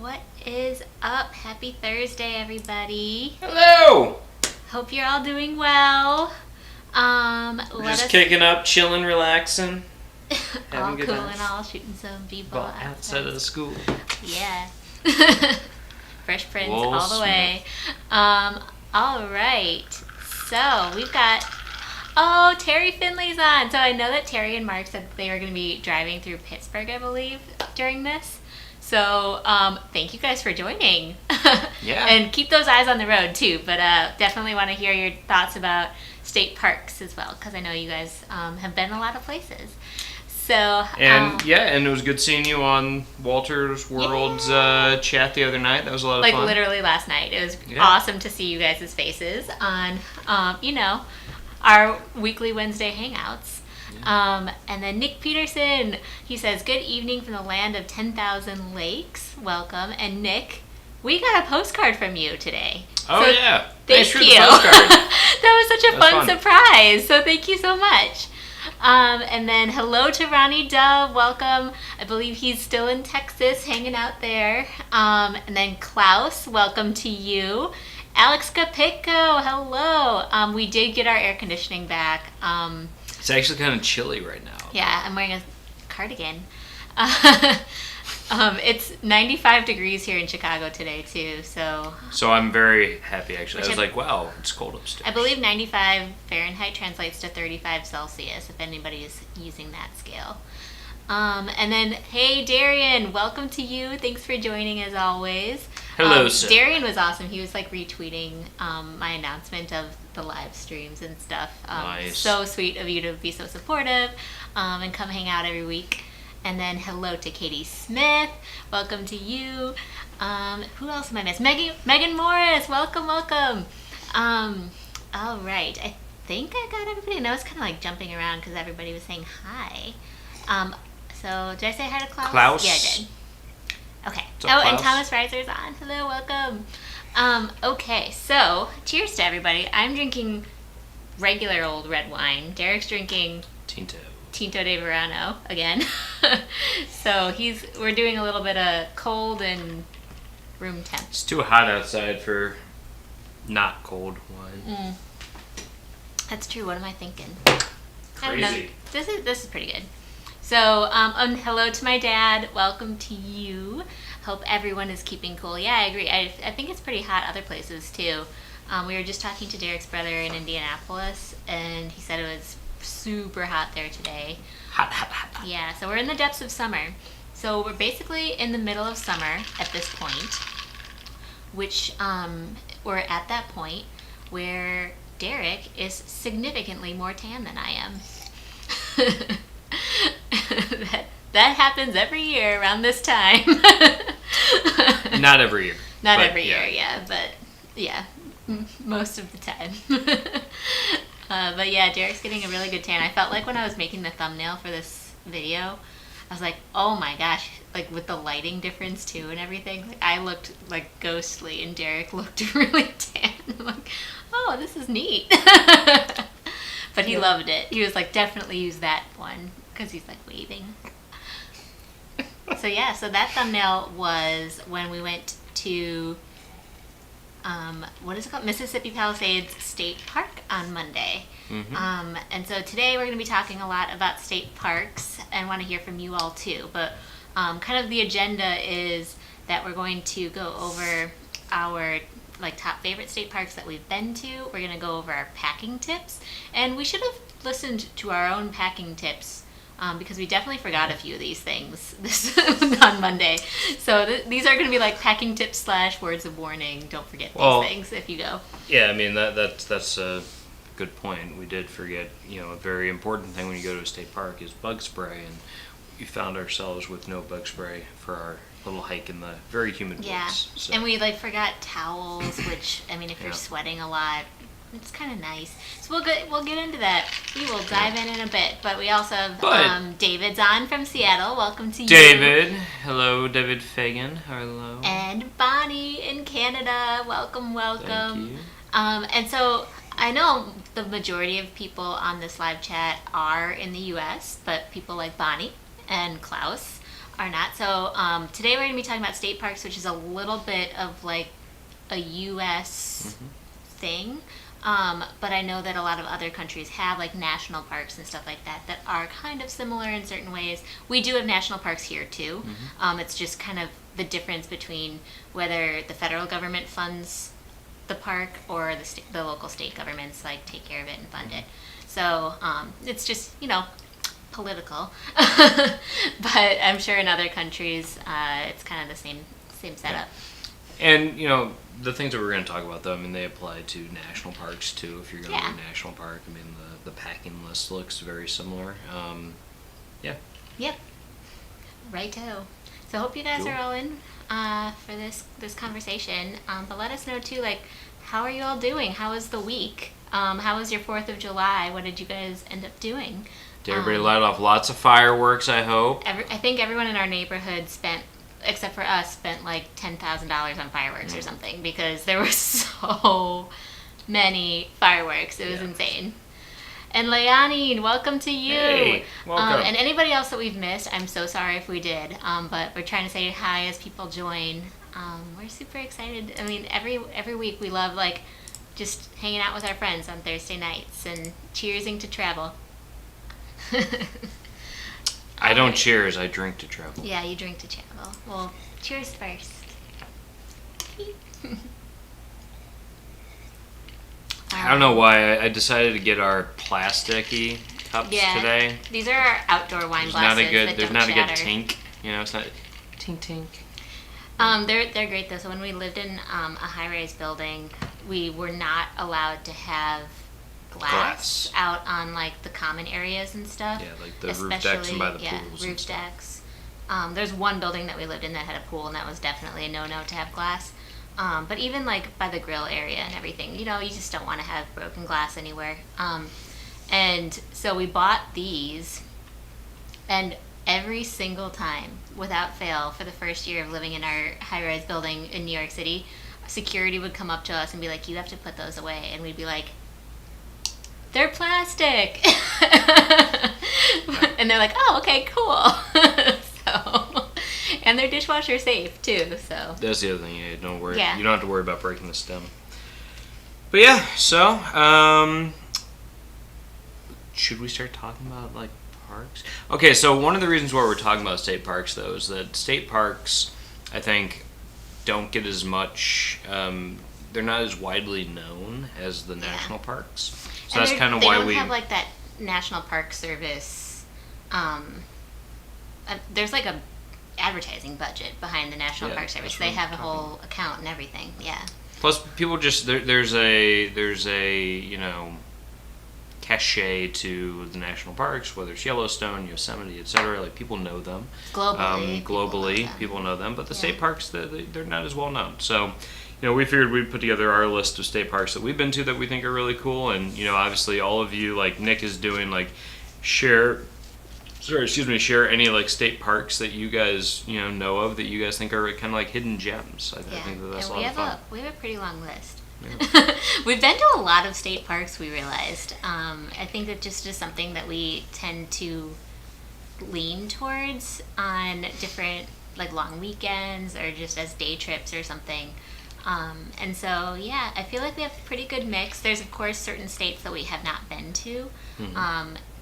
What is up? Happy Thursday, everybody. Hello! Hope you're all doing well. We're just kicking up, chilling, relaxing. All cool and all, shooting some b-ball outside of the school. Yeah. Fresh Prince Whoa, all the way. All right. So we've got... Oh, Terry Finley's on. So I know that Terry and Mark said they were going to be driving through Pittsburgh, I believe, during this. So thank you guys for joining. Yeah. And keep those eyes on the road, too. But definitely want to hear your thoughts about state parks as well, because I know you guys have been a lot of places. So and it was good seeing you on Walter's World's chat the other night. That was a lot of fun. Like literally last night. It was awesome to see you guys' faces on, our weekly Wednesday hangouts. Yeah. And then Nick Peterson, he says, good evening from the land of 10,000 lakes. Welcome. And Nick, we got a postcard from you today. Oh, so yeah. Thanks for you. The postcard. That was such a fun surprise. So thank you so much. And then hello to Ronnie Dove. Welcome. I believe he's still in Texas hanging out there. And then Klaus, welcome to you. Alex Capico, hello. We did get our air conditioning back. It's actually kind of chilly right now. Yeah, I'm wearing a cardigan. It's 95 degrees here in Chicago today, too. So I'm very happy, actually. I was like, wow, it's cold upstairs. I believe 95 Fahrenheit translates to 35 Celsius, if anybody is using that scale. And then, hey, Darian, welcome to you. Thanks for joining, as always. Hello, sir. Darian was awesome. He was, retweeting my announcement of the live streams and stuff. Nice. So sweet of you to be so supportive and come hang out every week. And then hello to Katie Smith. Welcome to you. Who else am I missing? Megan Morris. Welcome. All right. I think I got everybody. And I was kind of jumping around because everybody was saying hi. So did I say hi to Klaus? Klaus? Yeah, I did. Okay. Klaus? And Thomas Reiser's on. Hello, welcome. Okay, so cheers to everybody. I'm drinking regular old red wine. Derek's drinking Tinto de Verano again. So we're doing a little bit of cold and room temp. It's too hot outside for not cold wine. That's true. What am I thinking? Crazy. I don't know. This is pretty good. So, hello to my dad. Welcome to you. Hope everyone is keeping cool. Yeah, I agree. I think it's pretty hot other places, too. We were just talking to Derek's brother in Indianapolis, and he said it was super hot there today. Hot. Yeah, so we're in the depths of summer. So we're basically in the middle of summer at this point, which we're at that point where Derek is significantly more tan than I am. That happens every year around this time. Not every year. Not every year, yeah. But yeah, most of the time. But yeah, Derek's getting a really good tan. I felt like when I was making the thumbnail for this video, I was like, oh my gosh, with the lighting difference too and everything, I looked ghostly and Derek looked really tan. I'm like, oh, this is neat. But he loved it. He was definitely use that one because he's waving. So yeah, so that thumbnail was when we went to what is it called? Mississippi Palisades State Park on Monday. Mm-hmm. And so today we're going to be talking a lot about state parks and want to hear from you all too. But kind of the agenda is that we're going to go over our top favorite state parks that we've been to. We're going to go over our packing tips. And we should have listened to our own packing tips because we definitely forgot a few of these things on Monday. So these are going to be packing tips / words of warning. Don't forget these things if you go. Yeah, I mean, that's a good point. We did forget, a very important thing when you go to a state park is bug spray. And we found ourselves with no bug spray for our little hike in the very humid woods. Yeah, so. And we forgot towels, which, I mean, if you're sweating a lot, it's kind of nice. So we'll get into that. We will dive in a bit, but we also have David's on from Seattle. Welcome to you. David. Hello, David Fagan. Hello. And Bonnie in Canada. Welcome. Thank you. And so I know the majority of people on this live chat are in the U.S., but people like Bonnie and Klaus are not. So today we're going to be talking about state parks, which is a little bit of like a U.S. thing. But I know that a lot of other countries have like national parks and stuff like that that are kind of similar in certain ways. We do have national parks here too. It's just kind of the difference between whether the federal government funds the park or the local state governments like take care of it and fund it. So it's just, political. But I'm sure in other countries it's kind of the same setup. And, the things that we're going to talk about, though, I mean, they apply to national parks, too. If you're going to a national park, I mean, the packing list looks very similar. Yeah. Yep. Righto. So I hope you guys are all in for this conversation. But let us know, too, like, how are you all doing? How was the week? How was your 4th of July? What did you guys end up doing? Did everybody light off lots of fireworks, I hope? I think everyone in our neighborhood except for us, spent like $10,000 on fireworks or something, because there were so many fireworks. It was insane. And Leonine, welcome to you. Hey, welcome. And anybody else that we've missed, I'm so sorry if we did. But we're trying to say hi as people join. We're super excited. I mean, every week we love like just hanging out with our friends on Thursday nights and cheersing to travel. I don't cheers, I drink to travel. Yeah, you drink to travel. Well, cheers first. I don't know why I decided to get our plasticky cups today. These are our outdoor wine glasses. There's not a good tink. It's not tink. They're great though. So when we lived in a high-rise building, we were not allowed to have glass out on like the common areas and stuff. Yeah, like the roof decks and by the pools. Roof decks. There's one building that we lived in that had a pool, and that was definitely a no-no to have glass. But even like by the grill area and everything, you just don't want to have broken glass anywhere. And so we bought these, and every single time, without fail, for the first year of living in our high-rise building in New York City, security would come up to us and be like, "You have to put those away," and we'd be like, "They're plastic." And they're like, "Oh, okay, cool." And they're dishwasher safe too, so. That's the other thing, don't worry. Yeah. You don't have to worry about breaking the stem. But yeah, so, should we start talking about, like, parks? Okay, so one of the reasons why we're talking about state parks, though, is that state parks, I think, don't get as much, they're not as widely known as the national parks. So and that's kind of why they don't have, like, that National Park Service, there's, like, a advertising budget behind the National Park Service. They have a whole account and everything. Yeah. Plus, people just there's a cachet to the national parks, whether it's Yellowstone, Yosemite, etc. Like people know them. Globally, people know them. But the state parks, they're not as well known. So, we figured we'd put together our list of state parks that we've been to that we think are really cool, and obviously all of you, like Nick is doing, like share any like state parks that you guys know of that you guys think are kind of like hidden gems. I think that's a lot of fun. We have a pretty long list. Yeah. We've been to a lot of state parks, we realized. I think that just is something that we tend to lean towards on different like long weekends or just as day trips or something. And so, I feel like we have a pretty good mix. There's, of course, certain states that we have not been to.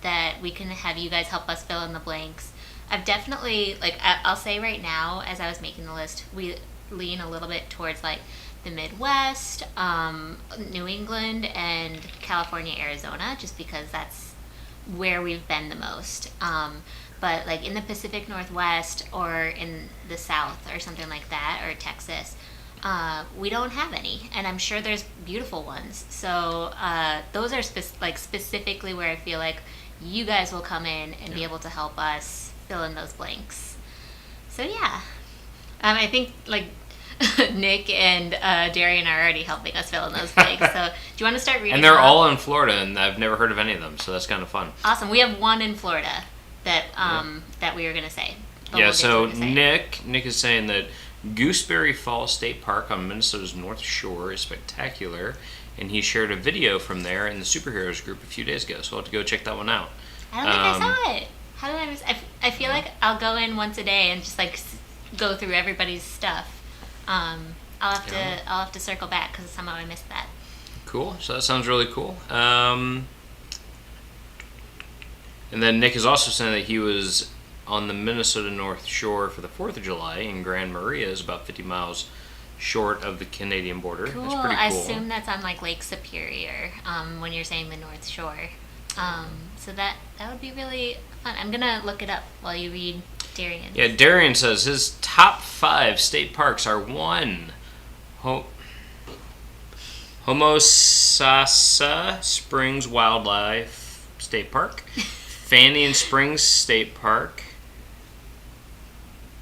That we can have you guys help us fill in the blanks. I've definitely, I'll say right now, as I was making the list, we lean a little bit towards, like, the Midwest, New England, and California, Arizona, just because that's where we've been the most. But, like, in the Pacific Northwest or in the South or something like that, or Texas, we don't have any, and I'm sure there's beautiful ones. So those are specifically where I feel like you guys will come in and be able to help us fill in those blanks. So I think like Nick and Darian are already helping us fill in those blanks. So do you want to start reading? And they're all in Florida, and I've never heard of any of them, so that's kind of fun. Awesome. We have one in Florida that that we were gonna say. So Nick is saying that Gooseberry Falls State Park on Minnesota's North Shore is spectacular, and he shared a video from there in the Superheroes group a few days ago, so I'll have to go check that one out. I don't think I saw it. How did I miss? I feel like I'll go in once a day and just like go through everybody's stuff. I'll have to circle back because somehow I missed that. Cool. So that sounds really cool. And then Nick is also saying that he was on the Minnesota North Shore for the 4th of July, and Grand Maria is about 50 miles short of the Canadian border. Cool. That's pretty cool. I assume that's on like Lake Superior when you're saying the North Shore. So that would be really fun. I'm going to look it up while you read Darian. Yeah, Darian says his top 5 state parks are 1. Homosassa Springs Wildlife State Park, Fanning Springs State Park.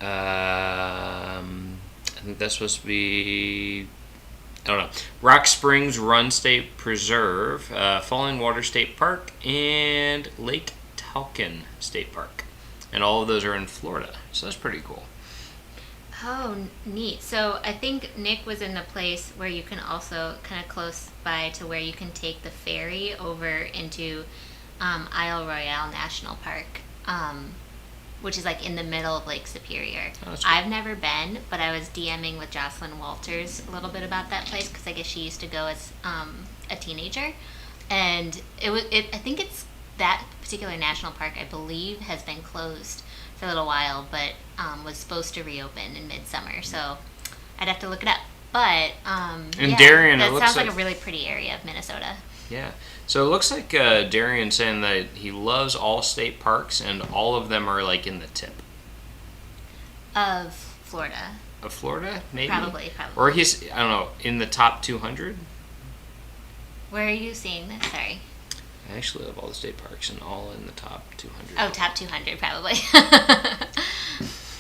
I think that's supposed to be, I don't know, Rock Springs Run State Preserve, Falling Water State Park, and Lake Talcon State Park. And all of those are in Florida, so that's pretty cool. Oh, neat. So I think Nick was in the place where you can also kind of close by to where you can take the ferry over into Isle Royale National Park, which is like in the middle of Lake Superior. Oh, that's cool. I've never been, but I was DMing with Jocelyn Walters a little bit about that place because I guess she used to go as a teenager, and I think it's that particular national park, I believe, has been closed for a little while, but was supposed to reopen in midsummer, so I'd have to look it up. But Darian, that sounds like a really pretty area of Minnesota. Yeah. So it looks like Darian saying that he loves all state parks, and all of them are like in the tip Of Florida. of Florida, maybe. Probably. Or he's, I don't know, in the top 200. Where are you seeing this? Sorry. I actually love all the state parks and all in the top 200. Oh, top 200 probably.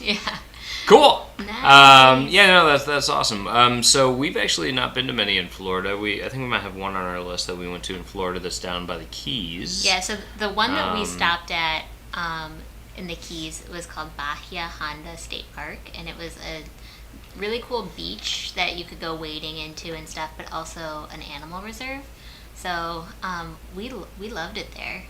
Yeah. Cool. Nice. Yeah, no, that's awesome. So we've actually not been to many in Florida. I think we might have one on our list that we went to in Florida that's down by the Keys. Yeah. So the one that we stopped at in the Keys was called Bahia Honda State Park, and it was a really cool beach that you could go wading into and stuff, but also an animal reserve. So we loved it there.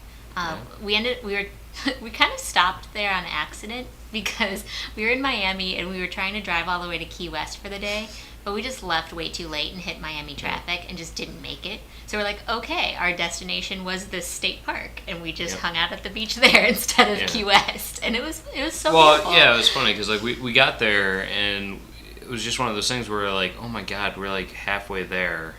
We kind of stopped there on accident because we were in Miami and we were trying to drive all the way to Key West for the day, but we just left way too late and hit Miami traffic and just didn't make it. So we're like, okay, our destination was this state park, and we just hung out at the beach there instead of Key West, and it was so beautiful. Well, yeah, it was funny because like we got there and it was just one of those things where we're like, oh my god, we're like halfway there.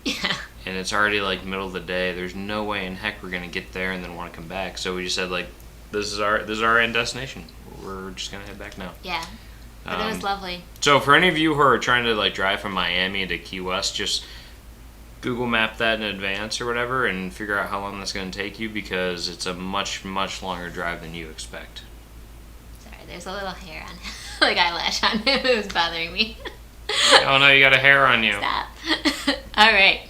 Yeah. And it's already like middle of the day. There's no way in heck we're gonna get there and then want to come back. So we just said like, this is our end destination. We're just gonna head back now. Yeah, but it was lovely. So for any of you who are trying to like drive from Miami to Key West, just Google Map that in advance or whatever, and figure out how long that's gonna take you, because it's a much longer drive than you expect. Sorry, there's a little hair on, like eyelash on him. It was bothering me. Oh no, you got a hair on you. Stop. All right.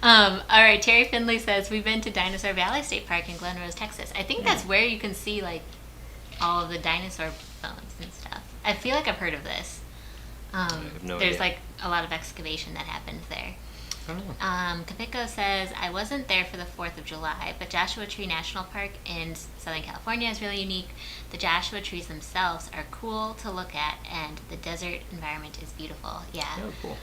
All right, Terry Finley says, we've been to Dinosaur Valley State Park in Glen Rose, Texas. I think that's where you can see like all of the dinosaur bones and stuff. I feel like I've heard of this. I have no There's idea. like a lot of excavation that happens there. I don't know. Kapiko says, I wasn't there for the 4th of July, but Joshua Tree National Park in Southern California is really unique. The Joshua trees themselves are cool to look at, and the desert environment is beautiful. Yeah. Oh, cool.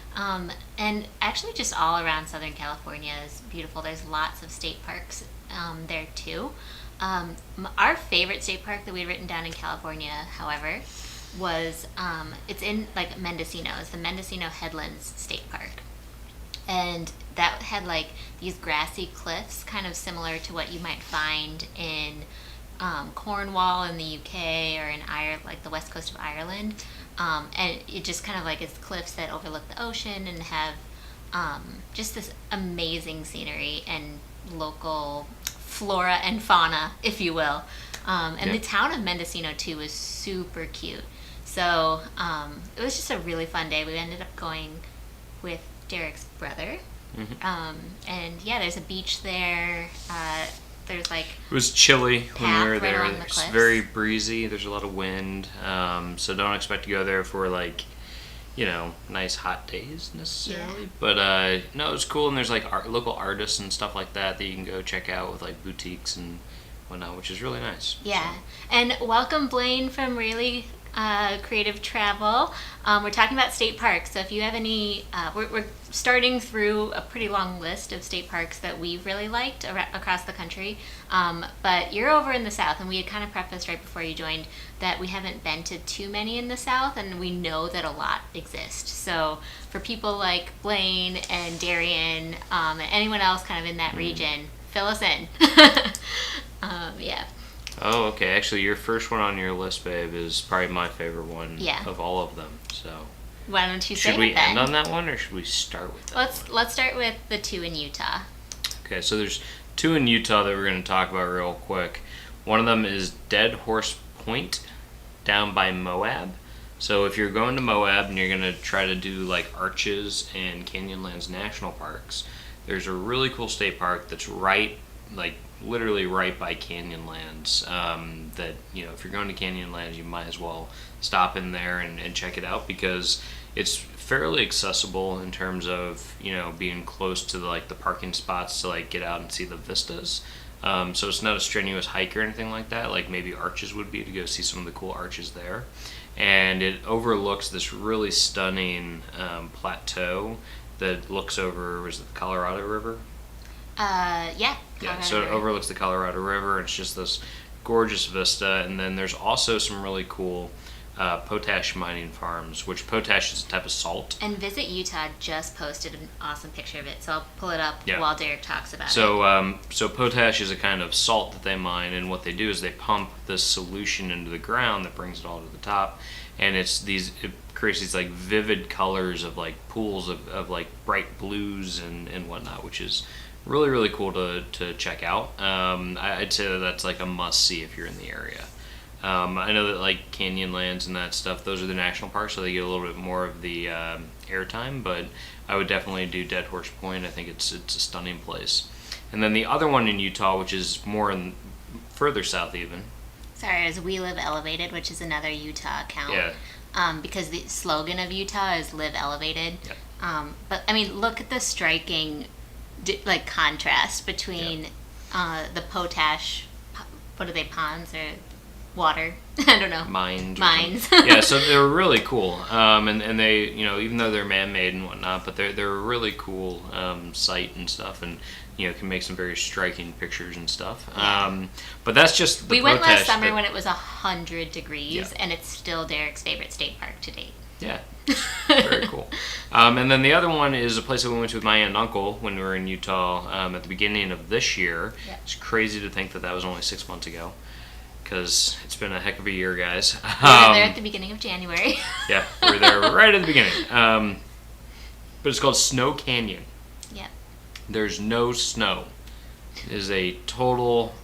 And actually just all around Southern California is beautiful. There's lots of state parks there too. Our favorite state park that we had written down in California, however, was, it's in like Mendocino. It's the Mendocino Headlands State Park. And that had like these grassy cliffs, kind of similar to what you might find in Cornwall in the UK or in Ireland, like the west coast of Ireland. And it just kind of like is cliffs that overlook the ocean and have just this amazing scenery and local flora and fauna, if you will. And the town of Mendocino too was super cute. So it was just a really fun day. We ended up going with Derek's brother. Mm-hmm. And yeah, there's a beach there. There's like it was chilly when we were there. Right It's very breezy. There's a lot of wind. So don't expect to go there for like nice hot days necessarily. But no, it was cool, and there's like local artists and stuff like that you can go check out with like boutiques and whatnot, which is really nice. Yeah, and welcome Blaine from Really Creative Travel. We're talking about state parks, so if you have any, we're starting through a pretty long list of state parks that we've really liked across the country. But you're over in the South, and we had kind of prefaced right before you joined that we haven't been to too many in the South, and we know that a lot exist. So for people like Blaine and Darian, and anyone else kind of in that region, fill us in. Yeah. Oh, okay. Actually, your first one on your list, babe, is probably my favorite one of all of them. So why don't you say should we it then? end on that one, or should we start with that? Let's start with the 2 in Utah. Okay, so there's 2 in Utah that we're going to talk about real quick. One of them is Dead Horse Point down by Moab. So if you're going to Moab and you're going to try to do like Arches and Canyonlands National Parks, there's a really cool state park that's literally right by Canyonlands. That if you're going to Canyonlands, you might as well stop in there and check it out, because it's fairly accessible in terms of being close to the parking spots to get out and see the vistas. So it's not a strenuous hike or anything like that, like maybe Arches would be, to go see some of the cool arches there. And it overlooks this really stunning plateau that looks over, was it the Colorado River? Yeah. Yeah, so it overlooks the Colorado River, and it's just this gorgeous vista. And then there's also some really cool potash mining farms, which potash is a type of salt. And Visit Utah just posted an awesome picture of it, so I'll pull it up while Derek talks about it. So potash is a kind of salt that they mine, and what they do is they pump this solution into the ground that brings it all to the top, and it creates these vivid colors of pools of bright blues and whatnot, which is really, really cool to check out. I'd say that's a must-see if you're in the area. I know that Canyonlands and that stuff, those are the national parks, so they get a little bit more of the airtime, but I would definitely do Dead Horse Point. I think it's a stunning place. And then the other one in Utah, which is more further south even. Sorry, is We Live Elevated, which is another Utah account. Yeah. Because the slogan of Utah is Live Elevated. Yep. But I mean, look at the striking contrast between the potash, what are they, ponds or water? I don't know. Mines. Yeah, so they're really cool. And they, even though they're man-made and whatnot, but they're a really cool site and stuff, and can make some very striking pictures and stuff. Yeah. But that's just the We potash. went last summer when it was 100 degrees, and it's still Derek's favorite state park to date. Yeah, very cool. And then the other one is a place that we went to with my aunt and uncle when we were in Utah at the beginning of this year. Yeah. It's crazy to think that was only 6 months ago, because it's been a heck of a year, guys. We were there at the beginning of January. Yeah, we were there right at the beginning. But it's called Snow Canyon. Yep. There's no snow. It is a total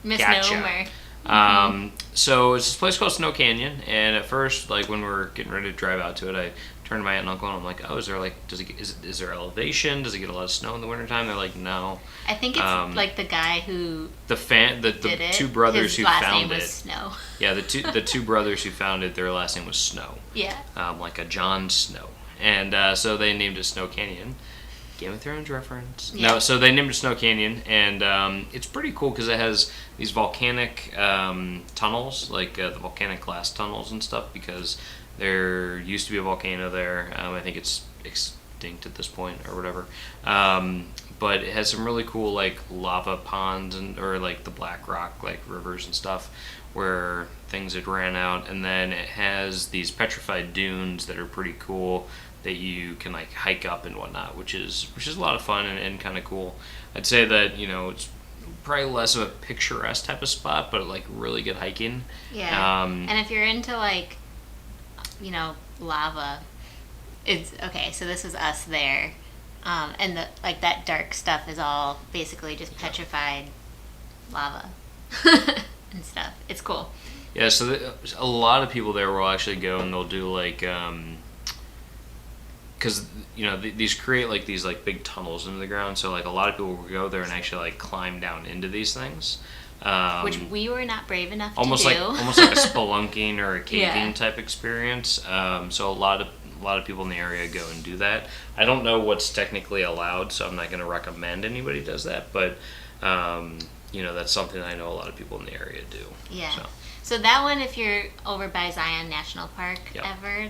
misnomer. Gotcha. So it's this place called Snow Canyon, and at first, when we were getting ready to drive out to it, I turned to my aunt and uncle and I'm like, oh, is there is there elevation? Does it get a lot of snow in the wintertime? They're like, no. I think it's the guy who the two brothers who found it. His last name was Snow. Yeah, the two brothers who found it, their last name was Snow. Yeah. Like a Jon Snow. And so they named it Snow Canyon. Game of Thrones reference. Yeah. No, so they named it Snow Canyon, and it's pretty cool because it has these volcanic tunnels, the volcanic glass tunnels and stuff, because there used to be a volcano there. I think it's extinct at this point or whatever. But it has some really cool lava ponds or the black rock rivers and stuff where things had ran out, and then it has these petrified dunes that are pretty cool that you can hike up and whatnot, which is a lot of fun and kind of cool. I'd say that it's probably less of a picturesque type of spot, but really good hiking. Yeah. And if you're into lava, it's okay. So this was us there, and that dark stuff is all basically just petrified lava and stuff. It's cool. Yeah. So a lot of people there will actually go and they'll do because these create these big tunnels into the ground, so a lot of people will go there and actually climb down into these things, which we were not brave enough almost to do. Almost like a spelunking or a caving type experience. So a lot a lot of people in the area go and do that. I don't know what's technically allowed, so I'm not going to recommend anybody does that, but that's something I know a lot of people in the area do. Yeah. So that one, if you're over by Zion National Park ever,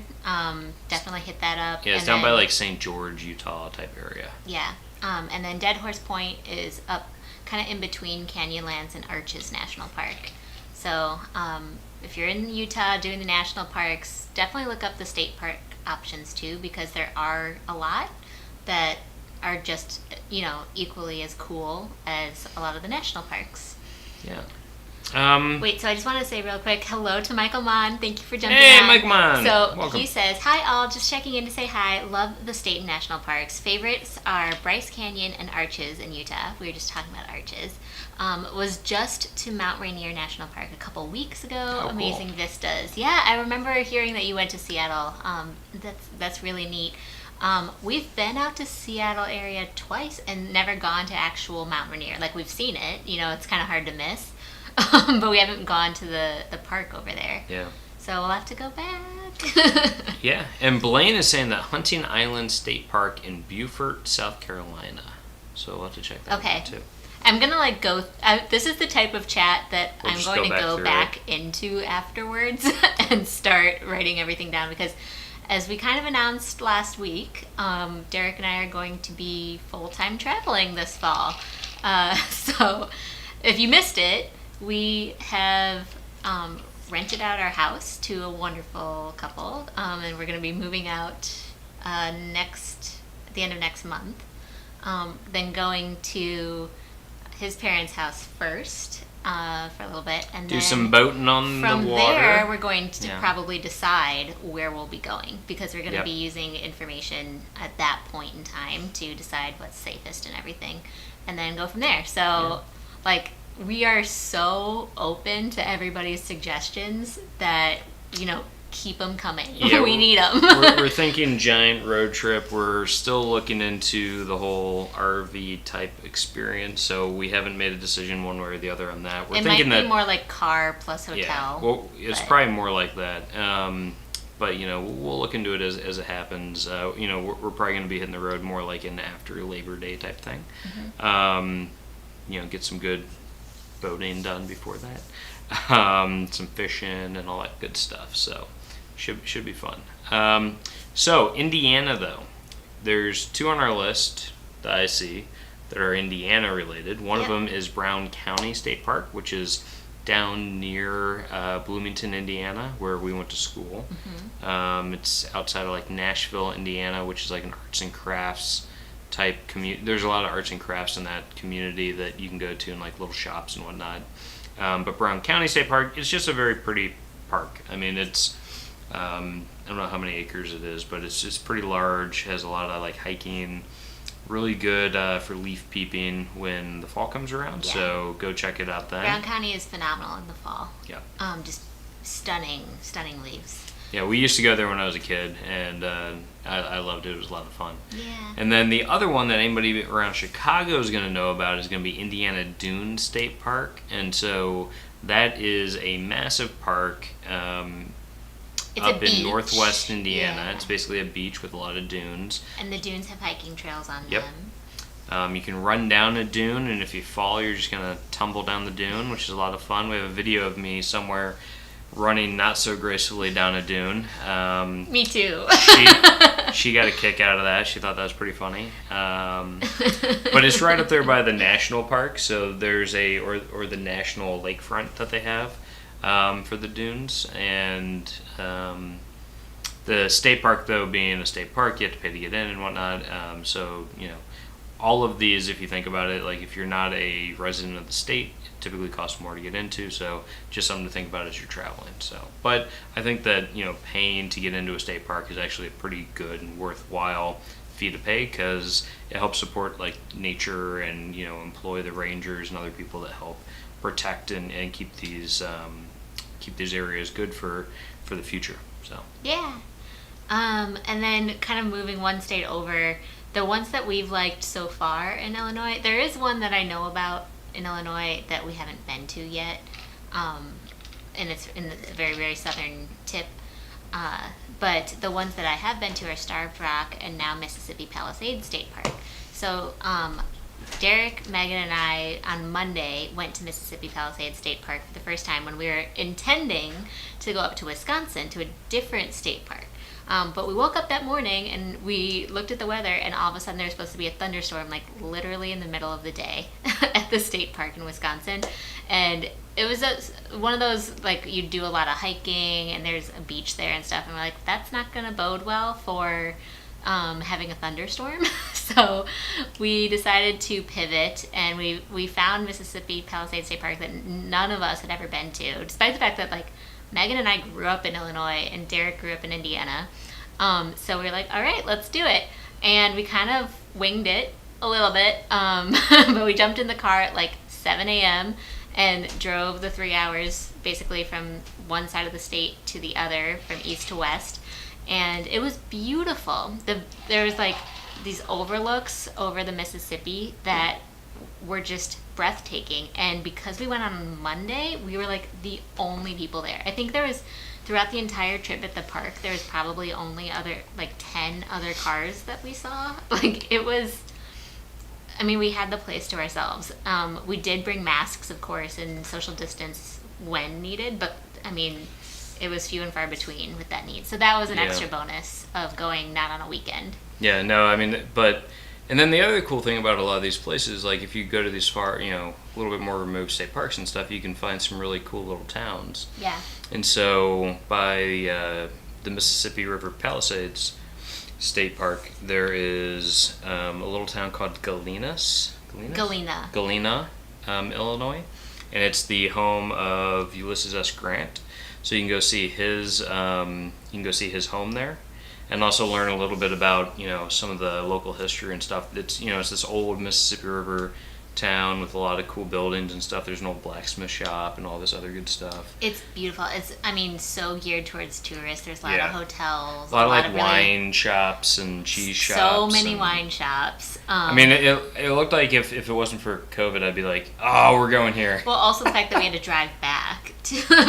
definitely hit that up. Yeah, it's down by like St. George, Utah type area. Yeah. And then Dead Horse Point is up kind of in between Canyonlands and Arches National Park. So if you're in Utah doing the national parks, definitely look up the state park options too, because there are a lot that are just, equally as cool as a lot of the national parks. Yeah. Wait, so I just want to say real quick, hello to Michael Mon. Thank you for jumping on. Hey, Mike Mon. So welcome. He says, hi all, just checking in to say hi. Love the state and national parks. Favorites are Bryce Canyon and Arches in Utah. We were just talking about Arches. Was just to Mount Rainier National Park a couple weeks ago. Oh, amazing cool. vistas. Yeah, I remember hearing that you went to Seattle. That's really neat. We've been out to Seattle area twice and never gone to actual Mount Rainier. Like, we've seen it, it's kind of hard to miss. But we haven't gone to the park over there. Yeah. So we'll have to go back. Yeah, and Blaine is saying that Hunting Island State Park in Beaufort, South Carolina. So we'll have to check that out too. I'm gonna go. This is the type of chat that We'll I'm going to go back into afterwards and start writing everything down, because as we kind of announced last week, Derek and I are going to be full-time traveling this fall. So if you missed it, we have rented out our house to a wonderful couple, and we're going to be moving out at the end of next month. Then going to his parents' house first for a little bit, and do then some boating on the water. From there, we're going to probably decide where we'll be going, because we're going to be using information at that point in time to decide what's safest and everything, and then go from there. So, we are so open to everybody's suggestions that, keep them coming. Yeah, we need them. we're thinking giant road trip. We're still looking into the whole RV type experience, so we haven't made a decision one way or the other on that. We're thinking might be more like car plus hotel. Yeah, well, it's probably more like that. But we'll look into it as it happens. We're probably going to be hitting the road more like an after Labor Day type thing. Mm-hmm. Get some good boating done before that. Some fishing and all that good stuff. So should be fun. So Indiana, though, there's two on our list that I see that are Indiana related. One of them is Brown County State Park, which is down near Bloomington, Indiana, where we went to school. Mm-hmm. It's outside of Nashville, Indiana, which is an arts and crafts type community. There's a lot of arts and crafts in that community that you can go to in little shops and whatnot. But Brown County State Park is just a very pretty park. I mean, it's I don't know how many acres it is, but it's just pretty large. Has a lot of hiking. Really good for leaf peeping when the fall comes around. Yeah. So go check it out then. Brown County is phenomenal in the fall. Yeah. Just stunning leaves. Yeah, we used to go there when I was a kid, and I loved it. It was a lot of fun. Yeah. And then the other one that anybody around Chicago is going to know about is going to be Indiana Dunes State Park. And so that is a massive park it's up a beach in northwest Indiana. Yeah. It's basically a beach with a lot of dunes. And the dunes have hiking trails on Yep. them. You can run down a dune, and if you fall, you're just going to tumble down the dune, which is a lot of fun. We have a video of me somewhere running not so gracefully down a dune. Me too. She got a kick out of that. She thought that was pretty funny. But it's right up there by the national park, so there's or the national lakefront that they have for the dunes. And the state park, though, being a state park, you have to pay to get in and whatnot. So, all of these, if you think about it, if you're not a resident of the state, it typically costs more to get into, so just something to think about as you're traveling. So, but I think that, paying to get into a state park is actually a pretty good and worthwhile fee to pay, because it helps support nature and, employ the rangers and other people that help protect and keep these areas good for the future. So yeah. And then kind of moving one state over, the ones that we've liked so far in Illinois, there is one that I know about in Illinois that we haven't been to yet, and it's in the very, very southern tip. But the ones that I have been to are Starved Rock and now Mississippi Palisades State Park. So Derek, Megan, and I on Monday went to Mississippi Palisades State Park for the first time when we were intending to go up to Wisconsin to a different state park. But we woke up that morning and we looked at the weather, and all of a sudden there was supposed to be a thunderstorm, like literally in the middle of the day at the state park in Wisconsin. And it was one of those, like, you do a lot of hiking and there's a beach there and stuff, and we're like, that's not going to bode well for having a thunderstorm. So we decided to pivot, and we found Mississippi Palisades State Park that none of us had ever been to, despite the fact that, like, Megan and I grew up in Illinois and Derek grew up in Indiana. So we were like, all right, let's do it. And we kind of winged it a little bit. But we jumped in the car at like 7 a.m. and drove the 3 hours basically from one side of the state to the other, from east to west. And it was beautiful. There was like these overlooks over the Mississippi that were just breathtaking. And because we went on Monday, we were like the only people there. I think there was, throughout the entire trip at the park, there was probably only 10 other cars that we saw. Like, it was, I mean, we had the place to ourselves. We did bring masks, of course, and social distance when needed, but I mean, it was few and far between with that need. So that was an extra bonus of going not on a weekend. Yeah, no, I mean, and then the other cool thing about a lot of these places, like if you go to these far, a little bit more remote state parks and stuff, you can find some really cool little towns. Yeah. And so by the Mississippi River Palisades State Park, there is a little town called Galena, Illinois, and it's the home of Ulysses S. Grant. So you can go see his home there. And also learn a little bit about, some of the local history and stuff. It's, it's this old Mississippi River town with a lot of cool buildings and stuff. There's an old blacksmith shop and all this other good stuff. It's beautiful. It's, so geared towards tourists. There's a lot of hotels. A lot of wine shops and cheese shops. So many wine shops. It looked like if it wasn't for COVID, I'd be like, oh, we're going here. Well, also the fact that we had to drive back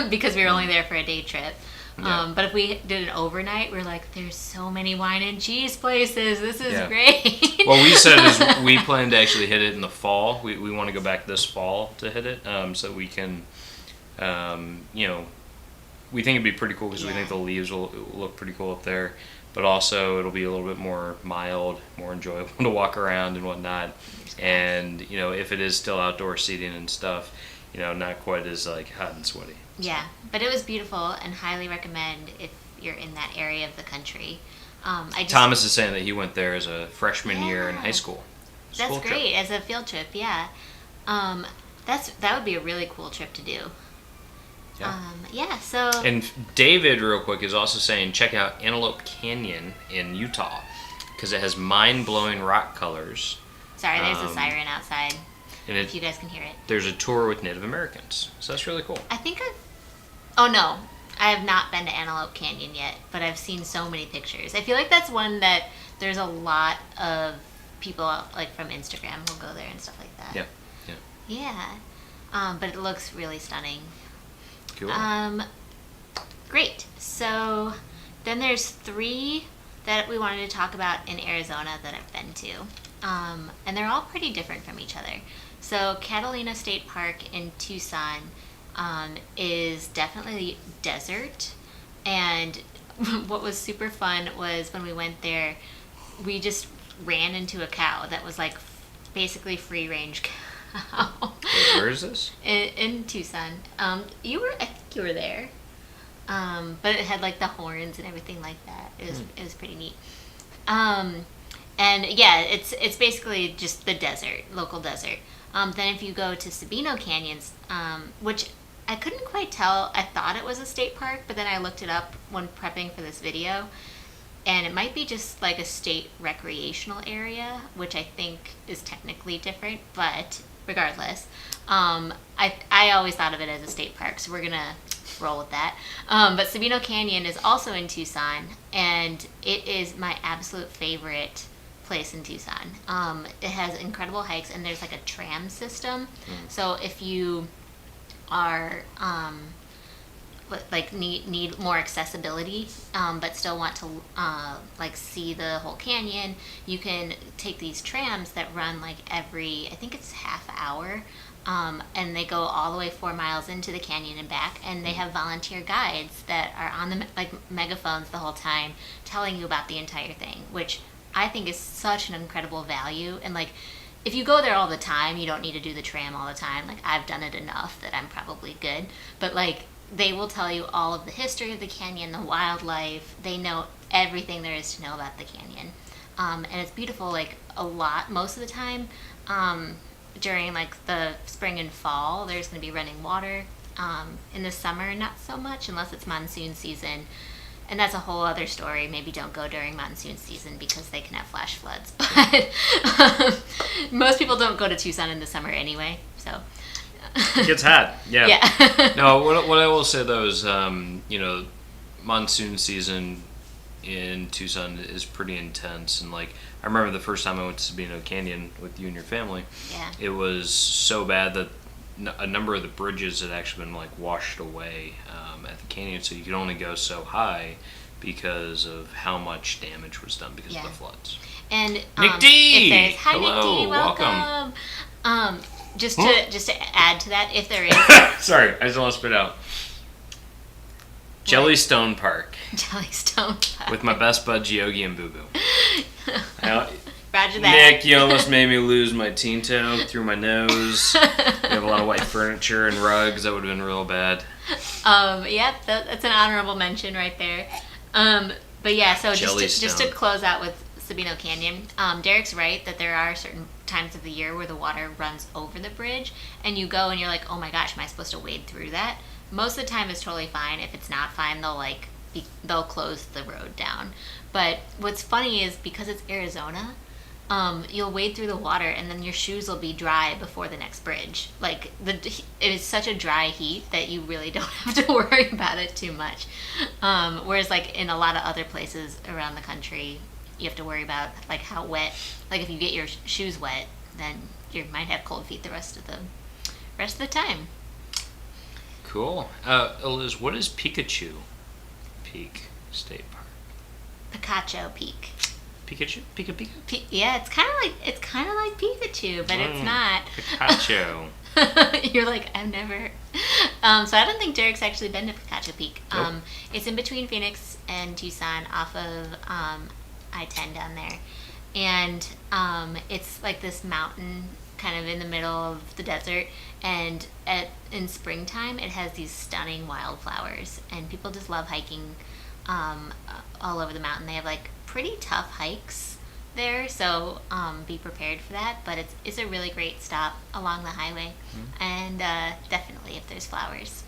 because we were only there for a day trip. Yeah. But if we did an overnight, we're like, there's so many wine and cheese places. This is great. What we said is we plan to actually hit it in the fall. We want to go back this fall to hit it, so we can, we think it'd be pretty cool because we think the leaves will look pretty cool up there. But also it'll be a little bit more mild, more enjoyable to walk around and whatnot. And, if it is still outdoor seating and stuff, not quite as like hot and sweaty. Yeah, but it was beautiful and highly recommend if you're in that area of the country. Thomas is saying that he went there as a freshman year in high school. That's great, as a field trip, yeah. That would be a really cool trip to do. Yeah. So... And David, real quick, is also saying check out Antelope Canyon in Utah because it has mind-blowing rock colors. Sorry, there's a siren outside. And if you guys can hear it. There's a tour with Native Americans. So that's really cool. I think oh no, I have not been to Antelope Canyon yet, but I've seen so many pictures. I feel like that's one that there's a lot of people like from Instagram will go there and stuff like that. Yeah. But it looks really stunning. Cool. Great. So then there's 3 that we wanted to talk about in Arizona that I've been to. And they're all pretty different from each other. So Catalina State Park in Tucson is definitely desert. And what was super fun was when we went there, we just ran into a cow that was like basically free range cow. Wait, where is this? In Tucson. I think you were there. But it had like the horns and everything like that. It was pretty neat. And yeah, it's basically just the desert, local desert. Then if you go to Sabino Canyons, which I couldn't quite tell, I thought it was a state park, but then I looked it up when prepping for this video, and it might be just like a state recreational area, which I think is technically different, but regardless, I always thought of it as a state park, so we're gonna roll with that. But Sabino Canyon is also in Tucson, and it is my absolute favorite place in Tucson. It has incredible hikes, and there's like a tram system. So if you are like need more accessibility, but still want to like see the whole canyon, you can take these trams that run like every, I think it's half hour, and they go all the way 4 miles into the canyon and back, and they have volunteer guides that are on the like megaphones the whole time telling you about the entire thing, which I think is such an incredible value. And like, if you go there all the time, you don't need to do the tram all the time. Like, I've done it enough that I'm probably good. But like, they will tell you all of the history of the canyon, the wildlife. They know everything there is to know about the canyon. And it's beautiful, like, most of the time. During like the spring and fall, there's going to be running water. In the summer, not so much, unless it's monsoon season. And that's a whole other story. Maybe don't go during monsoon season because they can have flash floods. But most people don't go to Tucson in the summer anyway. So it gets hot. Yeah. Yeah. No, what I will say though is, monsoon season in Tucson is pretty intense. And like, I remember the first time I went to Sabino Canyon with you and your family. Yeah. It was so bad that a number of the bridges had actually been like washed away at the canyon, so you could only go so high because of how much damage was done because of the floods. And Nick D! Hi, hello, Nick D, welcome. Just to add to that, if there is sorry, I just want to spit out. Jellystone Park. Jellystone Park. With my best bud Yogi and Boo Boo. Roger that. Nick, you almost made me lose my Tinto through my nose. We have a lot of white furniture and rugs. That would have been real bad. Yeah, that's an honorable mention right there. But yeah, so just to close out with Sabino Canyon, Derek's right that there are certain times of the year where the water runs over the bridge, and you go and you're like, oh my gosh, am I supposed to wade through that? Most of the time it's totally fine. If it's not fine, they'll close the road down. But what's funny is because it's Arizona, you'll wade through the water and then your shoes will be dry before the next bridge. Like, it is such a dry heat that you really don't have to worry about it too much. Whereas like in a lot of other places around the country, you have to worry about like how wet. Like if you get your shoes wet, then you might have cold feet the rest of the time. Cool. Eliz, what is Pikachu Peak State Park? Picacho Peak. Pikachu? Pika? Yeah, it's kind of like Pikachu, but it's not. Picacho. You're like, I've never. So I don't think Derek's actually been to Picacho Peak. Nope. It's in between Phoenix and Tucson, off of I-10 down there, and it's like this mountain kind of in the middle of the desert, and in springtime it has these stunning wildflowers, and people just love hiking all over the mountain. They have like pretty tough hikes there, so be prepared for that, but it's a really great stop along the highway. And definitely if there's flowers.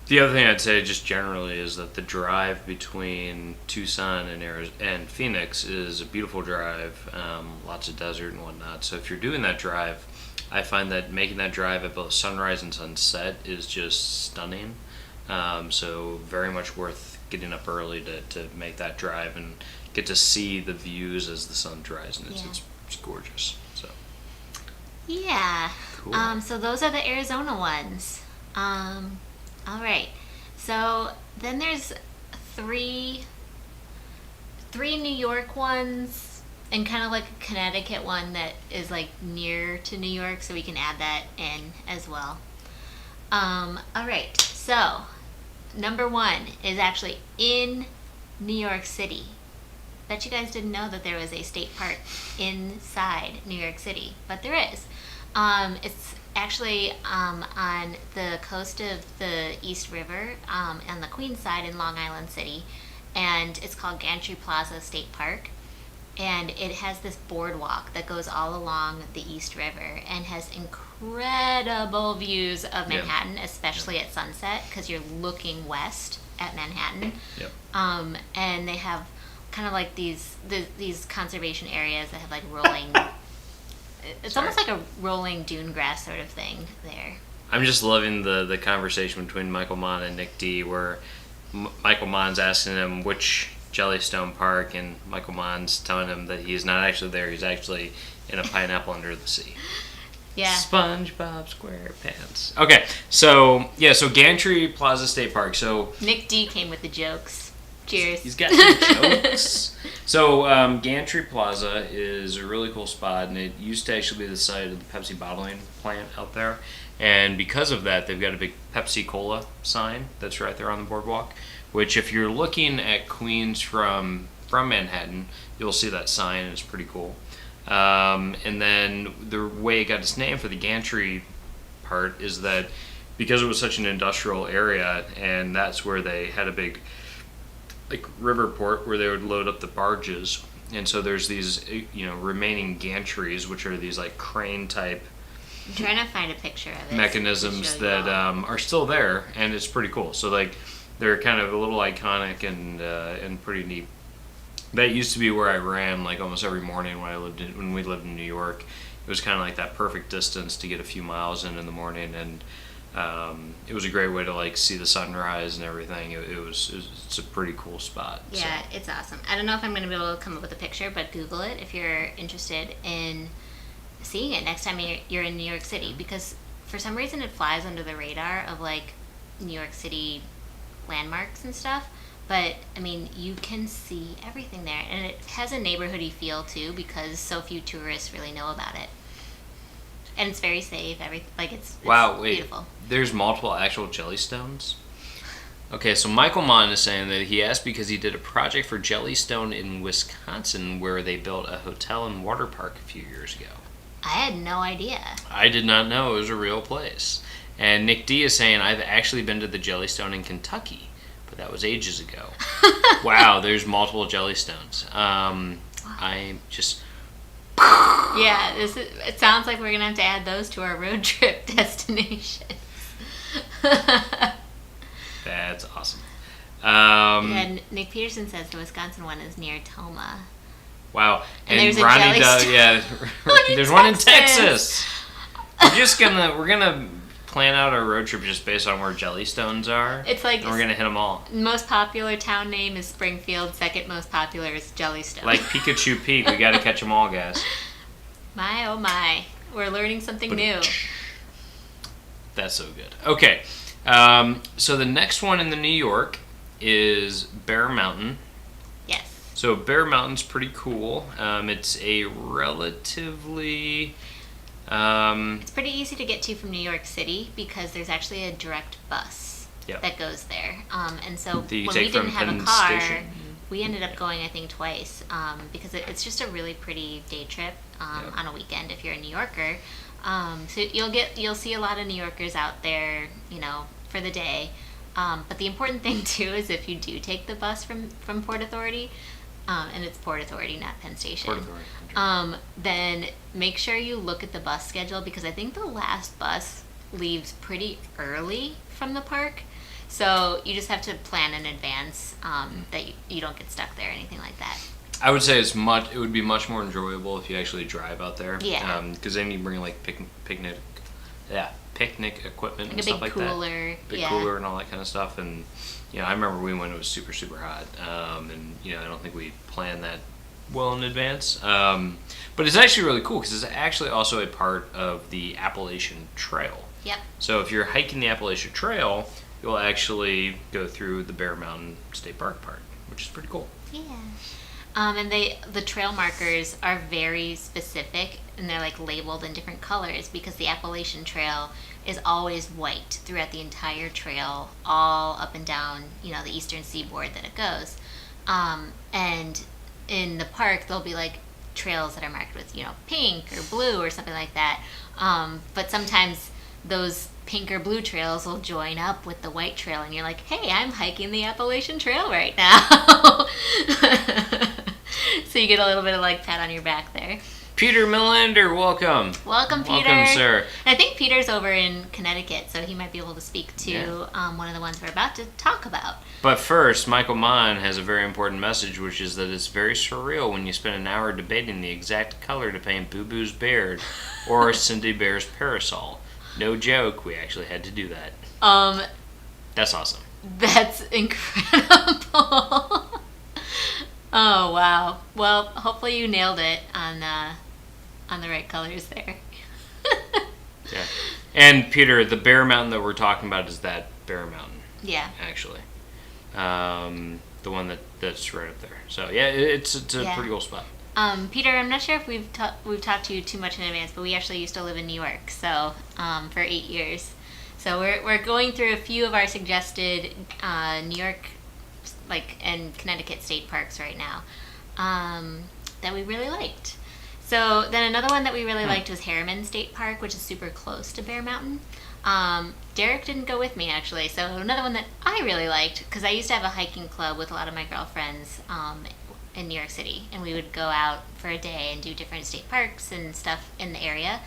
The other thing I'd say just generally is that the drive between Tucson and Phoenix is a beautiful drive, lots of desert and whatnot. So if you're doing that drive, I find that making that drive at both sunrise and sunset is just stunning. So very much worth getting up early to make that drive and get to see the views as the sun dries, and it's gorgeous. So yeah, cool. So those are the Arizona ones. All right, so then there's three New York ones and kind of like a Connecticut one that is like near to New York, so we can add that in as well. All right, so number 1 is actually in New York City. Bet you guys didn't know that there was a state park inside New York City, but there is. It's actually on the coast of the East River, on the Queens side in Long Island City, and it's called Gantry Plaza State Park. And it has this boardwalk that goes all along the East River and has incredible views of Manhattan, especially at sunset, because you're looking west at Manhattan. Yep. And they have kind of like these conservation areas that have like rolling. It's almost like a rolling dune grass sort of thing there. I'm just loving the conversation between Michael Mon and Nick D, where Michael Mon's asking him which Jellystone Park, and Michael Mon's telling him that he's not actually there. He's actually in a pineapple under the sea. Yeah. SpongeBob SquarePants. Okay, so so Gantry Plaza State Park. So Nick D came with the jokes. Cheers. He's got some jokes. So Gantry Plaza is a really cool spot, and it used to actually be the site of the Pepsi bottling plant out there. And because of that, they've got a big Pepsi Cola sign that's right there on the boardwalk. Which, if you're looking at Queens from Manhattan, you'll see that sign. It's pretty cool. And then the way it got its name for the Gantry part is that because it was such an industrial area, and that's where they had a big river port where they would load up the barges, and so there's these remaining gantries, which are these crane type I'm trying to find a picture of it mechanisms that are still there, and it's pretty cool. So they're kind of a little iconic and pretty neat. That used to be where I ran almost every morning when we lived in New York. It was kind of like that perfect distance to get a few miles in the morning, and it was a great way to see the sunrise and everything. It's a pretty cool spot. Yeah, so. It's awesome. I don't know if I'm going to be able to come up with a picture, but Google it if you're interested in seeing it next time you're in New York City, because for some reason it flies under the radar of New York City landmarks and stuff. But I mean, you can see everything there, and it has a neighborhoody feel too because so few tourists really know about it. And it's very safe. It's wow, wait. Beautiful. There's multiple actual Jellystones? Okay, so Michael Mon is saying that he asked because he did a project for Jellystone in Wisconsin where they built a hotel and water park a few years ago. I had no idea. I did not know it was a real place. And Nick D is saying, I've actually been to the Jellystone in Kentucky, but that was ages ago. Wow, there's multiple Jellystones. I just... Yeah, it sounds like we're going to have to add those to our road trip destinations. That's awesome. And Nick Peterson says the Wisconsin one is near Toma. Wow. And there's Ronnie a does, yeah. There's one in Texas. We're gonna plan out our road trip just based on where Jellystones are. It's and we're gonna hit them all. Most popular town name is Springfield. Second most popular is Jellystone. Like Pikachu Peak, we gotta catch them all, guys. My oh my, we're learning something new. That's so good. Okay, so the next one in the New York is Bear Mountain. Yes. So Bear Mountain's pretty cool. It's a relatively... it's pretty easy to get to from New York City because there's actually a direct bus that goes there. And so when we didn't have a car, we ended up going, I think, twice because it's just a really pretty day trip on a weekend if you're a New Yorker. So you'll see a lot of New Yorkers out there, for the day. But the important thing too is if you do take the bus from Port Authority, and it's Port Authority, not Penn Station. Port Authority. Then make sure you look at the bus schedule because I think the last bus leaves pretty early from the park. So you just have to plan in advance that you don't get stuck there or anything like that. I would say it would be much more enjoyable if you actually drive out there. Yeah. Because then you bring picnic equipment and stuff like cooler, that. Big cooler and all that kind of stuff. And I remember we went. It was super super hot. And I don't think we planned that well in advance. But it's actually really cool because it's actually also a part of the Appalachian Trail. Yep. So if you're hiking the Appalachian Trail, you'll actually go through the Bear Mountain State Park part, which is pretty cool. Yeah. And the trail markers are very specific, and they're labeled in different colors because the Appalachian Trail is always white throughout the entire trail, all up and down, the eastern seaboard that it goes. And in the park, there'll be trails that are marked with, pink or blue or something like that. But sometimes those pink or blue trails will join up with the white trail, and you're like, hey, I'm hiking the Appalachian Trail right now. So you get a little bit of pat on your back there. Peter Millender, welcome. Welcome, Peter. Welcome, sir. And I think Peter's over in Connecticut, so he might be able to speak to one of the ones we're about to talk about. But first, Michael Mann has a very important message, which is that it's very surreal when you spend an hour debating the exact color to paint Boo Boo's beard or Cindy Bear's parasol. No joke, we actually had to do that. That's awesome. That's incredible. Oh, wow. Well, hopefully you nailed it on the right colors there. Yeah. And Peter, the Bear Mountain that we're talking about is that Bear Mountain. Yeah. Actually. The one that's right up there. So yeah, it's a pretty cool spot. Peter, I'm not sure if we've talked to you too much in advance, but we actually used to live in New York, so for 8 years. So we're going through a few of our suggested New York, and Connecticut state parks right now that we really liked. So then another one that we really liked was Harriman State Park, which is super close to Bear Mountain. Derek didn't go with me, actually. So another one that I really liked, because I used to have a hiking club with a lot of my girlfriends in New York City, and we would go out for a day and do different state parks and stuff in the area.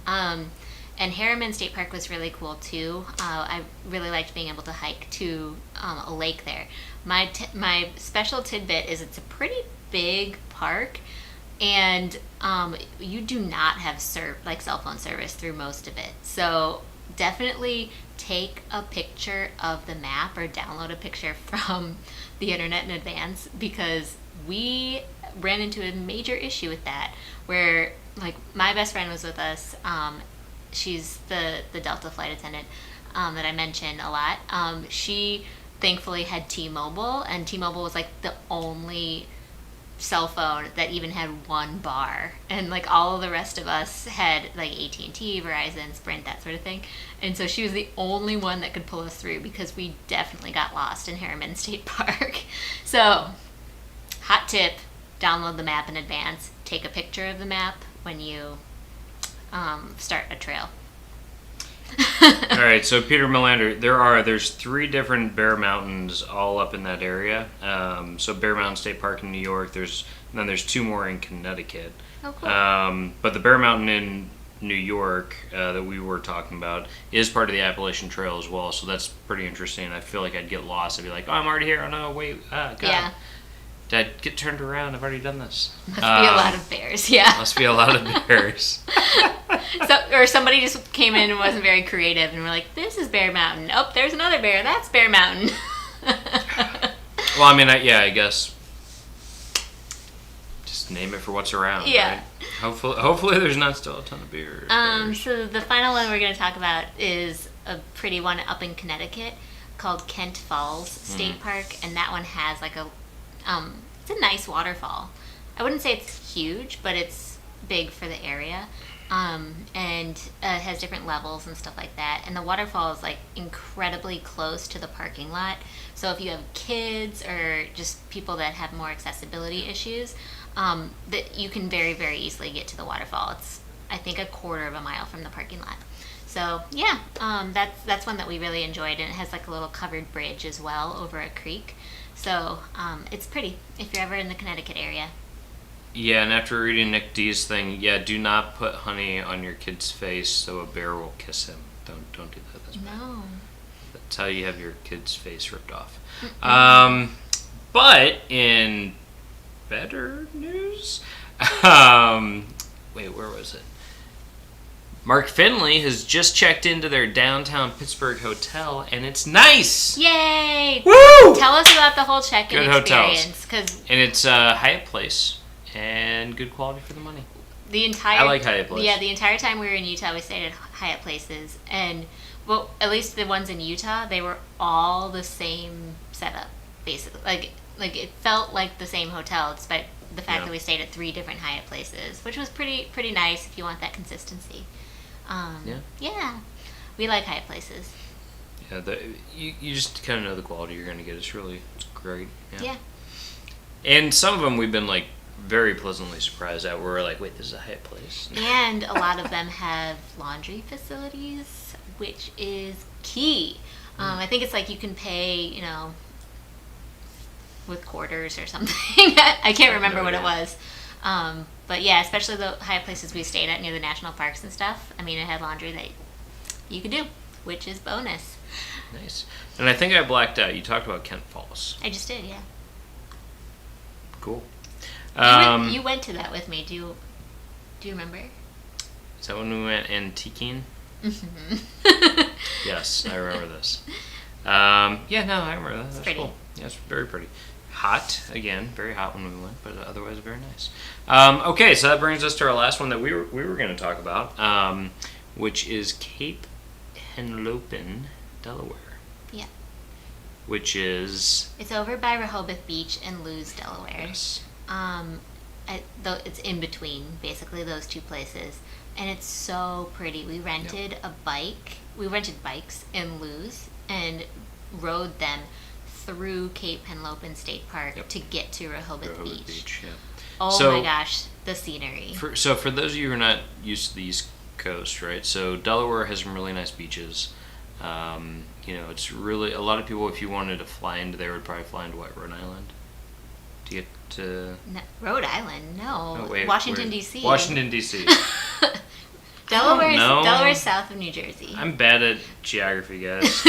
And Harriman State Park was really cool too. I really liked being able to hike to a lake there. My special tidbit is it's a pretty big park, and you do not have cell phone service through most of it. So definitely take a picture of the map or download a picture from the internet in advance, because we ran into a major issue with that, where my best friend was with us. She's the Delta flight attendant that I mention a lot. She thankfully had T-Mobile, and T-Mobile was the only cell phone that even had one bar, and all of the rest of us had AT&T, Verizon, Sprint, that sort of thing. And so she was the only one that could pull us through, because we definitely got lost in Harriman State Park. So hot tip, download the map in advance, take a picture of the map when you start a trail. All right, so Peter Melander, there's 3 different Bear Mountains all up in that area. So Bear Mountain State Park in New York. There's 2 more in Connecticut. Oh, cool. But the Bear Mountain in New York that we were talking about is part of the Appalachian Trail as well. So that's pretty interesting. I feel like I'd get lost. I'd be like, oh, I'm already here. Oh no, wait, God. Yeah. Did I get turned around? I've already done this. Must be a lot of bears, yeah. Must be a lot of bears. Or somebody just came in and wasn't very creative, and we're like, this is Bear Mountain. Oh, there's another bear. That's Bear Mountain. Well, I mean, I guess just name it for what's around, yeah. Right? Hopefully there's not still a ton of bears. So the final one we're going to talk about is a pretty one up in Connecticut called Kent Falls State Park, and that one has it's a nice waterfall. I wouldn't say it's huge, but it's big for the area. And it has different levels and stuff like that. And the waterfall is incredibly close to the parking lot. So if you have kids or just people that have more accessibility issues, that you can very, very easily get to the waterfall. It's, I think, a quarter of a mile from the parking lot. So yeah, that's one that we really enjoyed, and it has a little covered bridge as well over a creek. So it's pretty if you're ever in the Connecticut area. Yeah, and after reading Nick D's thing, do not put honey on your kid's face so a bear will kiss him. Don't do that. That's bad. No. That's how you have your kid's face ripped off. But in better news, wait, where was it? Mark Finley has just checked into their downtown Pittsburgh hotel, and it's nice! Yay! Woo! Tell us about the whole check-in Good experience. And it's a Hyatt Place, and good quality for the money. I like Hyatt Place. Yeah, the entire time we were in Utah, we stayed at Hyatt Places, and at least the ones in Utah, they were all the same setup, basically. It felt like the same hotel, despite the fact that we stayed at 3 different Hyatt Places, which was pretty nice if you want that consistency. Yeah, we like Hyatt Places. Yeah, you just kind of know the quality you're going to get. It's great. Yeah. And some of them we've been very pleasantly surprised at. We're like, wait, this is a Hyatt Place. And a lot of them have laundry facilities, which is key. I think it's you can pay, with quarters or something. I can't remember what it was. But yeah, especially the Hyatt Places we stayed at near the national parks and stuff. I mean, it had laundry that you could do, which is bonus. Nice. And I think I blacked out. You talked about Kent Falls. I just did, yeah. Cool. You went to that with me. Do you remember? Is that when we went antiquing? Mm-hmm. Yes, I remember this. I remember that. That's pretty. Cool. Yeah, it's very pretty. Hot, again, very hot when we went, but otherwise very nice. Okay, so that brings us to our last one that we were going to talk about, which is Cape Henlopen, Delaware. Yeah. Which is... It's over by Rehoboth Beach and Lewes, Delaware. Yes. It's in between, basically, those two places. And it's so pretty. We rented a bike. We rented bikes in Lewes and rode them through Cape Henlopen State Park to get to Rehoboth Beach. Yeah. Oh my gosh, the scenery. So for those of you who are not used to the East Coast, right? So Delaware has some really nice beaches. It's really, a lot of people, if you wanted to fly into there, would probably fly into Rhode Island to get to... No, Rhode Island? No. Wait, Washington, D.C. Washington, D.C. Delaware's south of New Jersey. I'm bad at geography, guys.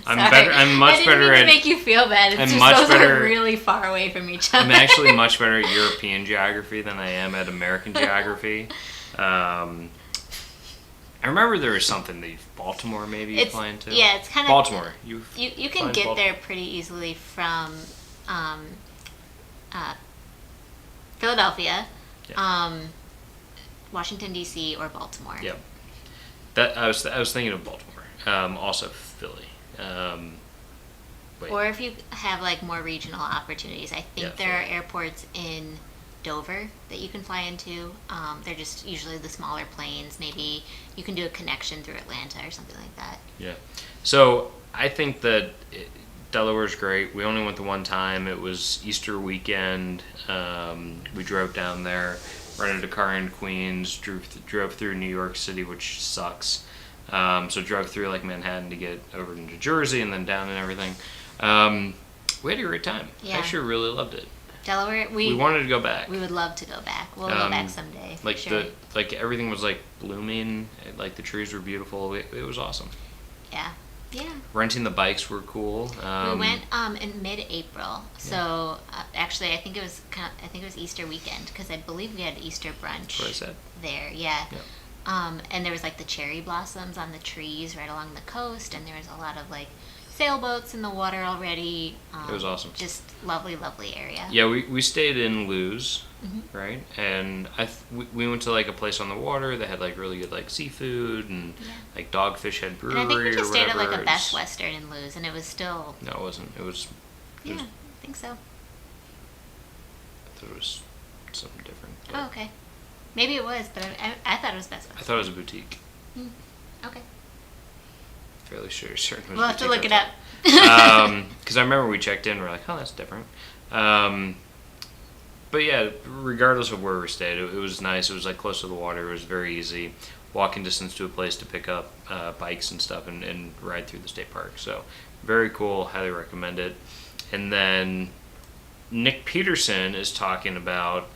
I'm much better at... I didn't mean to make you feel bad. It's just those are really far away from each other. I'm actually much better at European geography than I am at American geography. I remember there was something that Baltimore maybe you fly into. Yeah, it's kind of... Baltimore. You can get there pretty easily from Philadelphia, Washington, D.C., or Baltimore. Yep. That I was thinking of Baltimore. Also Philly. Or if you have like more regional opportunities, I think there are airports in Dover that you can fly into. They're just usually the smaller planes. Maybe you can do a connection through Atlanta or something like that. Yeah. So I think that Delaware's great. We only went the one time. It was Easter weekend. We drove down there, rented a car in Queens, drove through New York City, which sucks. So drove through like Manhattan to get over to New Jersey and then down and everything. We had a great time. Yeah. I actually really loved it. Delaware, we wanted to go back. We would love to go back. We'll go back someday. Like sure. Everything was like blooming. Like the trees were beautiful. It was awesome. Yeah. Yeah. Renting the bikes were cool. We went in mid-April. So actually, I think it was Easter weekend because I believe we had Easter brunch. That's what I said. There, yeah. And there was like the cherry blossoms on the trees right along the coast, and there was a lot of like sailboats in the water already. It was awesome. Just lovely, lovely area. Yeah, we stayed in Lewes, right? And we went to like a place on the water that had like really good like seafood and like Dogfish Head Brewery. And I think we just stayed at like a It Best Western in Lewes, and it was still. No, it wasn't. It was. I think so. I thought it was something different. Oh, okay. Maybe it was, but I thought it was Best Western. I thought it was a boutique. Okay. Fairly certain. We'll have to look it up. Because I remember we checked in, we're like, oh, that's different. But yeah, regardless of where we stayed, it was nice. It was like close to the water. It was very easy. Walking distance to a place to pick up bikes and stuff and ride through the state park. So very cool. Highly recommend it. And then Nick Peterson is talking about,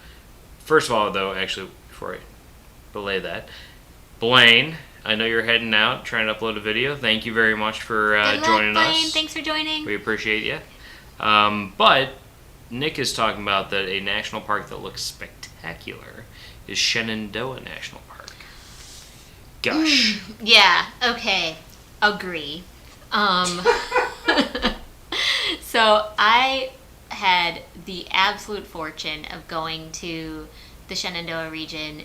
first of all, though, actually, before I belay that, Blaine, I know you're heading out, trying to upload a video. Thank you very much for joining us. Blaine. Thanks for joining. We appreciate you. But Nick is talking about that a national park that looks spectacular is Shenandoah National Park. Gosh. Yeah, okay. Agree. So I had the absolute fortune of going to the Shenandoah region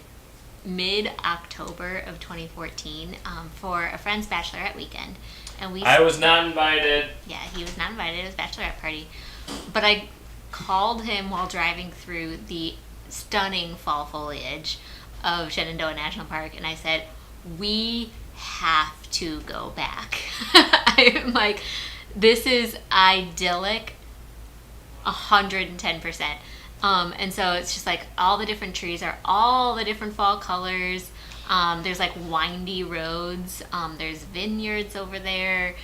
mid-October of 2014 for a friend's bachelorette weekend. And I was not invited. Yeah, he was not invited. It was a bachelorette party. But I called him while driving through the stunning fall foliage of Shenandoah National Park, and I said, we have to go back. I'm like, this is idyllic 110%. And so it's just like all the different trees are all the different fall colors. There's like windy roads. There's vineyards over there.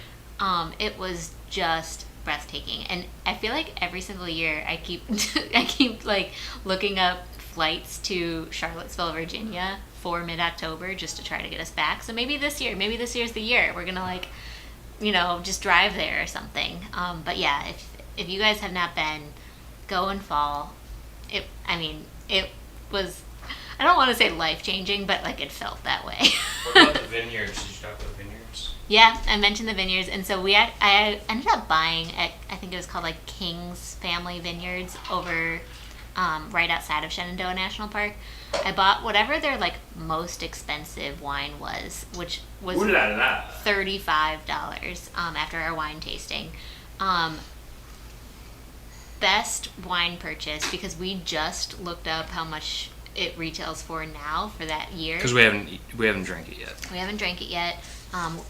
It was just breathtaking. And I feel like every single year I keep like looking up flights to Charlottesville, Virginia for mid-October just to try to get us back. So maybe this year's the year. We're gonna like, just drive there or something. But yeah, if you guys have not been, go in fall. It was, I don't want to say life-changing, but like it felt that way. What about the vineyards? Did you talk about vineyards? Yeah, I mentioned the vineyards, and so I ended up buying at, I think it was called like King's Family Vineyards over right outside of Shenandoah National Park. I bought whatever their like most expensive wine was, which was $35 after our wine tasting. Best wine purchase, because we just looked up how much it retails for now for that year. Because we haven't drank it yet. We haven't drank it yet.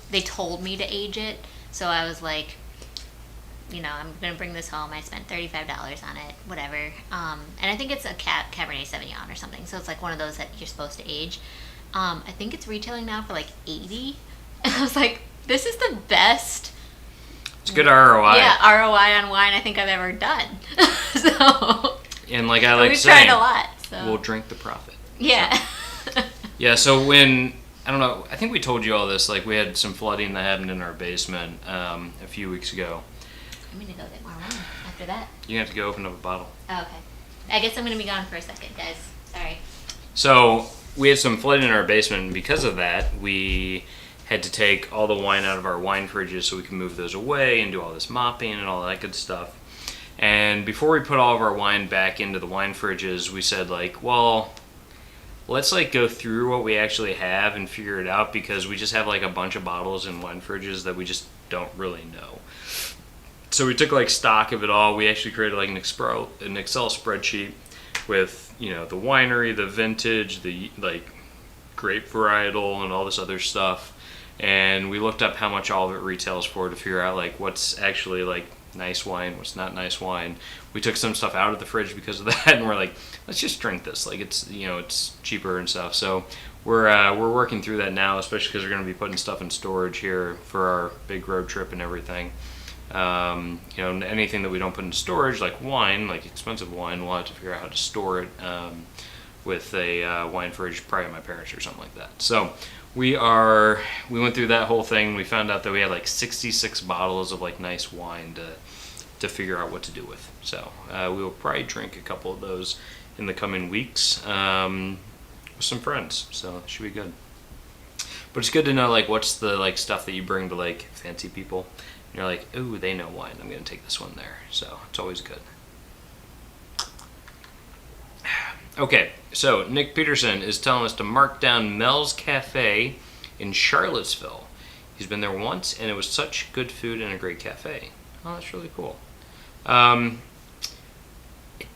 They told me to age it, so I was like, I'm gonna bring this home. I spent $35 on it, whatever. And I think it's a Cabernet Sauvignon or something. So it's like one of those that you're supposed to age. I think it's retailing now for like $80. And I was like, this is the best. It's good ROI. Yeah, ROI on wine I think I've ever done. So. And like I like we've saying, tried a lot. So. We'll drink the profit. Yeah. So. Yeah. So when I don't know, I think we told you all this. Like we had some flooding that happened in our basement a few weeks ago. I'm gonna go get more wine after that. You have to go open up a bottle. Oh, okay. I guess I'm gonna be gone for a second, guys. Sorry. So we had some flooding in our basement, and because of that, we had to take all the wine out of our wine fridges so we could move those away and do all this mopping and all that good stuff. And before we put all of our wine back into the wine fridges, we said like, well, let's like go through what we actually have and figure it out, because we just have like a bunch of bottles in wine fridges that we just don't really know. So we took like stock of it all. We actually created like an Excel spreadsheet with, the winery, the vintage, the like grape varietal and all this other stuff. And we looked up how much all of it retails for to figure out like what's actually like nice wine, what's not nice wine. We took some stuff out of the fridge because of that, and we're like, let's just drink this. Like it's it's cheaper and stuff. So we're working through that now, especially because we're going to be putting stuff in storage here for our big road trip and everything. Anything that we don't put in storage, like wine, like expensive wine, we'll have to figure out how to store it with a wine fridge, probably at my parents or something like that. So we went through that whole thing. We found out that we had like 66 bottles of like nice wine to figure out what to do with. So we will probably drink a couple of those in the coming weeks with some friends. So it should be good. But it's good to know like what's the like stuff that you bring to like fancy people. And you're like, ooh, they know wine. I'm going to take this one there. So it's always good. Okay, so Nick Peterson is telling us to mark down Mel's Cafe in Charlottesville. He's been there once, and it was such good food and a great cafe. Oh, that's really cool. I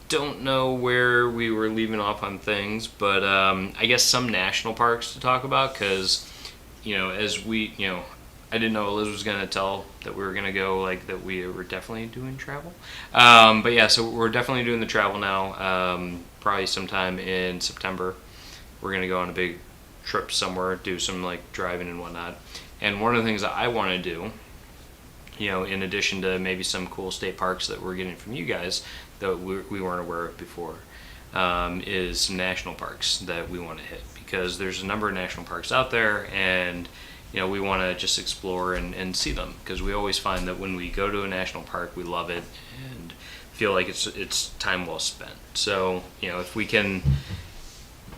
don't know where we were leaving off on things, but I guess some national parks to talk about, because, as we, I didn't know Eliz was going to tell that we were going to go, like, that we were definitely doing travel. But yeah, so we're definitely doing the travel now. Probably sometime in September. We're going to go on a big trip somewhere, do some, like, driving and whatnot. And one of the things that I want to do, in addition to maybe some cool state parks that we're getting from you guys that we weren't aware of before, is some national parks that we want to hit. Because there's a number of national parks out there, and we want to just explore and see them, because we always find that when we go to a national park, we love it and feel like it's time well spent. So, if we can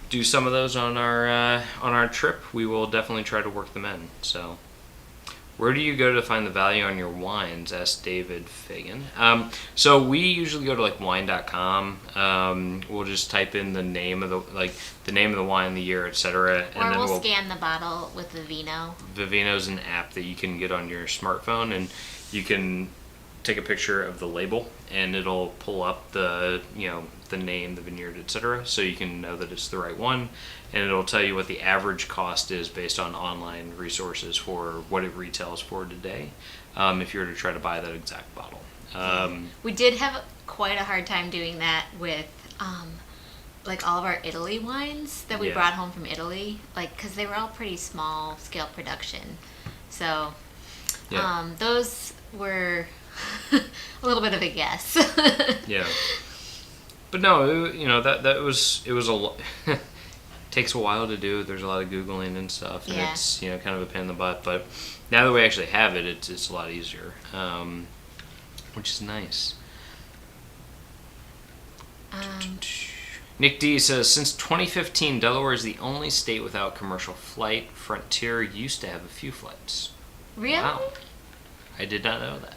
do some of those on our trip, we will definitely try to work them in. So, where do you go to find the value on your wines? Asked David Fagan. So we usually go to like wine.com. We'll just type in the name of the wine, the year, etc. And then we'll scan the bottle with Vivino. Vivino's an app that you can get on your smartphone, and you can take a picture of the label, and it'll pull up the name, the vineyard, etc. So you can know that it's the right one, and it'll tell you what the average cost is based on online resources for what it retails for today, if you were to try to buy that exact bottle. We did have quite a hard time doing that with like all of our Italy wines that we brought home from Italy, like, because they were all pretty small scale production. So those were a little bit of a guess. Yeah. But no, that was a lot. Takes a while to do. There's a lot of Googling and stuff, and it's kind of a pain in the butt. But now that we actually have it, it's a lot easier, which is nice. Nick D says, since 2015, Delaware is the only state without commercial flight. Frontier used to have a few flights. Really? Wow. I did not know that.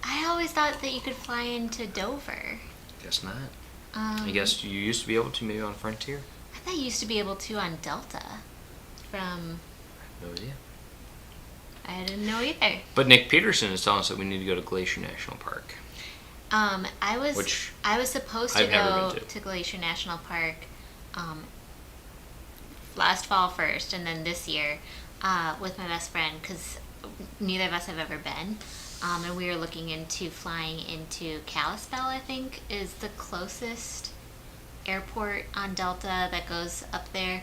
I always thought that you could fly into Dover. Guess not. I guess you used to be able to, maybe on Frontier? I thought you used to be able to on Delta from... No idea. I didn't know either. But Nick Peterson is telling us that we need to go to Glacier National Park. I was supposed to I've never go been to. Glacier National Park last fall first, and then this year with my best friend, because neither of us have ever been. And we were looking into flying into Kalispell, I think, is the closest airport on Delta that goes up there.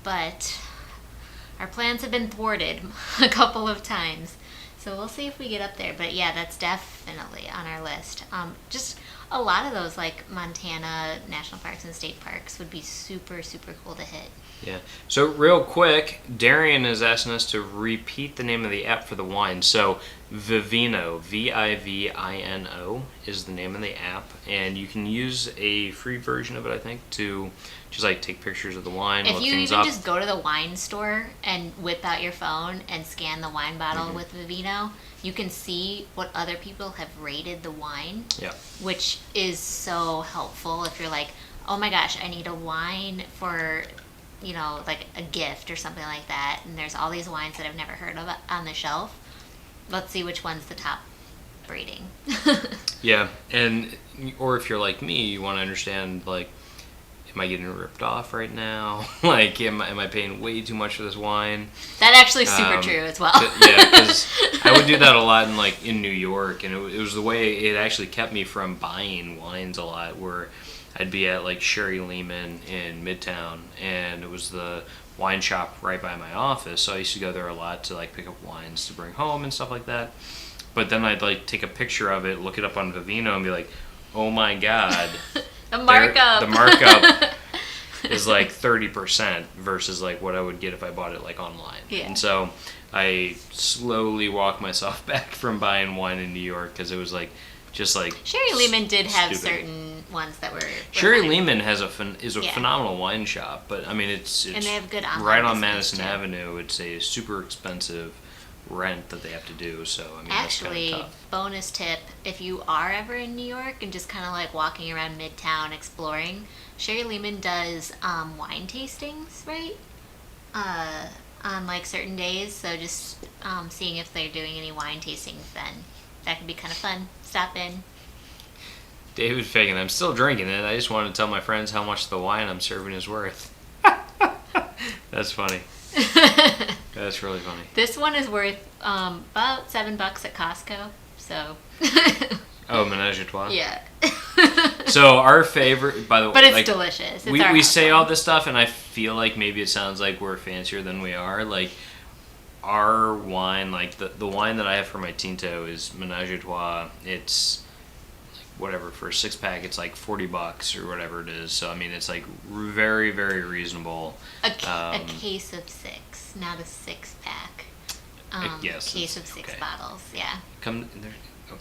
But our plans have been thwarted a couple of times. So we'll see if we get up there. But yeah, that's definitely on our list. Just a lot of those, like Montana national parks and state parks, would be super, super cool to hit. Yeah. So real quick, Darian is asking us to repeat the name of the app for the wine. So Vivino, Vivino, is the name of the app, and you can use a free version of it, I think, to just like take pictures of the wine. If you even just go to the wine store and whip out your phone and scan the wine bottle with Vivino, you can see what other people have rated the wine. Yeah. Which is so helpful if you're like, oh my gosh, I need a wine for, you know, like a gift or something like that, and there's all these wines that I've never heard of on the shelf. Let's see which one's the top rating. Yeah, and or if you're like me, you want to understand, like, am I getting ripped off right now? Like, am I paying way too much for this wine? That's actually super true as well. Yeah, because I would do that a lot in New York, and it was the way it actually kept me from buying wines a lot, where I'd be at like Sherry Lehman in Midtown, and it was the wine shop right by my office, so I used to go there a lot to like pick up wines to bring home and stuff like that. But then I'd like take a picture of it, look it up on Vivino, and be like, oh my god, the markup is like 30% versus like what I would get if I bought it like online. Yeah. And so I slowly walked myself back from buying wine in New York, because it was like just like Sherry Lehman did have stupid. Certain ones that were Sherry fine. Lehman is a phenomenal wine shop, but I mean it's and they have good online right on business, Madison too. Avenue. It's a super expensive rent that they have to do. So I mean Actually, that's kind of tough. bonus tip: if you are ever in New York and just kind of like walking around Midtown exploring, Sherry Lehman does wine tastings, right? On like certain days. So just seeing if they're doing any wine tastings, then that could be kind of fun. Stop in. David Fagan, I'm still drinking it. I just wanted to tell my friends how much the wine I'm serving is worth. That's funny. That's really funny. This one is worth about $7 at Costco. So. Oh, Menage a Trois? Yeah. So our favorite, by the way, but it's like, delicious. It's we say all this stuff, and I feel like maybe it sounds like we're fancier than we are. Like, our wine, like the wine that I have for my Tinto is Menage a Trois. It's like whatever, for a 6-pack, it's like $40 or whatever it is. So I mean, it's like very, very reasonable. A case of 6, not a 6-pack. Yes, Case of 6 okay. bottles. Yeah. Okay,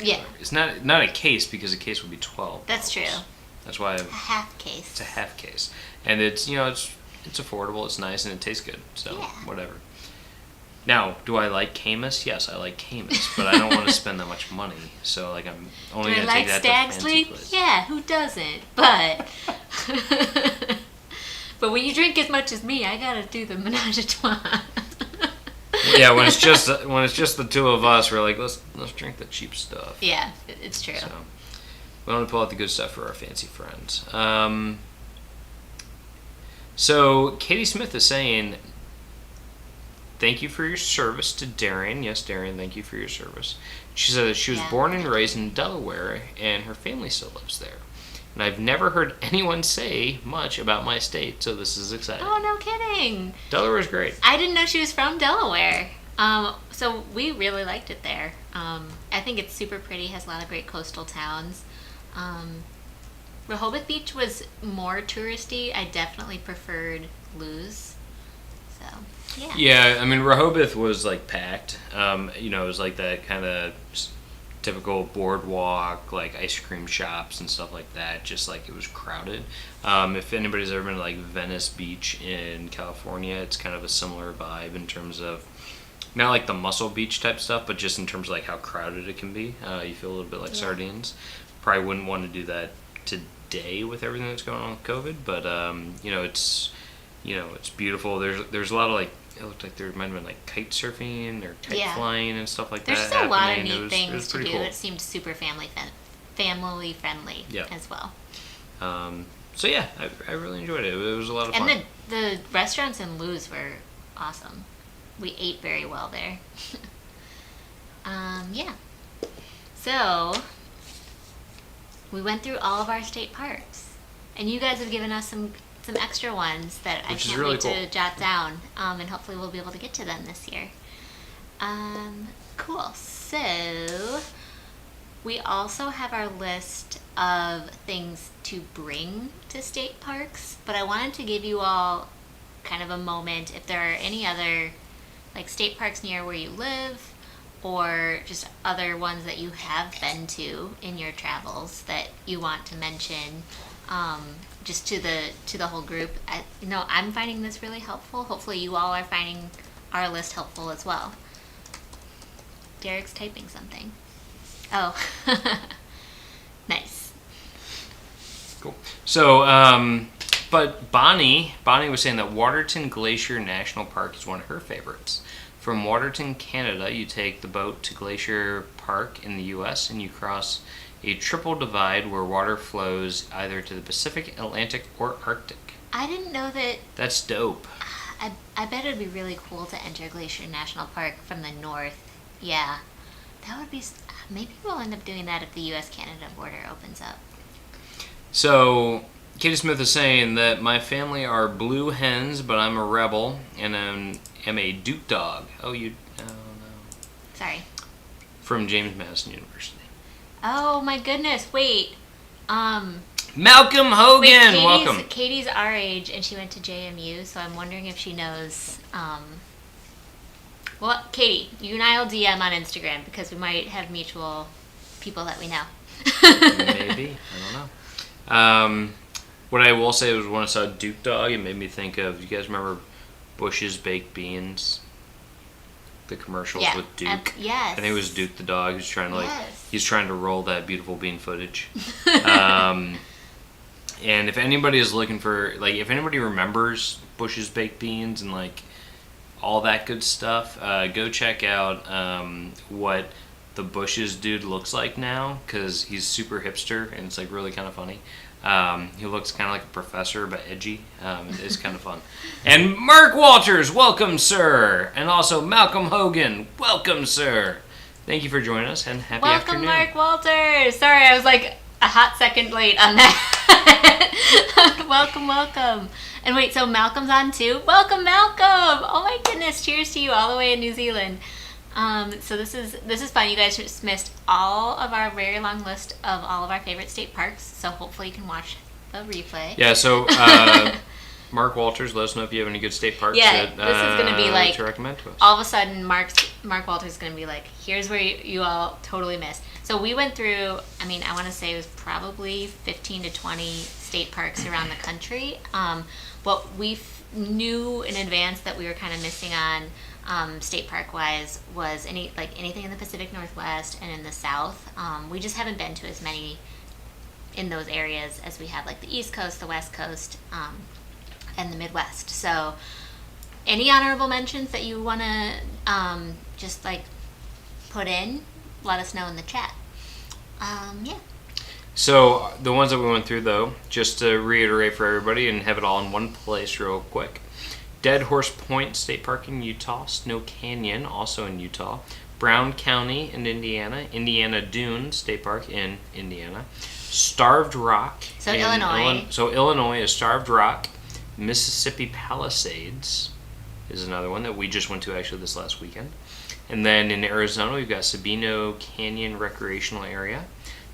Yeah. It's not a case, because a case would be 12. That's bottles. true. That's why A half case. it's a half case, and it's it's affordable, it's nice, and it tastes good. So Yeah. whatever. Now, do I like Camus? Yes, I like Camus, but I don't want to spend that much money. So like I'm only Do I gonna like take that Stag's to fancy Leap? place. Yeah, who doesn't? But but when you drink as much as me, I gotta do the Menage a Trois. Yeah, when it's just the two of us, we're like, let's drink the cheap stuff. Yeah, it's true. So we want to pull out the good stuff for our fancy friends. So Katie Smith is saying, thank you for your service to Darian. Yes, Darian, thank you for your service. She said that she was born and raised in Delaware, and her family still lives there. And I've never heard anyone say much about my state, so this is exciting. Oh, no kidding. Delaware's great. I didn't know she was from Delaware. So we really liked it there. I think it's super pretty, has a lot of great coastal towns. Rehoboth Beach was more touristy. I definitely preferred Luz. So, yeah. Yeah, I mean, Rehoboth was, like, packed. It was like that kind of typical boardwalk, like ice cream shops and stuff like that, just like it was crowded. If anybody's ever been to like Venice Beach in California, it's kind of a similar vibe in terms of not like the Muscle Beach type stuff, but just in terms of like how crowded it can be. You feel a little bit like sardines. Probably wouldn't want to do that to today with everything that's going on with COVID, but it's beautiful. There's a lot of it looked like there might have been kite surfing or kite flying and stuff like There's that. There's just a lot of happening. neat things to do. Cool. It seemed super family friendly as well. So yeah, I really enjoyed it. It was a lot of fun. And the restaurants in Luz were awesome. We ate very well there. Yeah. So we went through all of our state parks, and you guys have given us some extra ones that I can't wait to jot down, and hopefully we'll be able to get to them this year. Cool. So we also have our list of things to bring to state parks, but I wanted to give you all kind of a moment if there are any other state parks near where you live, or just other ones that you have been to in your travels that you want to mention, just to the whole group. I'm finding this really helpful. Hopefully you all are finding our list helpful as well. Derek's typing something. Oh, nice. Cool. So, but Bonnie was saying that Waterton-Glacier National Park is one of her favorites. From Waterton, Canada, you take the boat to Glacier Park in the U.S. and you cross a triple divide where water flows either to the Pacific, Atlantic, or Arctic. I didn't know that. That's dope. I bet it'd be really cool to enter Glacier National Park from the north. Yeah. That would be... Maybe we'll end up doing that if the U.S.-Canada border opens up. So, Katie Smith is saying that my family are blue hens, but I'm a rebel, and am a Duke dog. Oh, no. Sorry. From James Madison University. Oh, my goodness. Wait. Malcolm Hogan, welcome. Katie's our age, and she went to JMU, so I'm wondering if she knows... Well, Katie, you and I will DM on Instagram because we might have mutual people that we know. Maybe. I don't know. What I will say was when I saw Duke Dog, it made me think of, you guys remember Bush's Baked Beans? The commercials with Duke? Yes. I think it was Duke the dog who's trying to he's trying to roll that beautiful bean footage. And if anybody is looking for, if anybody remembers Bush's Baked Beans and all that good stuff, go check out what the Bush's dude looks like now, because he's super hipster and it's really kind of funny. He looks kind of like a professor but edgy. It's kind of fun. And Mark Walters, welcome sir, and also Malcolm Hogan, welcome sir. Thank you for joining us and happy afternoon. Welcome Mark Walters. Sorry, I was a hot second late on that. Welcome. And wait, so Malcolm's on too? Welcome, Malcolm! Oh my goodness, cheers to you all the way in New Zealand. So this is fun. You guys just missed all of our very long list of all of our favorite state parks, so hopefully you can watch the replay. Yeah, so Mark Walters, let us know if you have any good state parks this is going to be to recommend to us. All of a sudden, Mark Walters is going to be here's where you all totally missed. So we went through, I want to say it was probably 15 to 20 state parks around the country. What we knew in advance that we were kind of missing on state park wise was anything in the Pacific Northwest and in the South. We just haven't been to as many in those areas as we have the East Coast, the West Coast, and the Midwest. So any honorable mentions that you want to just put in, let us know in the chat. Yeah. So the ones that we went through, though, just to reiterate for everybody and have it all in one place real quick. Dead Horse Point State Park in Utah. Snow Canyon, also in Utah. Brown County in Indiana. Indiana Dunes State Park in Indiana. Starved Rock. So Illinois. Illinois is Starved Rock. Mississippi Palisades is another one that we just went to actually this last weekend. And then in Arizona, we've got Sabino Canyon Recreational Area,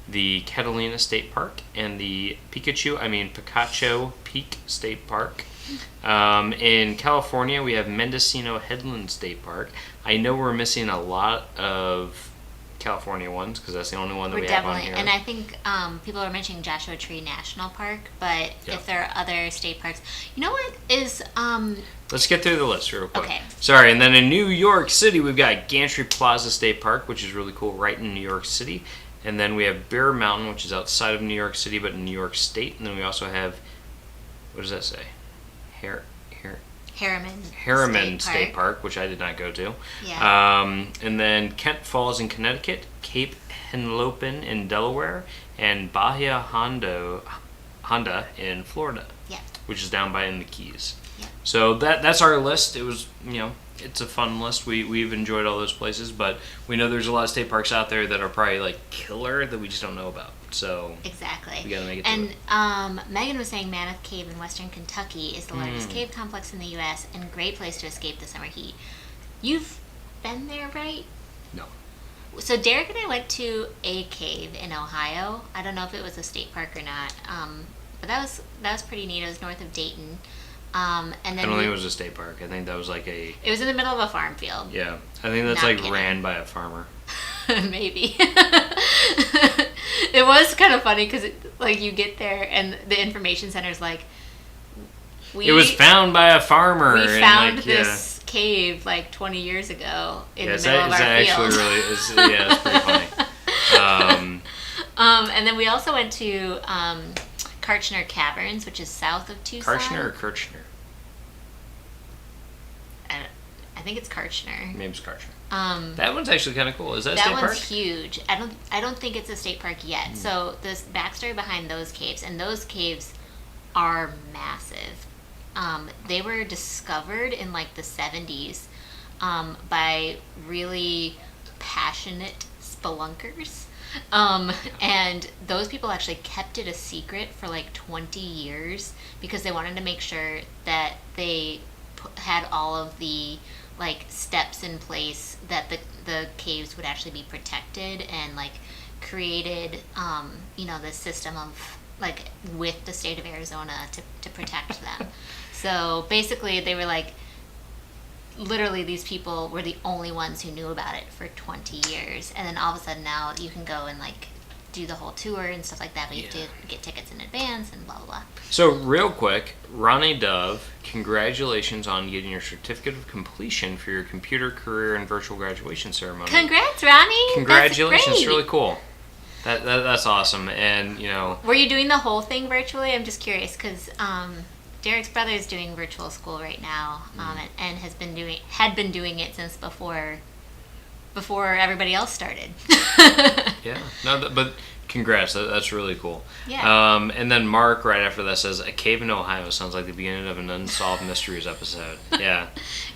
the Catalina State Park, and the Picacho Peak State Park. In California, we have Mendocino Headlands State Park. I know we're missing a lot of California ones because that's the only one that we have on here. And I think people are mentioning Joshua Tree National Park, but if there are other state parks, you know what is... Let's get through the list real quick. Okay. Sorry, and then in New York City, we've got Gantry Plaza State Park, which is really cool, right in New York City. And then we have Bear Mountain, which is outside of New York City, but in New York State. And then we also have, what does that say? Harriman State Park, which I did not go to. Yeah. And then Kent Falls in Connecticut, Cape Henlopen in Delaware, and Bahia Honda in Florida. Yeah. Which is down by in the Keys. Yeah. So that's our list. It was, it's a fun list. We've enjoyed all those places, but we know there's a lot of state parks out there that are probably like killer that we just don't know about. So exactly. We gotta make it to it. And Megan was saying Mammoth Cave in western Kentucky is the largest cave complex in the U.S. and a great place to escape the summer heat. You've been there, right? No. So Derek and I went to a cave in Ohio. I don't know if it was a state park or not, but that was pretty neat. It was north of Dayton. And then I don't think it was a state park. I think that was like a... It was in the middle of a farm field. Yeah. I think that's Not kidding. ran by a farmer. Maybe. It was kind of funny because you get there and the information center's like, it was found by a farmer. We found this cave 20 years ago in the middle of our field. It's pretty funny. And then we also went to Kartchner Caverns, which is south of Tucson. Kartchner or Kirchner? I think it's Kartchner. Maybe it's Kartchner. That one's actually kind of cool. Is that a state park? That one's huge. I don't think it's a state park yet. So the backstory behind those caves, and those caves are massive. They were discovered in the 70s by really passionate spelunkers. And those people actually kept it a secret for 20 years because they wanted to make sure that they had all of the steps in place that the caves would actually be protected and created this system of with the state of Arizona to protect them. So basically they were literally these people were the only ones who knew about it for 20 years, and then all of a sudden now you can go and do the whole tour and stuff like that, but you have to get tickets in advance and blah blah blah. So real quick, Ronnie Dove, congratulations on getting your certificate of completion for your computer career and virtual graduation ceremony. Congrats, Ronnie! Congratulations, that's it's really cool. That's awesome. And were you doing the whole thing virtually? I'm just curious because Derek's brother is doing virtual school right now, and had been doing it since before everybody else started. Yeah, no, but congrats, that's really cool. Yeah. And then Mark right after that says, a cave in Ohio sounds like the beginning of an Unsolved Mysteries episode. Yeah.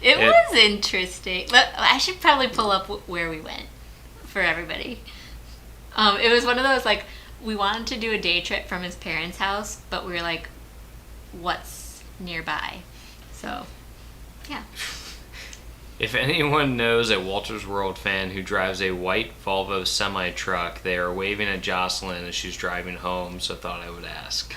It was interesting. I should probably pull up where we went for everybody. It was one of those, we wanted to do a day trip from his parents' house, but we were what's nearby? So, yeah. If anyone knows a Walter's World fan who drives a white Volvo semi-truck, they are waving at Jocelyn as she's driving home, so thought I would ask.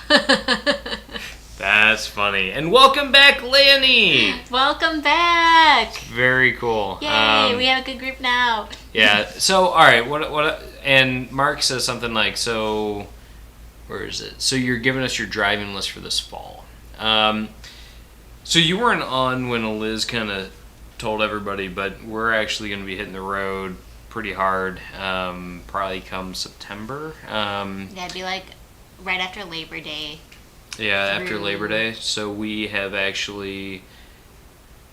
That's funny. And welcome back, Lanny! Welcome back! Very cool. Yay, we have a good group now. Yeah, so, alright, what? And Mark says something so, where is it? So you're giving us your driving list for this fall. So you weren't on when Eliz kind of told everybody, but we're actually going to be hitting the road pretty hard, probably come September. Yeah, it'd be right after Labor Day. Yeah, after Labor Day. So we have actually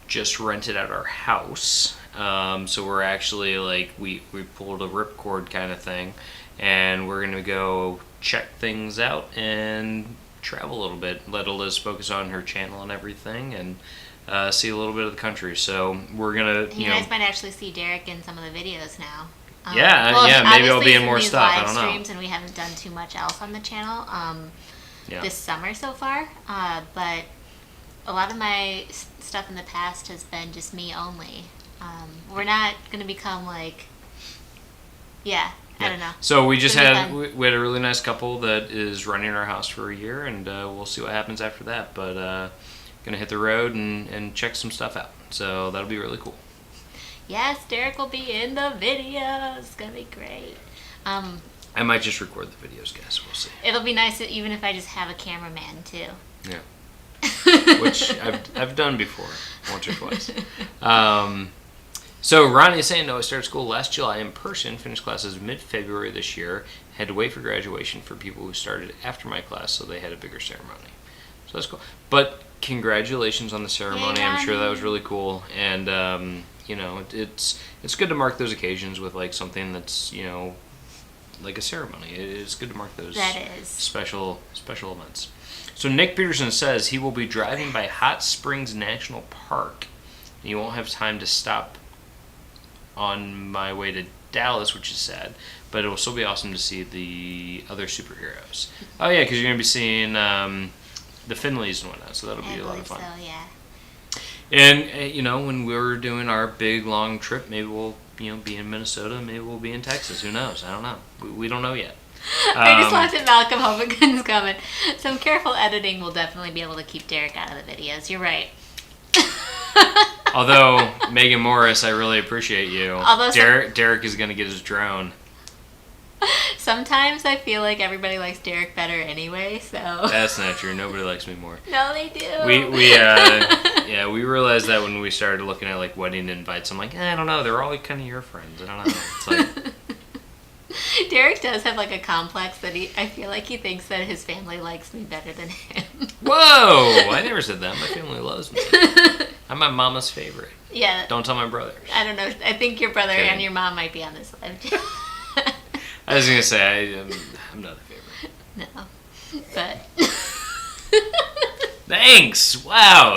just rented out our house. So we're actually we pulled a ripcord kind of thing, and we're going to go check things out and travel a little bit, let Eliz focus on her channel and everything, and see a little bit of the country. So we're gonna, you guys might actually see Derek in some of the videos now. Maybe I'll be in more stuff. I don't know. Streams, and we haven't done too much else on the channel this summer so far. But a lot of my stuff in the past has been just me only. We're not gonna become I don't know. So we just we had a really nice couple that is running our house for a year, and we'll see what happens after that. But gonna hit the road and check some stuff out. So that'll be really cool. Yes, Derek will be in the videos. It's gonna be great. I might just record the videos, guys. We'll see. It'll be nice even if I just have a cameraman too. Yeah. Which I've done before, once or twice. So Ronnie is saying, no, I started school last July in person, finished classes mid-February this year, had to wait for graduation for people who started after my class, so they had a bigger ceremony. So that's cool. But congratulations on the ceremony. I'm sure that was really cool. And, it's good to mark those occasions with, like, something that's, like a ceremony. It's good to mark those special events. So Nick Peterson says he will be driving by Hot Springs National Park. And he won't have time to stop on my way to Dallas, which is sad. But it will still be awesome to see the other superheroes. Oh, yeah, because you're going to be seeing the Finleys and whatnot, so that'll be a lot of fun. So, yeah. And, when we're doing our big, long trip, maybe we'll, be in Minnesota, maybe we'll be in Texas. Who knows? I don't know. We don't know yet. I just laughed at Malcolm Hovigan's comment. Some careful editing will definitely be able to keep Derek out of the videos. You're right. Although, Megan Morris, I really appreciate you. Derek is going to get his drone. Sometimes I feel like everybody likes Derek better anyway, so... That's not true. Nobody likes me more. No, they do. We realized that when we started looking at, like, wedding invites. I'm like, I don't know. They're all kind of your friends. I don't know. It's like... Derek does have, like, a complex that I feel like he thinks that his family likes me better than him. Whoa! I never said that. My family loves me. I'm my mama's favorite. Yeah. Don't tell my brothers. I don't know. I think your brother and your mom might be on this live. I was going to say, I'm not a favorite. No. But... Thanks! Wow!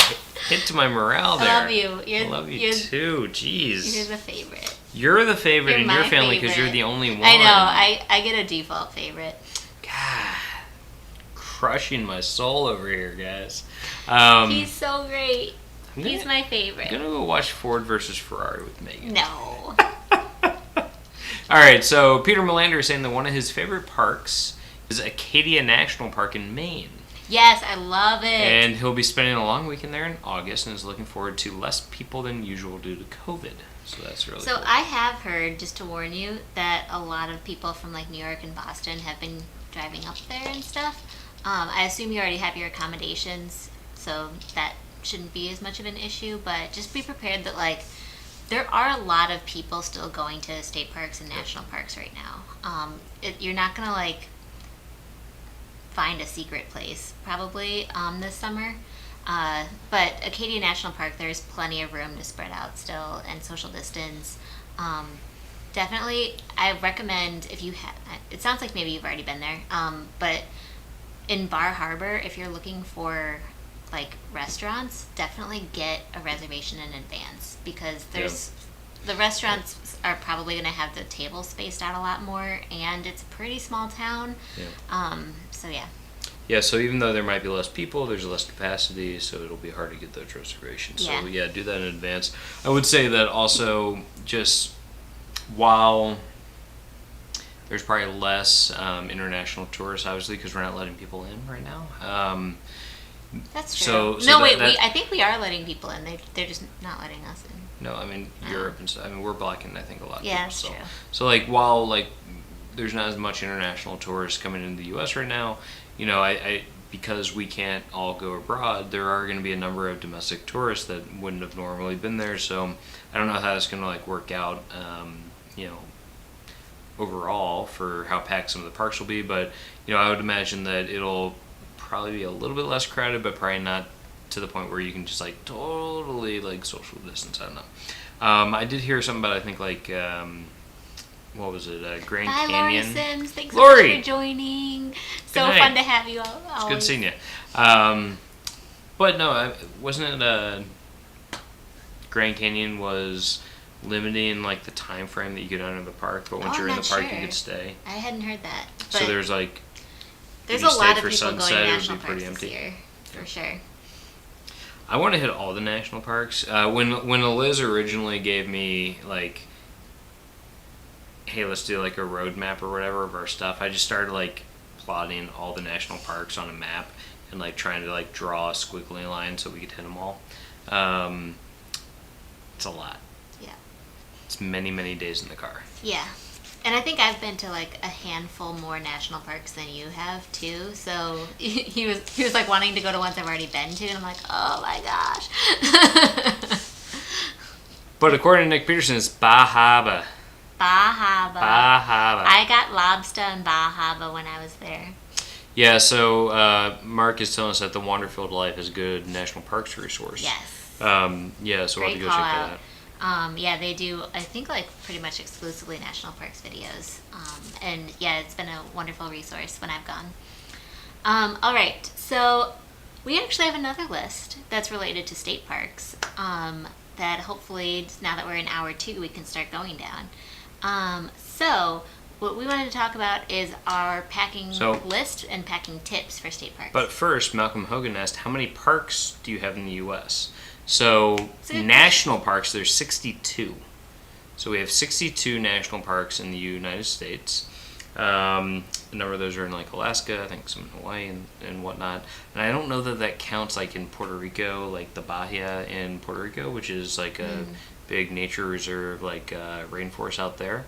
Hit to my morale there. I love you. I love you too. Jeez. You're the favorite. You're the favorite in your family because you're the only one. I know. I get a default favorite. God. Crushing my soul over here, guys. He's so great. He's my favorite. I'm going to go watch Ford versus Ferrari with Megan. No. All right, so Peter Melander is saying that one of his favorite parks is Acadia National Park in Maine. Yes, I love it. And he'll be spending a long weekend there in August and is looking forward to less people than usual due to COVID. So that's really cool. So I have heard, just to warn you, that a lot of people from like New York and Boston have been driving up there and stuff. I assume you already have your accommodations, so that shouldn't be as much of an issue, but just be prepared that like there are a lot of people still going to state parks and national parks right now. You're not going to like find a secret place probably this summer. But Acadia National Park, there's plenty of room to spread out still and social distance. Definitely, I recommend if you have, it sounds like maybe you've already been there, but in Bar Harbor, if you're looking for like restaurants, definitely get a reservation in advance because the restaurants are probably going to have the tables spaced out a lot more, and it's a pretty small town. So yeah. Yeah, so even though there might be less people, there's less capacity, so it'll be hard to get those reservations. Yeah. So yeah, do that in advance. I would say that also just while there's probably less international tourists, obviously, because we're not letting people in right now. That's true. I think we are letting people in. They're just not letting us in. No, I mean Europe and stuff. I mean we're blocking I think a lot of people. Yeah, that's true. So like while like there's not as much international tourists coming into the U.S. right now, I because we can't all go abroad, there are going to be a number of domestic tourists that wouldn't have normally been there. So I don't know how that's going to like work out, overall for how packed some of the parks will be. But I would imagine that it'll probably be a little bit less crowded, but probably not to the point where you can just like totally like social distance. I don't know. I did hear something about I think like what was it? Grand Hi, Canyon. Lori Sims. Thanks Lori. so much for joining. So fun to have you all. It's good seeing you. But no, wasn't it Grand Canyon was limiting like the time frame that you could enter the park, but once you're in the park you could stay. I hadn't heard that. So there's like there's a lot of people sunset, going to national parks this year, for sure. I want to hit all the national parks. When Eliz originally gave me like, hey, let's do like a road map or whatever of our stuff, I just started like plotting all the national parks on a map and like trying to like draw a squiggly line so we could hit them all. It's a lot. Yeah. It's many, many days in the car. Yeah. And I think I've been to like a handful more national parks than you have too. So he was like wanting to go to ones I've already been to, and I'm like, oh my gosh. But according to Nick Peterson, it's Bahia. Bahia. Bahia. I got lobster in Bahia when I was there. Yeah, so Mark is telling us that the Wanderfield Life is a good national parks resource. Yes. Yeah, so we'll have to go check that out. Yeah, they do, I think, like, pretty much exclusively national parks videos. And, yeah, it's been a wonderful resource when I've gone. All right, so we actually have another list that's related to state parks that hopefully, now that we're in hour 2, we can start going down. So what we wanted to talk about is our packing list and packing tips for state parks. But first, Malcolm Hogan asked, how many parks do you have in the U.S.? So national parks, there's 62. So we have 62 national parks in the United States. A number of those are in like Alaska, I think some in Hawaii and whatnot. And I don't know that counts like in Puerto Rico, like the Bahia in Puerto Rico, which is like a big nature reserve, like rainforest out there.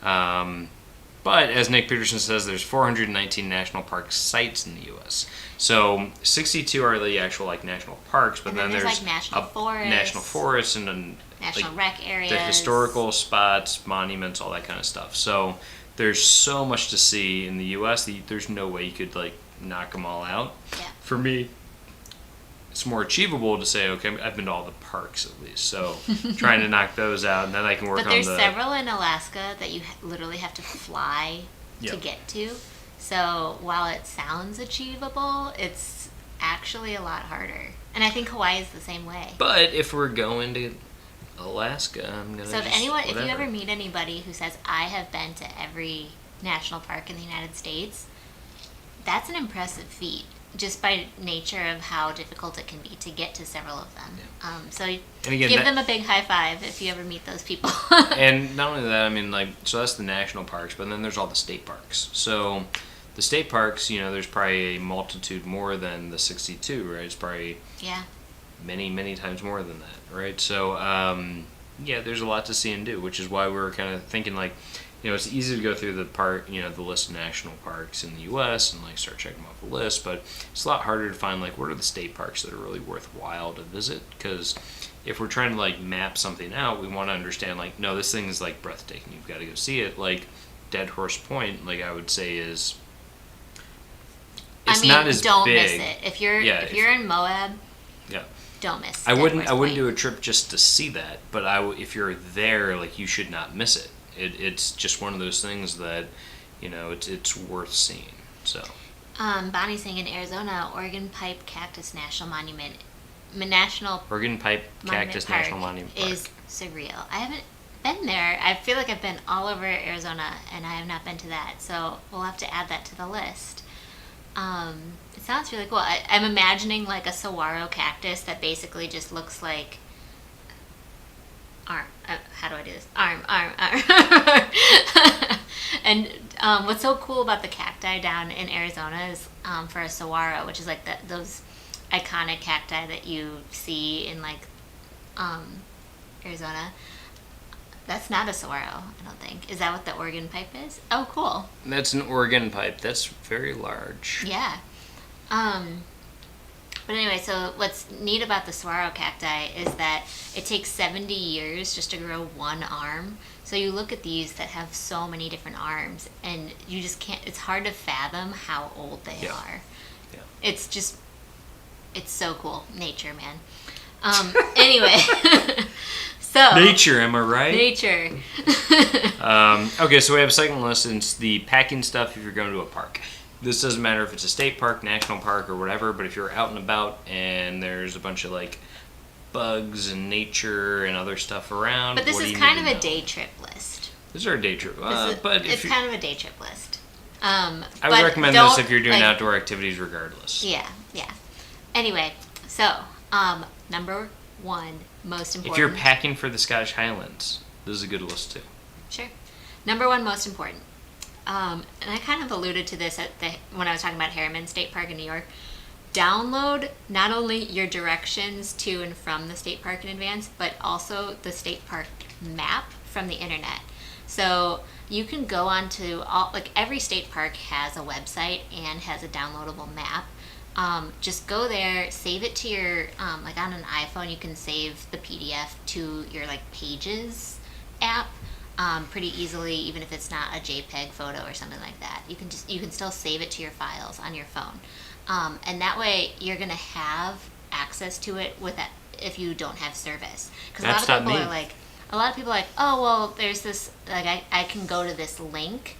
But as Nick Peterson says, there's 419 national park sites in the U.S. So 62 are the actual like national parks, but then there's like national forests and then national like, rec areas, the historical spots, monuments, all that kind of stuff. So there's so much to see in the U.S. There's no way you could like knock them all out. Yeah. For me, it's more achievable to say, okay, I've been to all the parks at least. So trying to knock those out, and then I can work on the... But there's several in Alaska that you literally have to fly to get to. So while it sounds achievable, it's actually a lot harder. And I think Hawaii is the same way. But if we're going to Alaska, I'm going to if you ever meet anybody who says, I have been to every national park in the United States, that's an impressive feat, just by nature of how difficult it can be to get to several of them. Yeah. So again, give them a big high five if you ever meet those people. And not only that, I mean, like, so that's the national parks, but then there's all the state parks. So the state parks, you know, there's probably a multitude more than the 62, right? It's probably many, many times more than that, right? So, yeah, there's a lot to see and do, which is why we're kind of thinking, like, you know, it's easy to go through the list of national parks in the U.S. and like start checking them off the list, but it's a lot harder to find like what are the state parks that are really worthwhile to visit. Because if we're trying to like map something out, we want to understand like, no, this thing is like breathtaking. You've got to go see it. Like Dead Horse Point, like I would say is. Not as don't big. Miss it if you're in Moab. Yeah. Don't miss. I wouldn't do a trip just to see that, but if you're there, like you should not miss it. It's just one of those things that, you know, it's worth seeing. So. Bonnie's saying in Arizona, Oregon Pipe Cactus National Monument, Oregon Pipe Cactus National Monument Park is surreal. I haven't been there. I feel like I've been all over Arizona, and I have not been to that. So we'll have to add that to the list. It sounds really cool. I'm imagining like a saguaro cactus that basically just looks like. How do I do this? Arm. And what's so cool about the cacti down in Arizona is for a saguaro, which is like those iconic cacti that you see in like Arizona. That's not a saguaro, I don't think. Is that what the Oregon pipe is? Oh, cool. That's an Oregon pipe. That's very large. Yeah. But anyway, so what's neat about the saguaro cacti is that it takes 70 years just to grow one arm. So you look at these that have so many different arms, and you just can't, it's hard to fathom how old they are. Yeah. It's so cool. Nature, man. Anyway. So nature, am I right? Nature. Okay, so we have a second list, and it's the packing stuff if you're going to a park. This doesn't matter if it's a state park, national park, or whatever, but if you're out and about and there's a bunch of like bugs and nature and other stuff around. But this is kind of a day trip list. This is our day trip. It's kind of a day trip list. I would recommend this if you're doing outdoor activities regardless. Yeah. Anyway, so number one, most important. If you're packing for the Scottish Highlands, this is a good list too. Sure. Number one, most important. And I kind of alluded to this when I was talking about Harriman State Park in New York. Download not only your directions to and from the state park in advance, but also the state park map from the internet. So you can go on to every state park has a website and has a downloadable map. just go there, save it to your, like on an iPhone, you can save the PDF to your like Pages app pretty easily, even if it's not a JPEG photo or something like that. You can still save it to your files on your phone, and that way you're gonna have access to it with that if you don't have service. Because a lot of people are like, oh well, there's this like I can go to this link,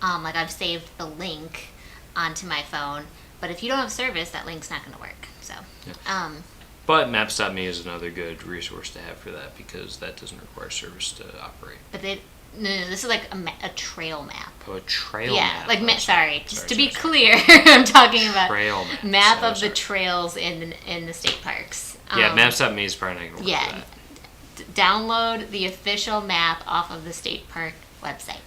like I've saved the link onto my phone. But if you don't have service, that link's not going to work. So, but Maps.me is another good resource to have for that because that doesn't require service to operate. But this is like a trail map. Oh, a trail map. Yeah, like sorry, to be clear, I'm talking about trail map of the trails in the state parks. Yeah, Maps.me is probably not going to work for that. Download the official map off of the state park website.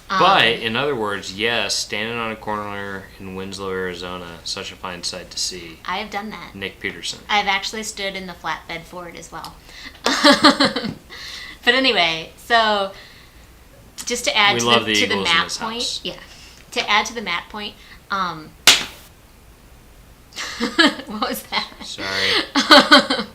But, in other words, yes, standing on a corner in Winslow, Arizona, such a fine sight to see. I have done that. Nick Peterson. I've actually stood in the flatbed Ford as well. But anyway, so just to add to the map point. Yeah. To add to the map point, what was that? Sorry.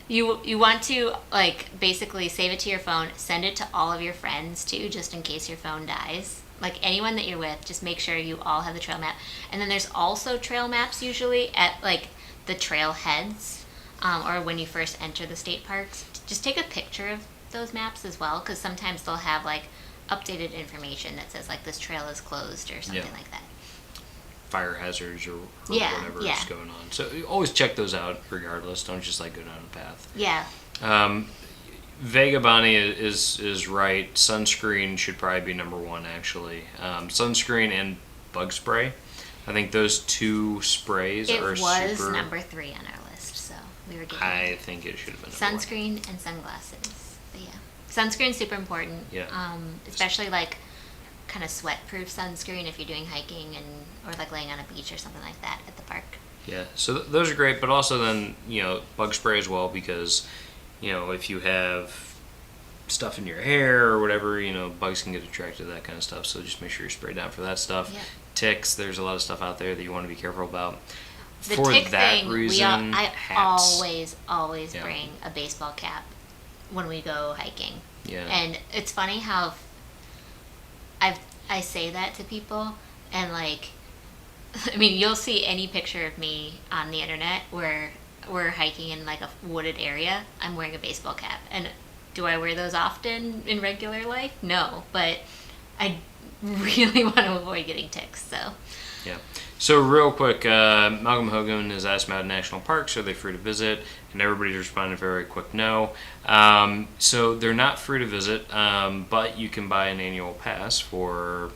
You want to like basically save it to your phone, send it to all of your friends too, just in case your phone dies. Like anyone that you're with, just make sure you all have the trail map. And then there's also trail maps usually at like the trail heads, or when you first enter the state parks. Just take a picture of those maps as well, because sometimes they'll have like updated information that says like this trail is closed or something like that. Fire hazards or whatever is going on. So always check those out regardless. Don't just like go down a path. Yeah. Vega Bonnie is right. Sunscreen should probably be number one actually. Sunscreen and bug spray. I think those two sprays are super. It was number 3 on our list, so we were getting I think it should have been sunscreen and sunglasses. But yeah. Sunscreen's super important. Yeah. Especially like kind of sweat-proof sunscreen if you're doing hiking or like laying on a beach or something like that at the park. Yeah, so those are great, but also then, bug spray as well because, if you have stuff in your hair or whatever, bugs can get attracted to that kind of stuff, so just make sure you spray down for that stuff. Yeah. Ticks, there's a lot of stuff out there that you want to be careful about. The for tick that thing, reason, I hats. always bring a baseball cap when we go hiking. Yeah. And it's funny how I say that to people, and like, I mean, you'll see any picture of me on the internet where we're hiking in like a wooded area. I'm wearing a baseball cap, and do I wear those often in regular life? No, but I really want to avoid getting ticks. So. Yeah. So real quick, Malcolm Hogan has asked about national parks. Are they free to visit? And everybody's responded very quick no. So they're not free to visit, but you can buy an annual pass for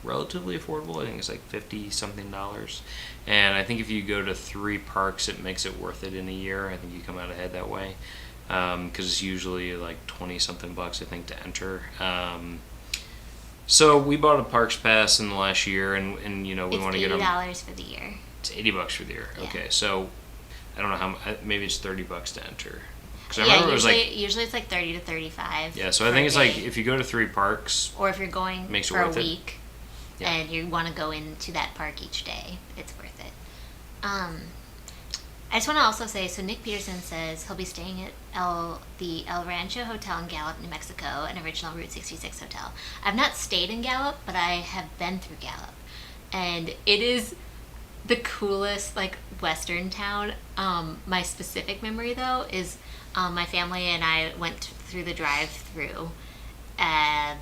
relatively affordable. I think it's like $50-something. And I think if you go to 3 parks, it makes it worth it in a year. I think you come out ahead that way because it's usually like $20-something bucks, I think, to enter. So we bought a parks pass in the last year, and we want to get them. It's $80 for the year. It's $80 for the year. Yeah. Okay, so I don't know how. Maybe it's $30 to enter. Because I remember usually it's like $30 to $35. Yeah, so I think it's like if you go to 3 parks, or if you're going for a week, yeah. and you want to go into that park each day, it's worth it. I just want to also say, so Nick Peterson says he'll be staying at the El Rancho Hotel in Gallup, New Mexico, an original Route 66 hotel. I've not stayed in Gallup, but I have been through Gallup. And it is the coolest, like, western town. My specific memory, though, is my family and I went through the drive-through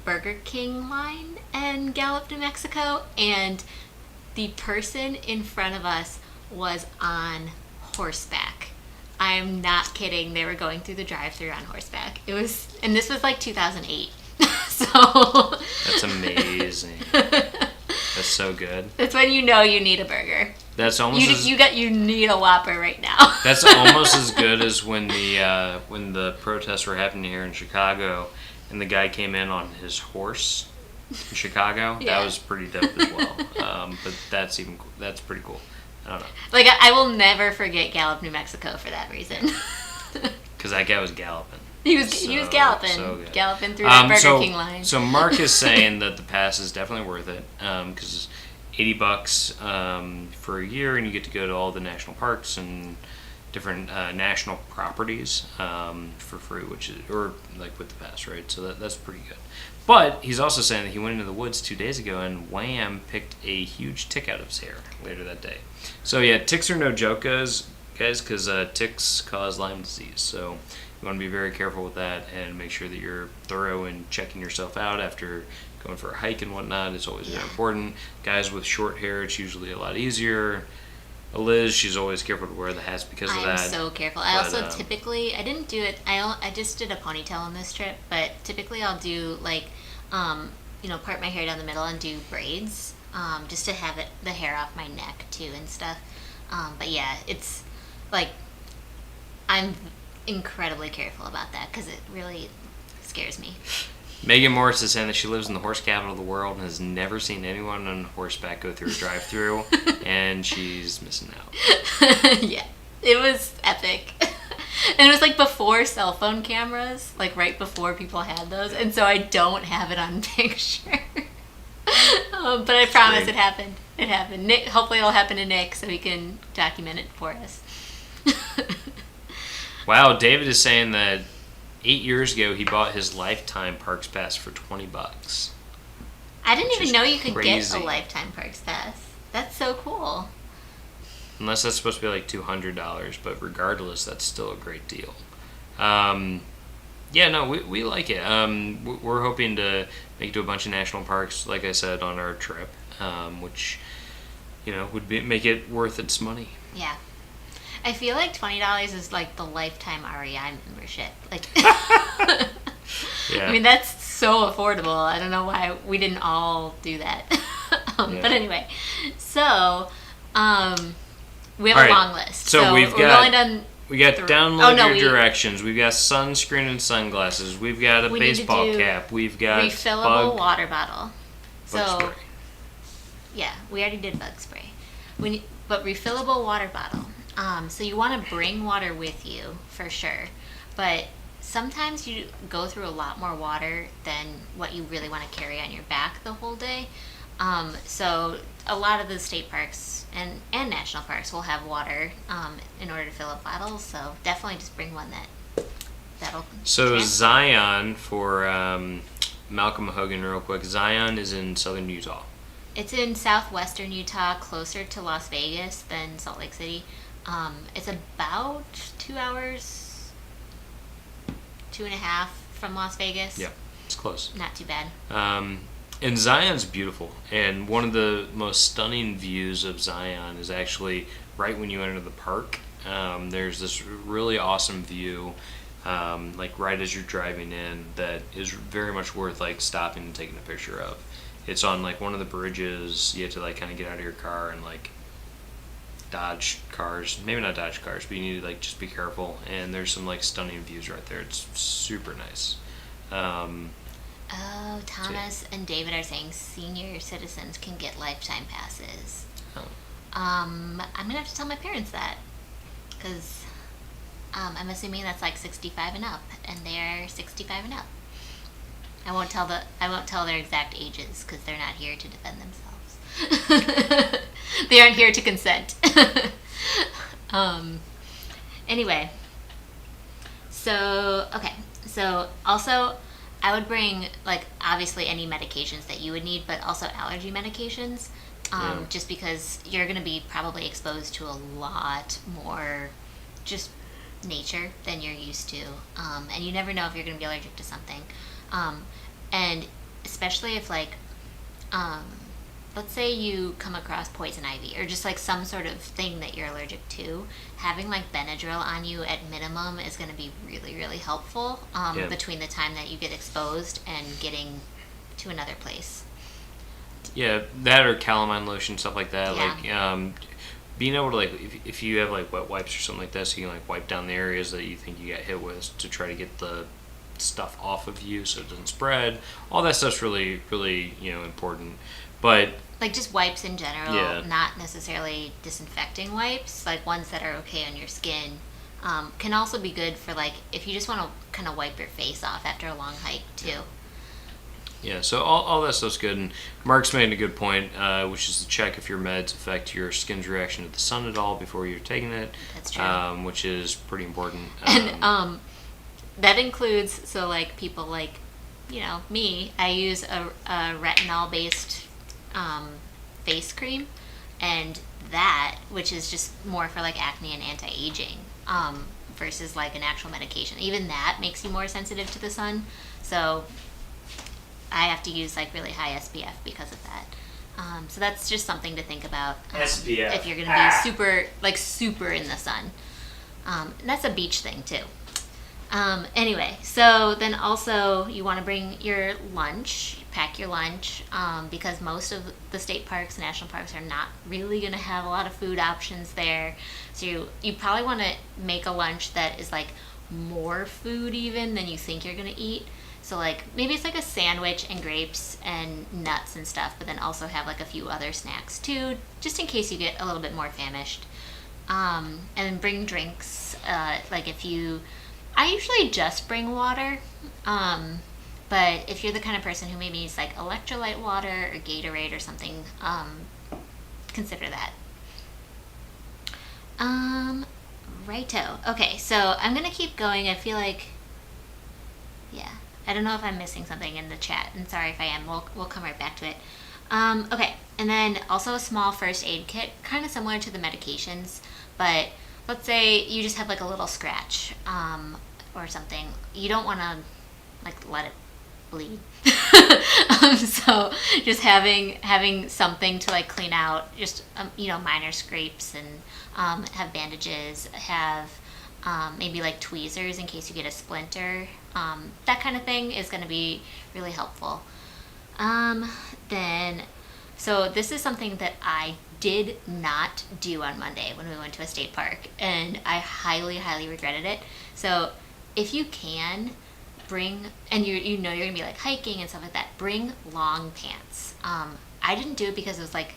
Burger King line in Gallup, New Mexico, and the person in front of us was on horseback. I'm not kidding. They were going through the drive-thru on horseback. And this was like 2008. So that's amazing. That's so good. That's when you know you need a burger. That's almost you need a Whopper right now. That's almost as good as when the protests were happening here in Chicago, and the guy came in on his horse in Chicago. Yeah. That was pretty dope as well. But that's pretty cool. I don't know. Like, I will never forget Gallup, New Mexico for that reason. Because that guy was galloping. He was galloping. So galloping through that Burger King line. So Mark is saying that the pass is definitely worth it. Because, $80 for a year, and you get to go to all the national parks and different national properties for free, which is, or like with the pass, right? So that's pretty good. But he's also saying that he went into the woods 2 days ago and wham, picked a huge tick out of his hair later that day. So yeah, ticks are no joke, guys, because ticks cause Lyme disease. So you want to be very careful with that and make sure that you're thorough in checking yourself out after going for a hike and whatnot. It's always very important. Guys with short hair, it's usually a lot easier. Eliz, she's always careful to wear the hats because of that. I'm so careful. I also typically, I didn't do it, I just did a ponytail on this trip, but typically I'll do like, part my hair down the middle and do braids, just to have the hair off my neck too and stuff. But yeah, it's like, I'm incredibly careful about that because it really scares me. Megan Morris is saying that she lives in the horse capital of the world and has never seen anyone on horseback go through a drive-through, and she's missing out. Yeah, it was epic. And it was like before cell phone cameras, like right before people had those, and so I don't have it on picture. But I promise it happened. It happened. Nick, hopefully it'll happen to Nick so he can document it for us. Wow, David is saying that 8 years ago he bought his lifetime parks pass for $20. I didn't even know you could get a lifetime parks pass. That's so cool. Unless that's supposed to be like $200, but regardless, that's still a great deal. Yeah, no, we like it. We're hoping to make it to a bunch of national parks, like I said, on our trip, which, would make it worth its money. Yeah. I feel like $20 is like the lifetime REI membership. Like, yeah. I mean, that's so affordable. I don't know why we didn't all do that. But anyway, so we have a long list. So we've got download your directions. We've got sunscreen and sunglasses. We've got a baseball cap. We've got refillable water bottle. Bug spray. Yeah, we already did bug spray. But refillable water bottle. So you want to bring water with you for sure, but sometimes you go through a lot more water than what you really want to carry on your back the whole day. So a lot of the state parks and national parks will have water in order to fill up bottles. So definitely just bring one that'll. So Zion, for Malcolm Hogan, real quick. Zion is in southern Utah. It's in southwestern Utah, closer to Las Vegas than Salt Lake City. It's about 2 hours, 2.5 from Las Vegas. Yeah, it's close. Not too bad. And Zion's beautiful, and one of the most stunning views of Zion is actually right when you enter the park. There's this really awesome view, like right as you're driving in, that is very much worth like stopping and taking a picture of. It's on like one of the bridges. You have to like kind of get out of your car and like dodge cars, maybe not dodge cars, but you need to like just be careful, and there's some like stunning views right there. It's super nice. Thomas and David are saying senior citizens can get lifetime passes. I'm gonna have to tell my parents that, because I'm assuming that's like 65 and up, and they're 65 and up. I won't tell their exact ages because they're not here to defend themselves. They aren't here to consent. Anyway, so also I would bring like obviously any medications that you would need, but also allergy medications, just because you're going to be probably exposed to a lot more just nature than you're used to, and you never know if you're going to be allergic to something, and especially if like let's say you come across poison ivy or just like some sort of thing that you're allergic to, having like Benadryl on you at minimum is going to be really, really helpful between the time that you get exposed and getting to another place. Yeah, that or calamine lotion, stuff like that. Yeah. Like being able to like, if you have like wet wipes or something like that, so you can like wipe down the areas that you think you got hit with to try to get the stuff off of you so it doesn't spread. All that stuff's really, really, important. But like just wipes in general, not necessarily disinfecting wipes, like ones that are okay on your skin, can also be good for like if you just want to kind of wipe your face off after a long hike too. Yeah, so all that stuff's good, and Mark's made a good point, which is to check if your meds affect your skin's reaction to the sun at all before you're taking it. That's true. Which is pretty important. And that includes, so like people like, me, I use a retinol-based face cream, and that, which is just more for like acne and anti-aging, versus like an actual medication. Even that makes you more sensitive to the sun. So I have to use like really high SPF because of that. So that's just something to think about SPF. if you're going to be super in the sun. And that's a beach thing too. Anyway, so then also you want to bring your lunch, pack your lunch, because most of the state parks, national parks are not really going to have a lot of food options there. So you probably want to make a lunch that is like more food even than you think you're going to eat. So like maybe it's like a sandwich and grapes and nuts and stuff, but then also have like a few other snacks too, just in case you get a little bit more famished. And bring drinks, I usually just bring water, but if you're the kind of person who maybe needs like electrolyte water or Gatorade or something, consider that. Righto. Okay, so I'm gonna keep going. I feel like, yeah, I don't know if I'm missing something in the chat, and sorry if I am. We'll come right back to it. Okay, and then also a small first aid kit, kind of similar to the medications, but let's say you just have like a little scratch or something. You don't want to like let it bleed. So just having something to like clean out, just minor scrapes, and have bandages, have maybe like tweezers in case you get a splinter. That kind of thing is going to be really helpful. So this is something that I did not do on Monday when we went to a state park, and I highly, highly regretted it. So if you can bring, and you're gonna be like hiking and stuff like that, bring long pants. I didn't do it because it was like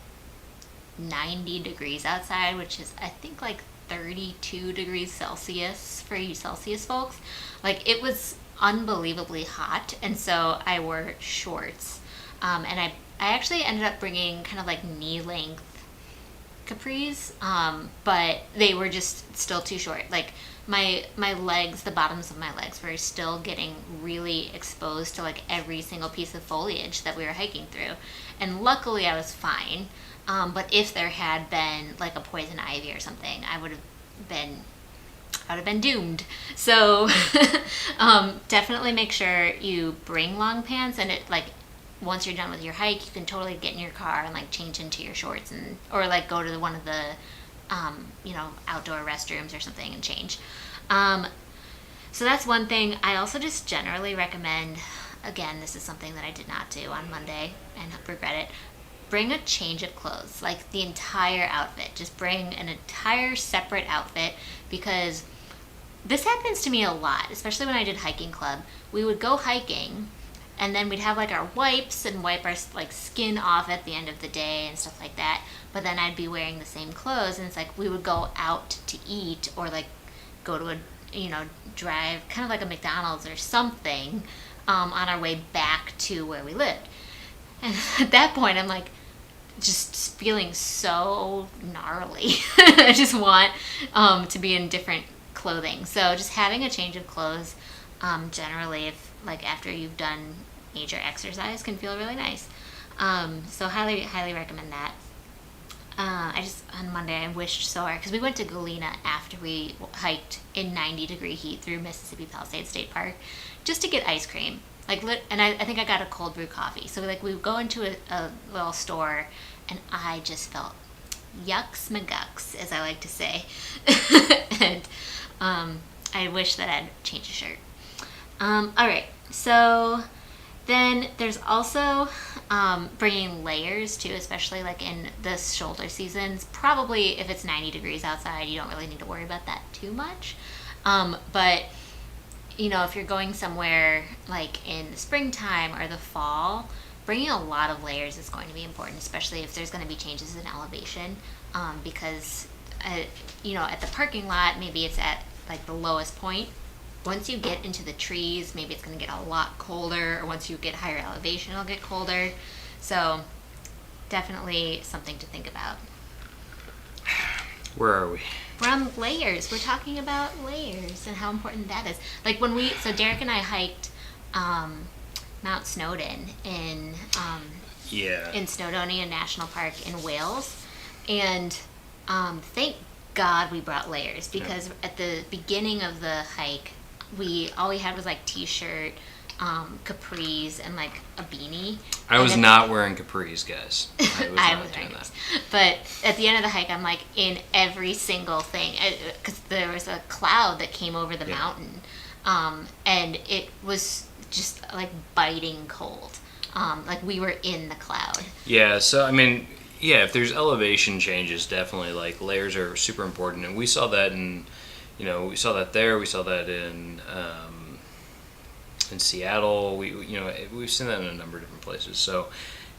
90 degrees outside, which is I think like 32 degrees Celsius for you Celsius folks. Like it was unbelievably hot, and so I wore shorts, and I actually ended up bringing kind of like knee length capris, but they were just still too short. Like my legs, the bottoms of my legs were still getting really exposed to like every single piece of foliage that we were hiking through, and luckily I was fine. But if there had been like a poison ivy or something, I would have been doomed. So definitely make sure you bring long pants, and it like once you're done with your hike, you can totally get in your car and like change into your shorts, or like go to one of the outdoor restrooms or something and change. So that's one thing. I also just generally recommend, again, this is something that I did not do on Monday and regret it, bring a change of clothes, like the entire outfit. Just bring an entire separate outfit, because this happens to me a lot, especially when I did hiking club. We would go hiking, and then we'd have like our wipes and wipe our like skin off at the end of the day and stuff like that. But then I'd be wearing the same clothes, and it's like we would go out to eat or like go to a drive, kind of like a McDonald's or something, on our way back to where we lived. And at that point, I'm like just feeling so gnarly. I just want to be in different clothing. So just having a change of clothes, generally, if like after you've done major exercise, can feel really nice. So highly, highly recommend that. On Monday I wished so hard, because we went to Galena after we hiked in 90-degree heat through Mississippi Palisades State Park just to get ice cream. And I think I got a cold brew coffee. So we would go into a little store, and I just felt yucks McGucks, as I like to say. And I wish that I'd changed a shirt. Alright, so then there's also bringing layers too, especially like in the shoulder seasons. Probably if it's 90 degrees outside, you don't really need to worry about that too much. But if you're going somewhere like in the springtime or the fall, bringing a lot of layers is going to be important, especially if there's going to be changes in elevation, because at the parking lot, maybe it's at like the lowest point once you get into the trees, maybe it's going to get a lot colder, or once you get higher elevation, it'll get colder. So definitely something to think about. Where are we? We're on layers. We're talking about layers and how important that is. Like so Derek and I hiked Mount Snowdon in Snowdonia National Park in Wales, and thank God we brought layers, because at the beginning of the hike, all we had was like t-shirt, capris, and like a beanie. I was not wearing capris, guys. I was wearing capris. But at the end of the hike, I'm like in every single thing, because there was a cloud that came over the mountain, and it was just like biting cold. Like we were in the cloud. Yeah, so I mean, if there's elevation changes, definitely like layers are super important, and we saw that we saw that there. We saw that in Seattle. We've seen that in a number of different places. So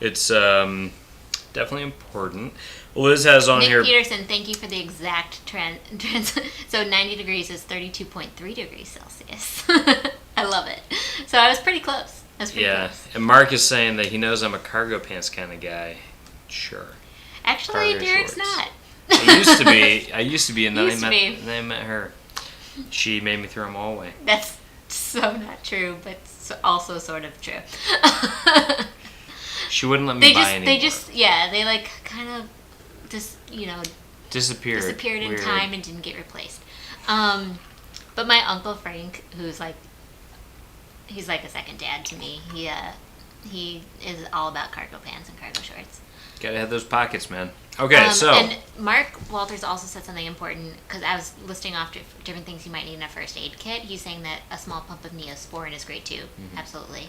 it's definitely important. Liz has on Nick here. Peterson, thank you for the exact trend. So 90 degrees is 32.3 degrees Celsius. I love it. So I was pretty close. Close. And Mark is saying that he knows I'm a cargo pants kind of guy. Sure. Actually, cargo Derek's shorts. Not. I used to be, and then I met her. She made me throw them all away. That's so not true, but also sort of true. She wouldn't let me buy anymore. They like kind of just, disappeared in time and didn't get replaced. But my Uncle Frank, he's like a second dad to me. He is all about cargo pants and cargo shorts. Gotta have those pockets, man. Okay, so... And Mark Walters also said something important, because I was listing off different things you might need in a first aid kit. He's saying that a small pump of Neosporin is great, too. Mm-hmm. Absolutely.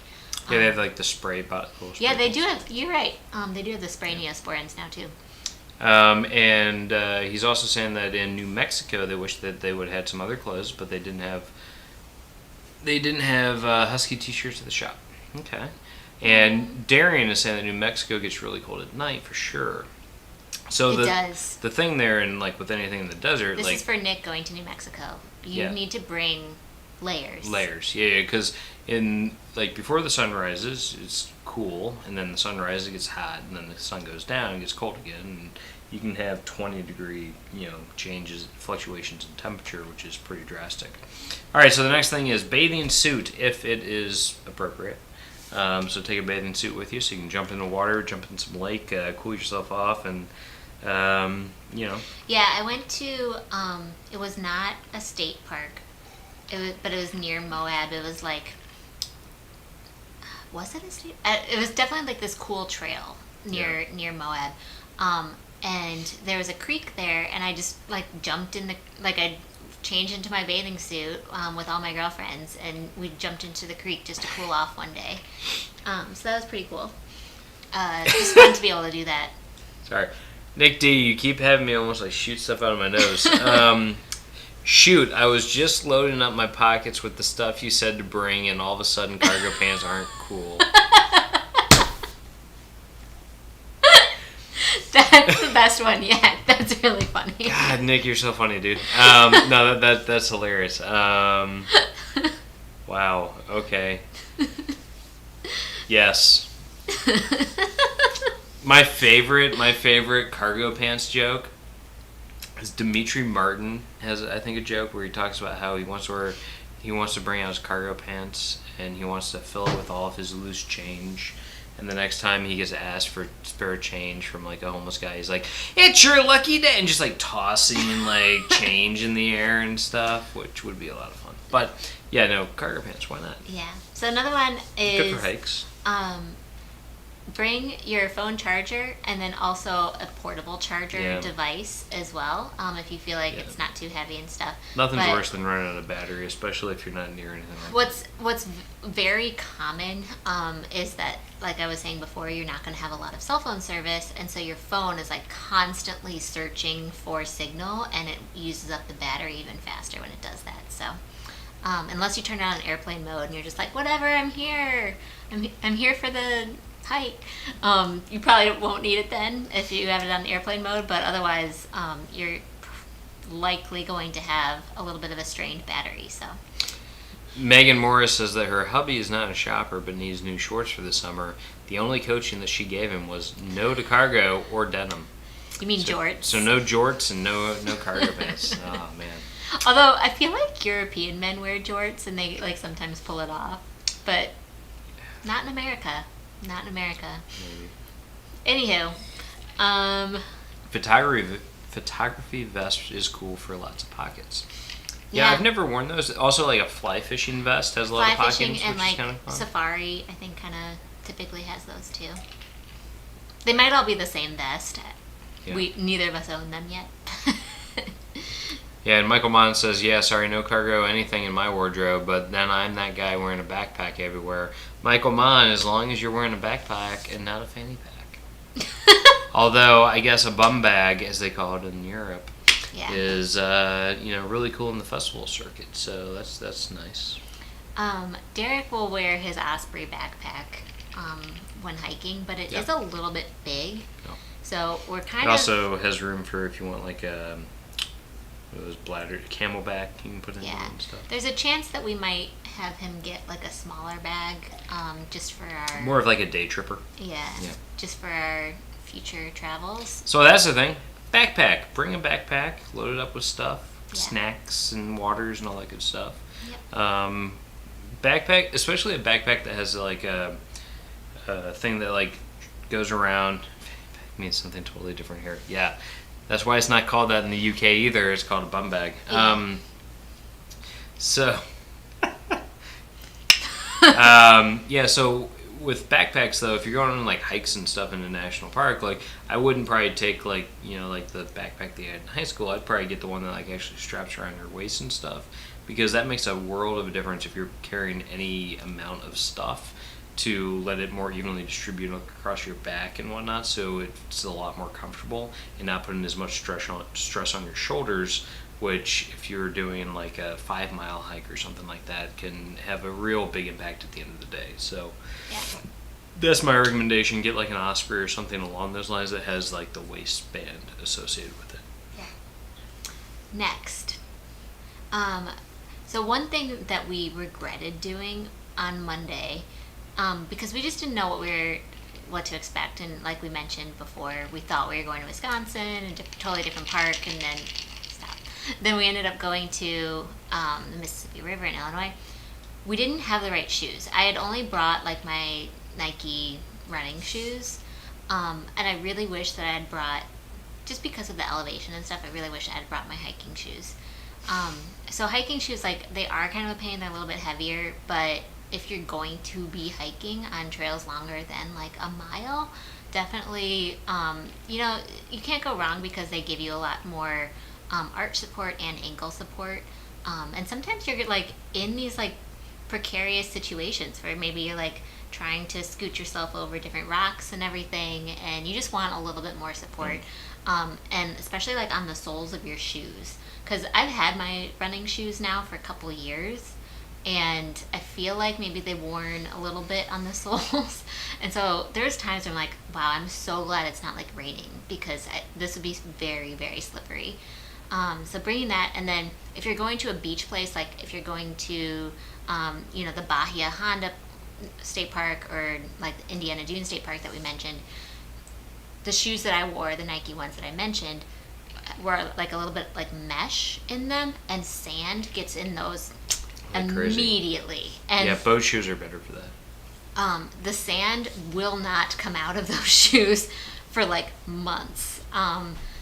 Yeah, they have, like, the spray bottle. Yeah, they do have... You're right. They do have the spray Neosporins now, too. And he's also saying that in New Mexico, they wish that they would have had some other clothes, but they didn't have... Husky t-shirts at the shop. Okay. And Darian is saying that New Mexico gets really cold at night, for sure. So it does. The thing there, and like with anything in the desert, this is for Nick going to New Mexico. You need to bring layers. Layers, because before the sun rises, it's cool, and then the sun rises, it gets hot, and then the sun goes down, it gets cold again, and you can have 20-degree, changes, fluctuations in temperature, which is pretty drastic. All right, so the next thing is bathing suit, if it is appropriate. So take a bathing suit with you, so you can jump in the water, jump in some lake, cool yourself off, and Yeah, I went to. It was not a state park. But it was near Moab. It was like. Was it a state? It was definitely like this cool trail near Moab. And there was a creek there, and I just jumped in I changed into my bathing suit with all my girlfriends, and we jumped into the creek just to cool off one day. So that was pretty cool. Just fun to be able to do that. Sorry. Nick D, you keep having me almost shoot stuff out of my nose. Shoot, I was just loading up my pockets with the stuff you said to bring, and all of a sudden cargo pants aren't cool. That's the best one yet. That's really funny. God, Nick, you're so funny, dude. No, that's hilarious. Wow. Okay. Yes. My favorite cargo pants joke is Dimitri Martin has, I think, a joke where he talks about how he wants to bring out his cargo pants, and he wants to fill it with all of his loose change. And the next time he gets asked for spare change from a homeless guy, he's like, "It's your lucky day," and just tossing change in the air and stuff, which would be a lot of fun. But yeah, no, cargo pants, why not? Yeah. So another one is good for hikes. Bring your phone charger, and then also a portable charger device as well, if you feel like it's not too heavy and stuff. Nothing's worse than running out of battery, especially if you're not near anything like that. What's very common is that, like I was saying before, you're not going to have a lot of cell phone service, and so your phone is constantly searching for signal, and it uses up the battery even faster when it does that. So unless you turn it on airplane mode and you're just whatever, I'm here for the hike, you probably won't need it then if you have it on airplane mode, but otherwise you're likely going to have a little bit of a strained battery. So Megan Morris says that her hubby is not a shopper but needs new shorts for the summer. The only coaching that she gave him was no to cargo or denim. You mean jorts? So no jorts and no cargo pants. Oh, man. Although I feel like European men wear jorts and they like sometimes pull it off, but not in America. Not in America. Maybe. Anywho, Photography vest is cool for lots of pockets. Yeah, I've never worn those. Also, like a fly fishing vest has a lot of pockets, which and is kind of fun. safari, I think, kind of typically has those too. They might all be the same vest. Yeah. Neither of us own them yet. Yeah, and Michael Mon says, yeah, sorry, no cargo, anything in my wardrobe, but then I'm that guy wearing a backpack everywhere. Michael Mon, as long as you're wearing a backpack and not a fanny pack. Although, I guess a bum bag, as they call it in Europe, is really cool in the festival circuit, so that's nice. Derek will wear his Osprey backpack when hiking, but it is a little bit big. Oh. So we're kind It of... also has room for if you want like those bladder camelback you can put in there and stuff. There's a chance that we might have him get like a smaller bag, just for our... More of like a day tripper. Yeah. Just for our future travels. So that's the thing. Backpack. Bring a backpack. Load it up with stuff. Snacks and waters and all that good stuff. Yep. Backpack, especially a backpack that has like a thing that like goes around. Means something totally different here. Yeah. That's why it's not called that in the UK either. It's called a bum bag. Yeah. So with backpacks though, if you're going on like hikes and stuff in a national park, like I wouldn't probably take like the backpack that you had in high school. I'd probably get the one that like actually straps around your waist and stuff, because that makes a world of a difference if you're carrying any amount of stuff, to let it more evenly distribute across your back and whatnot, so it's a lot more comfortable and not putting as much stress on your shoulders, which if you're doing like a 5-mile hike or something like that can have a real big impact at the end of the day. So that's my recommendation. Get like an Osprey or something along those lines that has like the waistband associated with it. Next, so one thing that we regretted doing on Monday, because we just didn't know what to expect, and like we mentioned before, we thought we were going to Wisconsin, a totally different park, and then we ended up going to the Mississippi River in Illinois. We didn't have the right shoes. I had only brought like my Nike running shoes, and I really wish that I had brought, just because of the elevation and stuff, I really wish I had brought my hiking shoes. So hiking shoes, like, they are kind of a pain. They're a little bit heavier, but if you're going to be hiking on trails longer than like a mile, definitely, you can't go wrong because they give you a lot more arch support and ankle support. And sometimes you're like in these like precarious situations where maybe you're like trying to scoot yourself over different rocks and everything, and you just want a little bit more support. And especially like on the soles of your shoes, because I've had my running shoes now for a couple of years, and I feel like maybe they've worn a little bit on the soles. And so there's times where I'm like, wow, I'm so glad it's not like raining, because this would be very, very slippery. So bringing that, and then if you're going to a beach place, like if you're going to, the Bahia Honda State Park, or like the Indiana Dunes State Park that we mentioned, the shoes that I wore, the Nike ones that I mentioned, were like a little bit like mesh in them, and sand gets in those like immediately. Crazy. And yeah, boat shoes are better for that. The sand will not come out of those shoes for like months.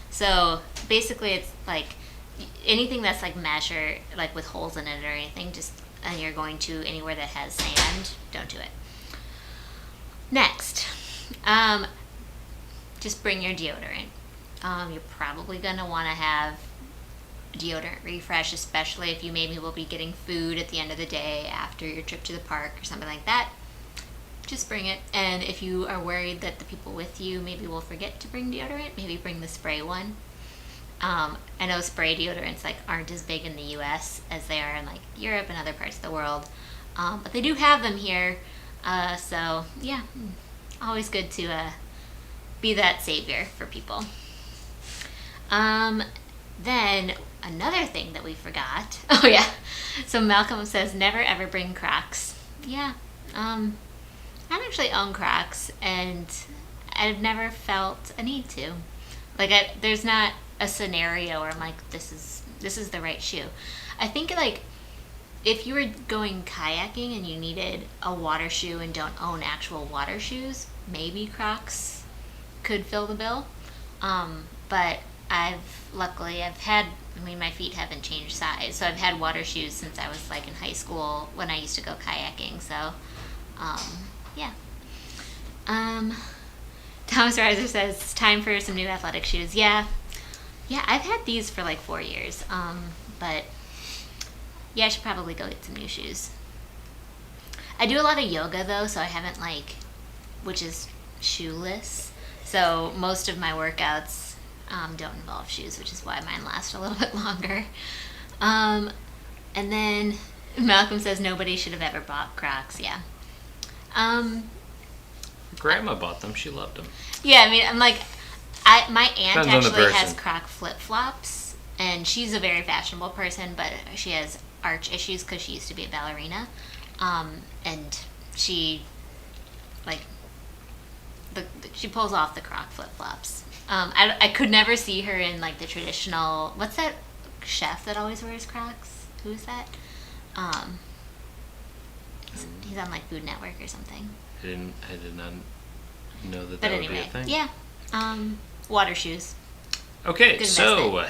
So basically it's like anything that's like mesh or like with holes in it or anything, and you're going to anywhere that has sand, don't do it. Next, just bring your deodorant. You're probably going to want to have deodorant refresh, especially if you maybe will be getting food at the end of the day after your trip to the park or something like that. Just bring it. And if you are worried that the people with you maybe will forget to bring deodorant, maybe bring the spray one. I know spray deodorants like aren't as big in the US as they are in like Europe and other parts of the world, but they do have them here. So yeah, always good to be that savior for people. Then another thing that we forgot. Oh yeah. So Malcolm says never ever bring Crocs. Yeah. I actually own Crocs, and I've never felt a need to. Like, there's not a scenario where I'm like, this is the right shoe. I think, like, if you were going kayaking and you needed a water shoe and don't own actual water shoes, maybe Crocs could fill the bill. But my feet haven't changed size, so I've had water shoes since I was like in high school when I used to go kayaking. So, yeah. Thomas Reiser says it's time for some new athletic shoes. Yeah, I've had these for like 4 years. But yeah, I should probably go get some new shoes. I do a lot of yoga though, so I haven't which is shoeless. So most of my workouts don't involve shoes, which is why mine last a little bit longer. And then Malcolm says nobody should have ever bought Crocs. Yeah. Grandma bought them. She loved them. Yeah, I mean, I'm like, my aunt Depends actually has Croc flip-flops, and she's a very fashionable person, but she has arch issues because she used to be a ballerina. And she, she pulls off the Croc flip-flops. I could never see her in, like, the traditional, what's that chef that always wears Crocs? Who is that? He's on, like, Food Network or something. I did not know that But would anyway, be a thing. yeah. Water shoes. Okay, Good so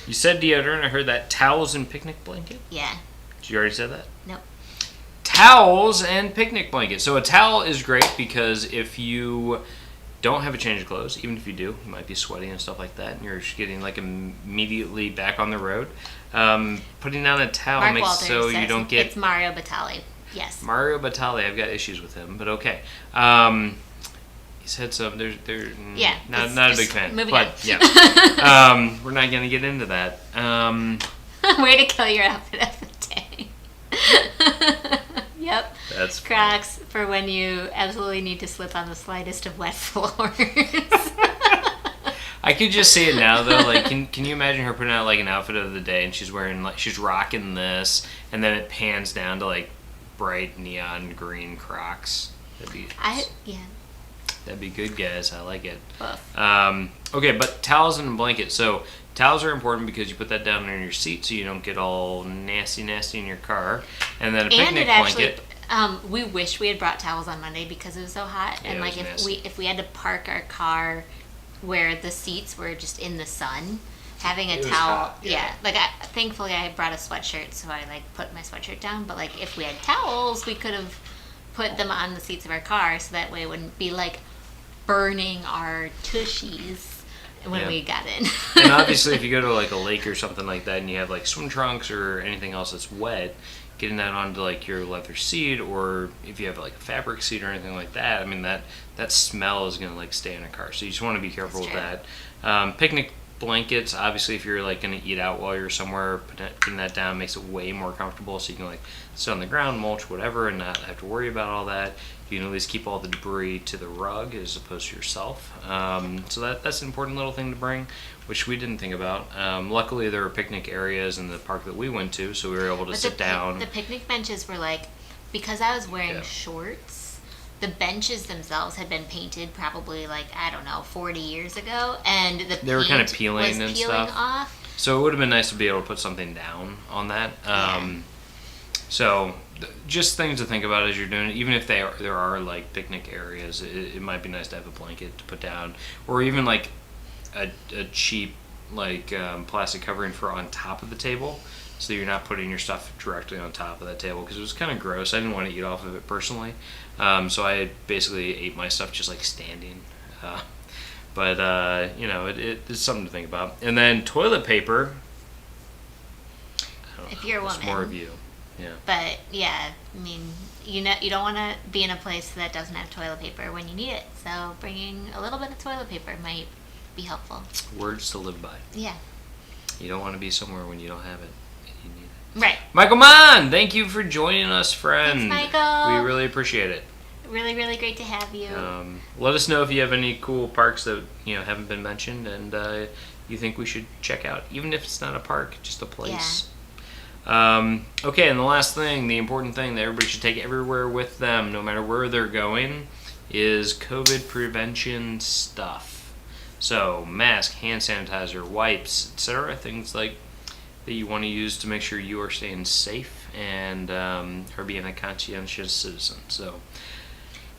you said deodorant. I heard that. Towels and picnic blanket. Yeah. Did you already said that? Nope. Towels and picnic blanket. So a towel is great because if you don't have a change of clothes, even if you do, you might be sweaty and stuff like that, and you're just getting like immediately back on the road. Putting down a towel Mark makes Walters so says you don't get it's Mario Batali. Yes. Mario Batali. I've got issues with him, but okay. He said some. Yeah. Not a big fan. Moving but on. yeah, we're not gonna get into that. Way to kill your outfit of the day. Yep. That's Crocs for when you absolutely need to slip on the slightest of wet floors. I could just see it now though. Like, can you imagine her putting out like an outfit of the day and she's wearing she's rocking this, and then it pans down to like bright neon green Crocs. That'd be good, guys. I like it. Okay, but towels and a blanket. So towels are important because you put that down in your seat so you don't get all nasty in your car. And then a picnic blanket. We wish we had brought towels on Monday because it was so hot. Yeah, and like if we had to park our car where the seats were just in the sun, having a towel, thankfully I brought a sweatshirt, so I put my sweatshirt down. But if we had towels, we could have put them on the seats of our car, so that way it wouldn't be burning our tushies when we got in. And obviously, if you go to a lake or something like that, and you have swim trunks or anything else that's wet, getting that onto your leather seat, or if you have a fabric seat or anything like that, I mean that smell is gonna stay in a car. So you just want to be careful with that. Picnic blankets, obviously, if you're gonna eat out while you're somewhere, putting that down makes it way more comfortable, so you can sit on the ground, mulch, whatever, and not have to worry about all that. You can at least keep all the debris to the rug as opposed to yourself. So that's an important little thing to bring, which we didn't think about. Luckily, there were picnic areas in the park that we went to, so we were able to sit down. The picnic benches were because I was wearing shorts, the benches themselves had been painted probably 40 years ago, and they were kind of peeling stuff off. So it would have been nice to be able to put something down on that. So just things to think about as you're doing it. Even if there are picnic areas, it might be nice to have a blanket to put down, or even a cheap plastic covering for on top of the table, so you're not putting your stuff directly on top of that table, because it was kind of gross. I didn't want to eat off of it personally, so I basically ate my stuff just standing. But it's something to think about. And then toilet paper. If you're a woman, it's more of you. Yeah. But yeah, I mean, you don't want to be in a place that doesn't have toilet paper when you need it. So bringing a little bit of toilet paper might be helpful. Words to live by. Yeah. You don't want to be somewhere when you don't have it. You need it. Right. Michael Mann, thank you for joining us, friend. Thanks, Michael. We really appreciate it. Really, really great to have you. Let us know if you have any cool parks that haven't been mentioned and you think we should check out, even if it's not a park, just a place. Yeah. Okay, and the last thing, the important thing that everybody should take everywhere with them, no matter where they're going, is COVID prevention stuff. So mask, hand sanitizer, wipes, etc. Things like that you want to use to make sure you are staying safe and are being a conscientious citizen. So.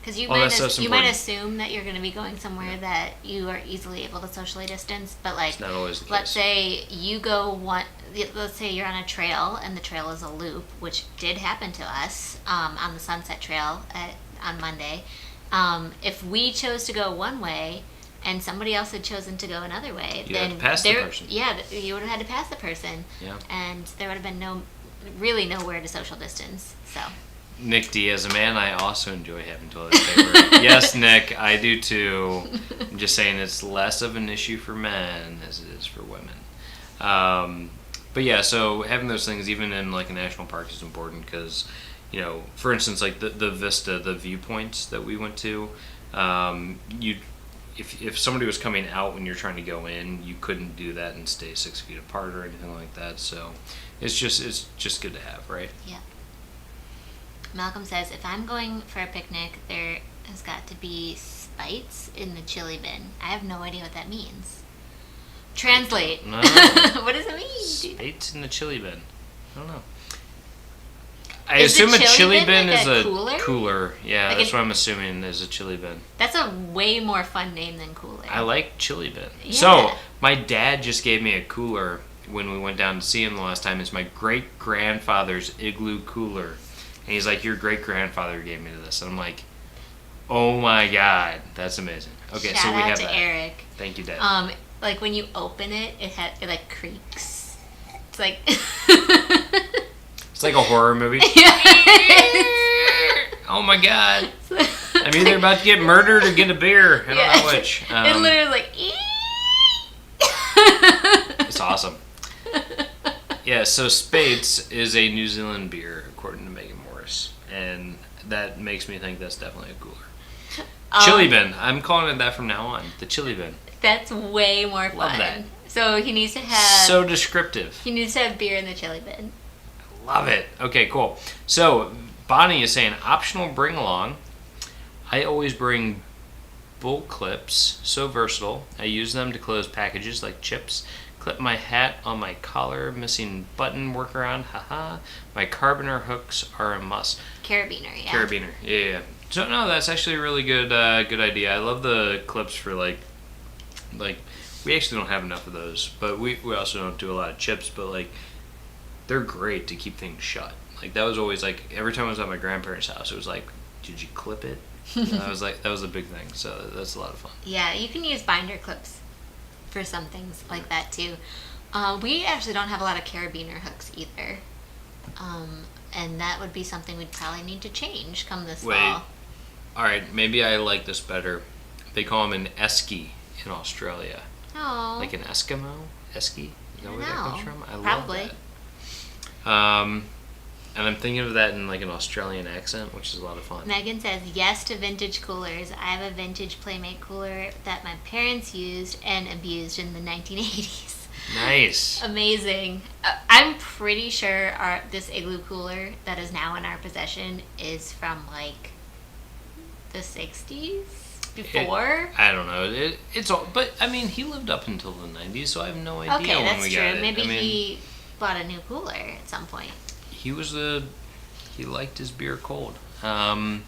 Because you might assume that you're going to be going somewhere that you are easily able to socially distance, but like, it's not always the case. Let's say let's say you're on a trail and the trail is a loop, which did happen to us on the Sunset Trail on Monday. If we chose to go one way and somebody else had chosen to go another way, then had to pass the person. Yeah, you would have had to pass the person. Yeah. And there would have been nowhere to social distance. So. Nick D, as a man, I also enjoy having toilet paper. Yes, Nick, I do too. I'm just saying it's less of an issue for men as it is for women. But yeah, so having those things, even in like a national park, is important because, for instance, like the vista, the viewpoints that we went to, if somebody was coming out when you're trying to go in, you couldn't do that and stay 6 feet apart or anything like that. So it's just good to have, right? Yeah. Malcolm says, if I'm going for a picnic, there has got to be spites in the chili bin. I have no idea what that means. Translate. No. What does it mean? Spites in the chili bin. I don't know. I assume a chili bin like is a a cooler. Yeah, like that's what I'm assuming is a chili bin. That's a way more fun name than cooler. I like chili bin. Yeah. So, my dad just gave me a cooler when we went down to see him the last time. It's my great-grandfather's igloo cooler. And he's like, your great-grandfather gave me this. And I'm like, oh my God, that's amazing. Okay, Shout so we out have to that. Eric. Thank you, Dad. Like when you open it, it like creaks. It's like... It's like a horror movie. Oh my God. I'm either about to get murdered or get a beer. I don't know which. It literally like... It's awesome. Yeah, so Spates is a New Zealand beer, according to Megan Morris. And that makes me think that's definitely a cooler. Chili bin. I'm calling it that from now on. The chili bin. That's way more fun. Love that. So he needs to have... So descriptive. He needs to have beer in the chili bin. Love it. Okay, cool. So Bonnie is saying, optional bring along. I always bring bull clips. So versatile. I use them to close packages like chips. Clip my hat on my collar. Missing button workaround. Haha. My carabiner hooks are a must. Carabiner, yeah. Carabiner. Yeah. So no, that's actually a really good idea. I love the clips for like we actually don't have enough of those, but we also don't do a lot of chips, but like they're great to keep things shut. Like that was always like every time I was at my grandparents' house, it was like, did you clip it? That was a big thing. So that's a lot of fun. Yeah, you can use binder clips for some things like that too. We actually don't have a lot of carabiner hooks either, and that would be something we'd probably need to change come this fall. All right, maybe I like this better. They call them an esky in Australia. Oh. Like an Eskimo? Esky? Is that where that comes from? I Probably. love that. And I'm thinking of that in like an Australian accent, which is a lot of fun. Megan says, yes to vintage coolers. I have a vintage Playmate cooler that my parents used and abused in the 1980s. Nice. Amazing. I'm pretty sure this igloo cooler that is now in our possession is from like the 60s? Before? I don't know. It's all, but I mean, he lived up until the 90s, so I have no idea okay, when that's we true. got it. Maybe he bought a new cooler at some point. He liked his beer cold. Yeah,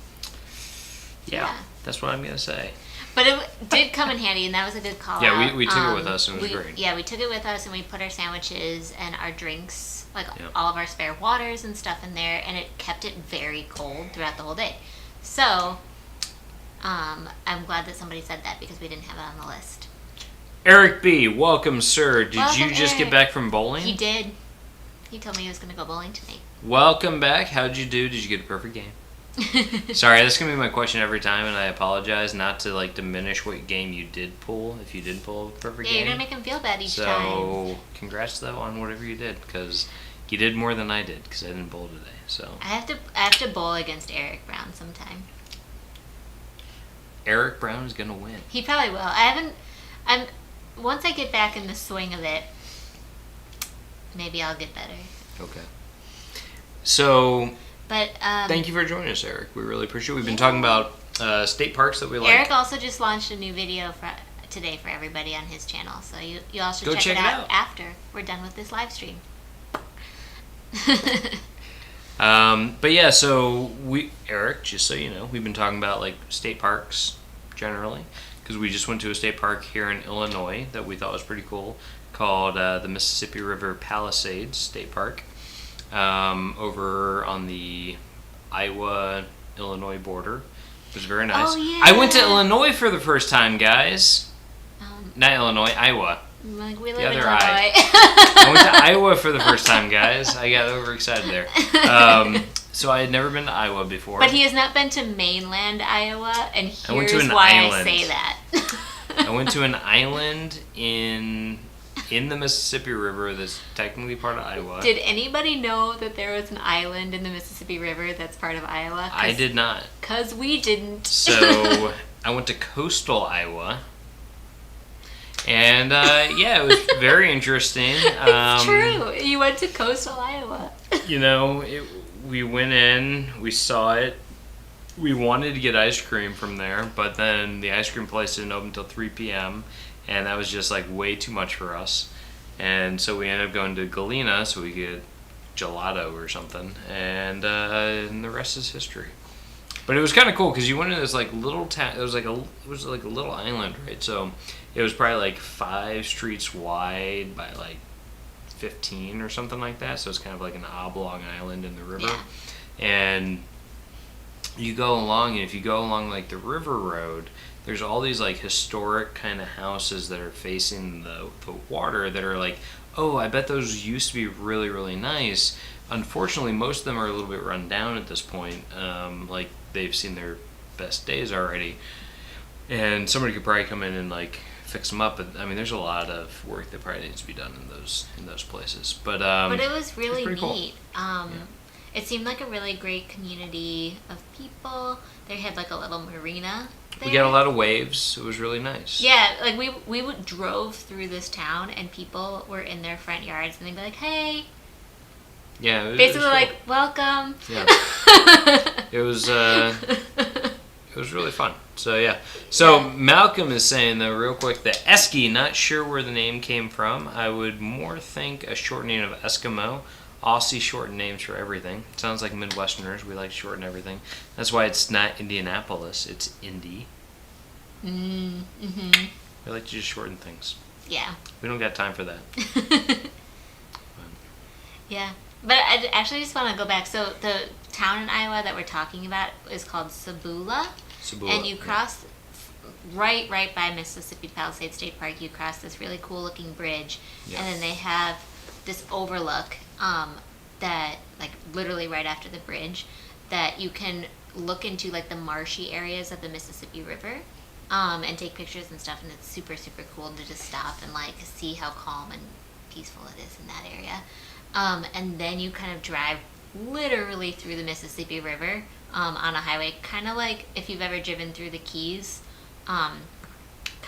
that's what I'm gonna say. But it did come in handy, and that was a good call. Yeah, we took it with us, and it was great. Yeah, we took it with us, and we put our sandwiches and our drinks, like all of our spare waters and stuff in there, and it kept it very cold throughout the whole day. So, I'm glad that somebody said that because we didn't have it on the list. Eric B., welcome, sir. Did Welcome, you just Eric. get back from bowling? He did. He told me he was going to go bowling tonight. Welcome back. How'd you do? Did you get a perfect game? Sorry, that's gonna be my question every time, and I apologize. Not to like diminish what game you did pull, if you did pull a perfect game. Yeah, you're gonna make him feel bad each time. So, congrats though on whatever you did, because you did more than I did, because I didn't bowl today. So I have to bowl against Eric Brown sometime. Eric Brown is gonna win. He probably will. Once I get back in the swing of it, maybe I'll get better. Okay. So, but thank you for joining us, Eric. We really appreciate it. We've been talking about state parks that we like. Eric also just launched a new video today for everybody on his channel, so you all should check it out after we're done with this live stream. But yeah, so Eric, just so you know, we've been talking about like state parks generally, because we just went to a state park here in Illinois that we thought was pretty cool, called the Mississippi River Palisades State Park, over on the Iowa-Illinois border. It was very nice. Oh, yeah. I went to Illinois for the first time, guys. Not Illinois, Iowa. Like we The live in other Illinois. I went to Iowa for the first time, guys. I got overexcited there. So I had never been to Iowa before. But he has not been to mainland Iowa, and here's an why island. I say that. I went to an island in the Mississippi River that's technically part of Iowa. Did anybody know that there was an island in the Mississippi River that's part of Iowa? I did not. Because we didn't. So I went to coastal Iowa. And yeah, it was very interesting. It's true. You went to coastal Iowa. You know, we went in, we saw it. We wanted to get ice cream from there, but then the ice cream place didn't open until 3 p.m. And that was just like way too much for us. And so we ended up going to Galena so we could get gelato or something. And the rest is history. But it was kind of cool because you went in this like little town. It was like a little island, right? So it was probably like 5 streets wide by like 15 or something like that. So it's kind of like an oblong island in the river. Yeah. And you go along, and if you go along like the river road, there's all these like historic kind of houses that are facing the water that are like, oh, I bet those used to be really, really nice. Unfortunately, most of them are a little bit run down at this point. Like they've seen their best days already. And somebody could probably come in and like fix them up. But I mean, there's a lot of work that probably needs to be done in those places. But it was really neat. Cool. Yeah. It seemed like a really great community of people. They had like a little marina there. We got a lot of waves. It was really nice. Yeah, like we drove through this town and people were in their front yards and they'd be like, "Hey." Yeah. It was basically cool. like, "Welcome." Yeah. It was really fun. So yeah. So Malcolm is saying though, real quick, the Esky. Not sure where the name came from. I would more think a shortening of Eskimo. Aussie shorten names for everything. It sounds like Midwesterners. We like to shorten everything. That's why it's not Indianapolis. It's Indy. Mm-hmm. We like to just shorten things. Yeah. We don't got time for that. Yeah. But I actually just want to go back. So the town in Iowa that we're talking about is called Sabula. And you cross right by Mississippi Palisades State Park. You cross this really cool looking bridge. Yeah. And then they have this overlook that like literally right after the bridge that you can look into like the marshy areas of the Mississippi River and take pictures and stuff, and it's super, super cool to just stop and like see how calm and peaceful it is in that area. And then you kind of drive literally through the Mississippi River on a highway, kind of like if you've ever driven through the Keys, kind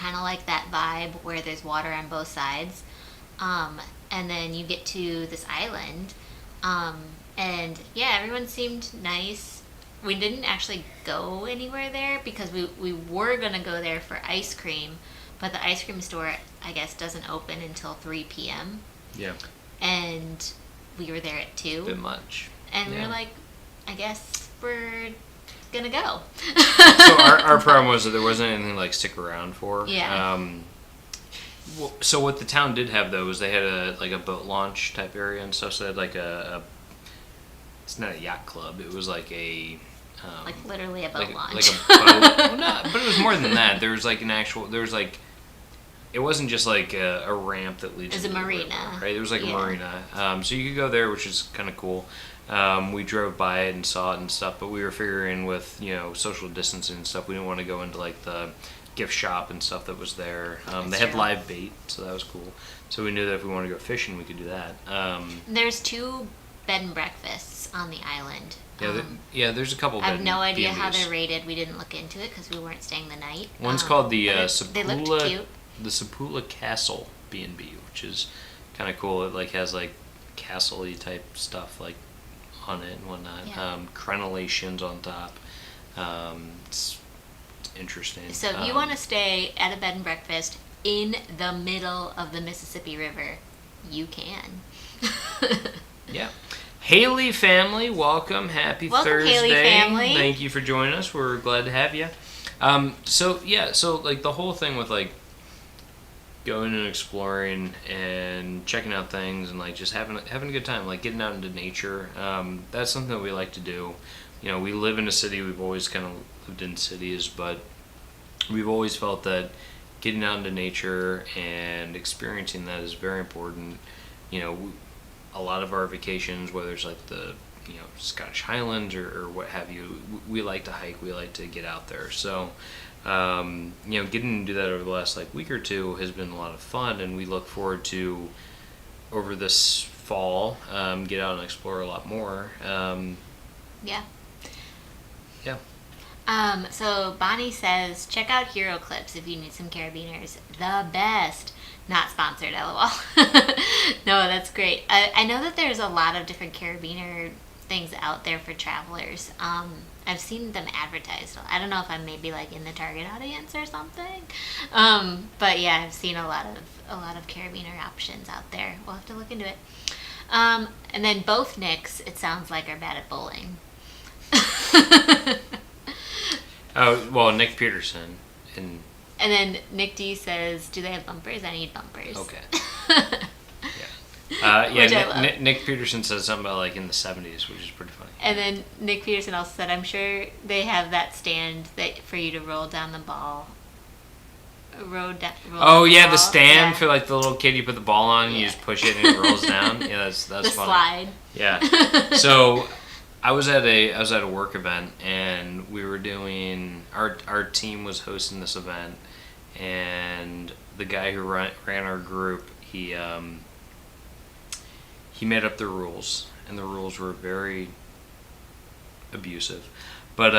of like that vibe where there's water on both sides. And then you get to this island, and yeah, everyone seemed nice. We didn't actually go anywhere there because we were going to go there for ice cream, but the ice cream store, I guess, doesn't open until 3 p.m. Yeah. And we were there at 2. A bit much. And we were like, I guess we're going to go. So our problem was that there wasn't anything like stick around for. Yeah. So what the town did have though was they had a boat launch type area and stuff. So they had like it's not a yacht club. It was like a like literally a boat launch. Like a boat. Well, no, but it was more than that. There was like it wasn't just like a ramp that leads. It was a marina, right? It was like a marina. So you could go there, which is kind of cool. We drove by it and saw it and stuff, but we were figuring with social distancing and stuff, we didn't want to go into like the gift shop and stuff that was there. They had live bait, so that was cool. So we knew that if we wanted to go fishing, we could do that. There's 2 bed and breakfasts on the island, There's a couple. I have no idea B&Bs. how they're rated. We didn't look into it because we weren't staying the night. One's called the they looked cute. The Sapula Castle B&B, which is kind of cool. It like has like castle-y type stuff like on it and whatnot. Yeah. Crenellations on top. It's interesting. So if you want to stay at a bed and breakfast in the middle of the Mississippi River, you can. Yeah. Haley family, welcome. Happy Welcome, Thursday. Haley family. Thank you for joining us. We're glad to have you. So like the whole thing with like going and exploring and checking out things and like just having a good time, like getting out into nature. That's something that we like to do. You know, we live in a city. We've always kind of lived in cities, but we've always felt that getting out into nature and experiencing that is very important. You know, a lot of our vacations, whether it's like the Scottish Highlands or what have you, we like to hike. We like to get out there. So, getting to do that over the last like week or two has been a lot of fun, and we look forward to over this fall get out and explore a lot more. Yeah. Yeah. So Bonnie says, check out Hero Clips if you need some carabiners. The best. Not sponsored, lol. No, that's great. I know that there's a lot of different carabiner things out there for travelers. I've seen them advertised. I don't know if I'm maybe like in the target audience or something. But yeah, I've seen a lot of carabiner options out there. We'll have to look into it. And then both Nicks, it sounds like, are bad at bowling. Oh, well, Nick Peterson and then Nick D says, do they have bumpers? I need bumpers. Okay. Yeah. Which I love. Nick Peterson said something about like in the 70s, which is pretty funny. And then Nick Peterson also said, I'm sure they have that stand that for you to roll down the ball. The stand for like the little kid you put the ball on and you just push it and it rolls down. Yeah, that's the funny. slide. Yeah. So I was at a work event and we were doing our team was hosting this event, and the guy who ran our group, he made up the rules, and the rules were very abusive, but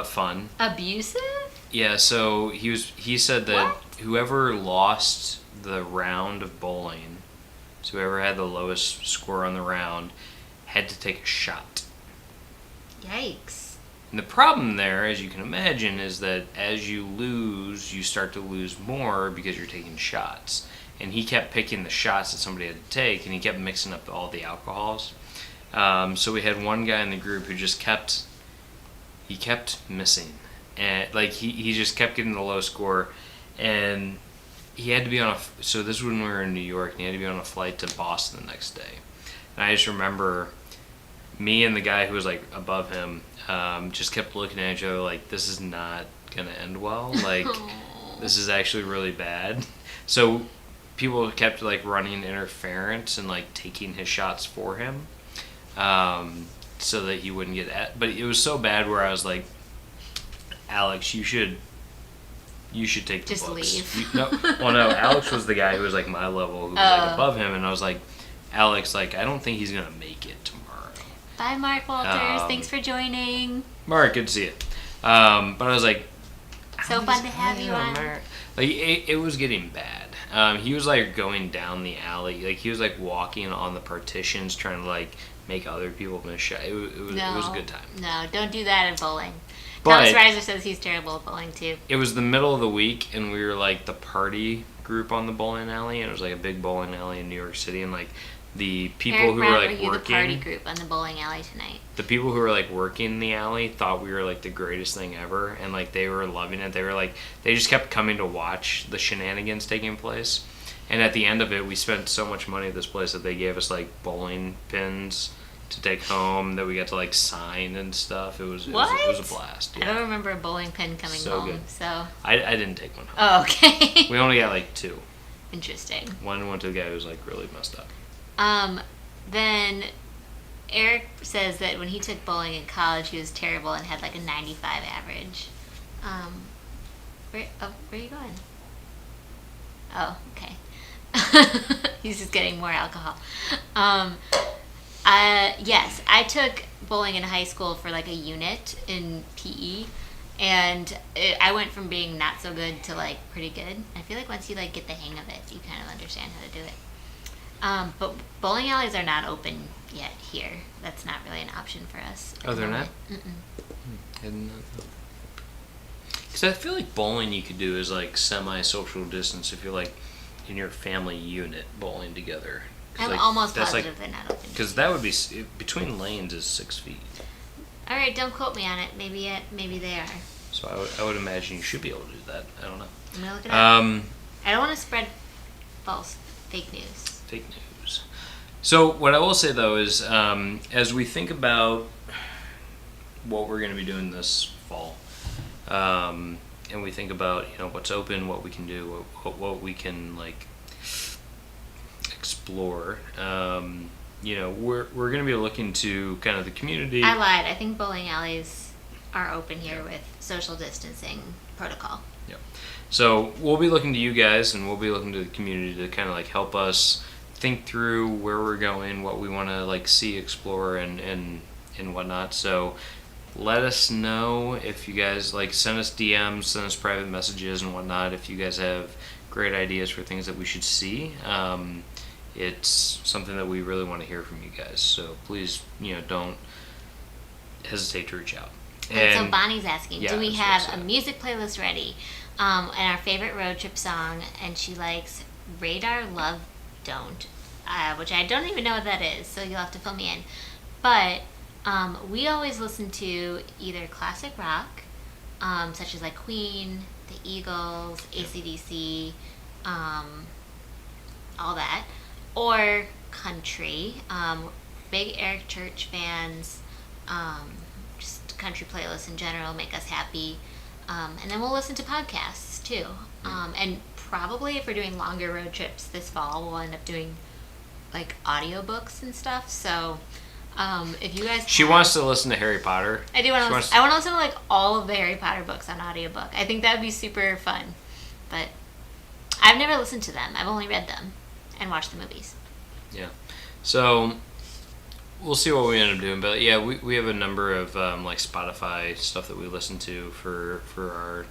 fun. Abusive? Yeah. So he said that whoever lost the round of bowling, so whoever had the lowest score on the round, had to take a shot. Yikes. And the problem there, as you can imagine, is that as you lose, you start to lose more because you're taking shots. And he kept picking the shots that somebody had to take, and he kept mixing up all the alcohols. So we had one guy in the group who just kept missing. And like he just kept getting the low score. And he had to be so this was when we were in New York, and he had to be on a flight to Boston the next day. And I just remember me and the guy who was like above him just kept looking at each other like, this is not gonna end well. Like, this is actually really bad. So people kept like running interference and like taking his shots for him, so that he wouldn't get but it was so bad where I was like, Alex, you should take the just books. leave. No, Alex was the guy who was like my level, who was like above him, and I was like, Alex, like, I don't think he's gonna make it tomorrow. Bye, Mark Walters. Thanks for joining. Mark, good to see you. But I was like, so fun to have you on. Like, it was getting bad. He was like going down the alley, like he was like walking on the partitions, trying to like make other people miss shots. It was a good time. No, don't do that at bowling. But Thomas Reiser says he's terrible at bowling too. It was the middle of the week, and we were like the party group on the bowling alley, and it was like a big bowling alley in New York City, and like the people Eric who Brown, were like you working the party group on the bowling alley tonight. The people who were like working the alley thought we were like the greatest thing ever, and like they were loving it. They were like, they just kept coming to watch the shenanigans taking place. And at the end of it, we spent so much money at this place that they gave us like bowling pins to take home that we got to like sign and stuff. It was a blast. Yeah. I don't remember a bowling pin coming home. Good. So I didn't take one home. Oh, okay. We only got like 2. Interesting. One went to the guy who was like really messed up. Then Eric says that when he took bowling in college, he was terrible and had like a 95 average. Where are you going? Oh, okay. He's just getting more alcohol. Yes, I took bowling in high school for like a unit in PE, and I went from being not so good to like pretty good. I feel like once you like get the hang of it, you kind of understand how to do it. But bowling alleys are not open yet here. That's not really an option for us. Oh, they're not? Because I feel like bowling you could do is like semi-social distance if you're like in your family unit bowling together. I'm like, almost that's positive like, they're not open. Because that would be between lanes is 6 feet. All right, don't quote me on it. Maybe they are. So I would imagine you should be able to do that. I don't know. I'm gonna look it up. I don't want to spread fake news. Fake news. So what I will say though is, as we think about what we're going to be doing this fall, and we think about what's open, what we can do, what we can like explore. We're going to be looking to kind of the community. I lied. I think bowling alleys are open here with social distancing protocol. Yeah. So we'll be looking to you guys, and we'll be looking to the community to kind of like help us think through where we're going, what we want to like see, explore, and whatnot. So let us know if you guys like send us DMs, send us private messages and whatnot. If you guys have great ideas for things that we should see, it's something that we really want to hear from you guys. So please, don't hesitate to reach out. And so Bonnie's asking, yeah, do we have a music playlist ready? And our favorite road trip song, and she likes Radar Love Don't, which I don't even know what that is, so you'll have to fill me in. But we always listen to either classic rock, such as like Queen, the Eagles, AC/DC, all that, or country. Big Eric Church fans, just country playlists in general make us happy. And then we'll listen to podcasts too. And probably if we're doing longer road trips this fall, we'll end up doing like audiobooks and stuff. So if you guys She wants to listen to Harry Potter. I do want to listen. I want to listen to like all of the Harry Potter books on audiobook. I think that would be super fun. But I've never listened to them. I've only read them and watched the movies. Yeah. So we'll see what we end up doing. But yeah, we have a number of like Spotify stuff that we listen to for our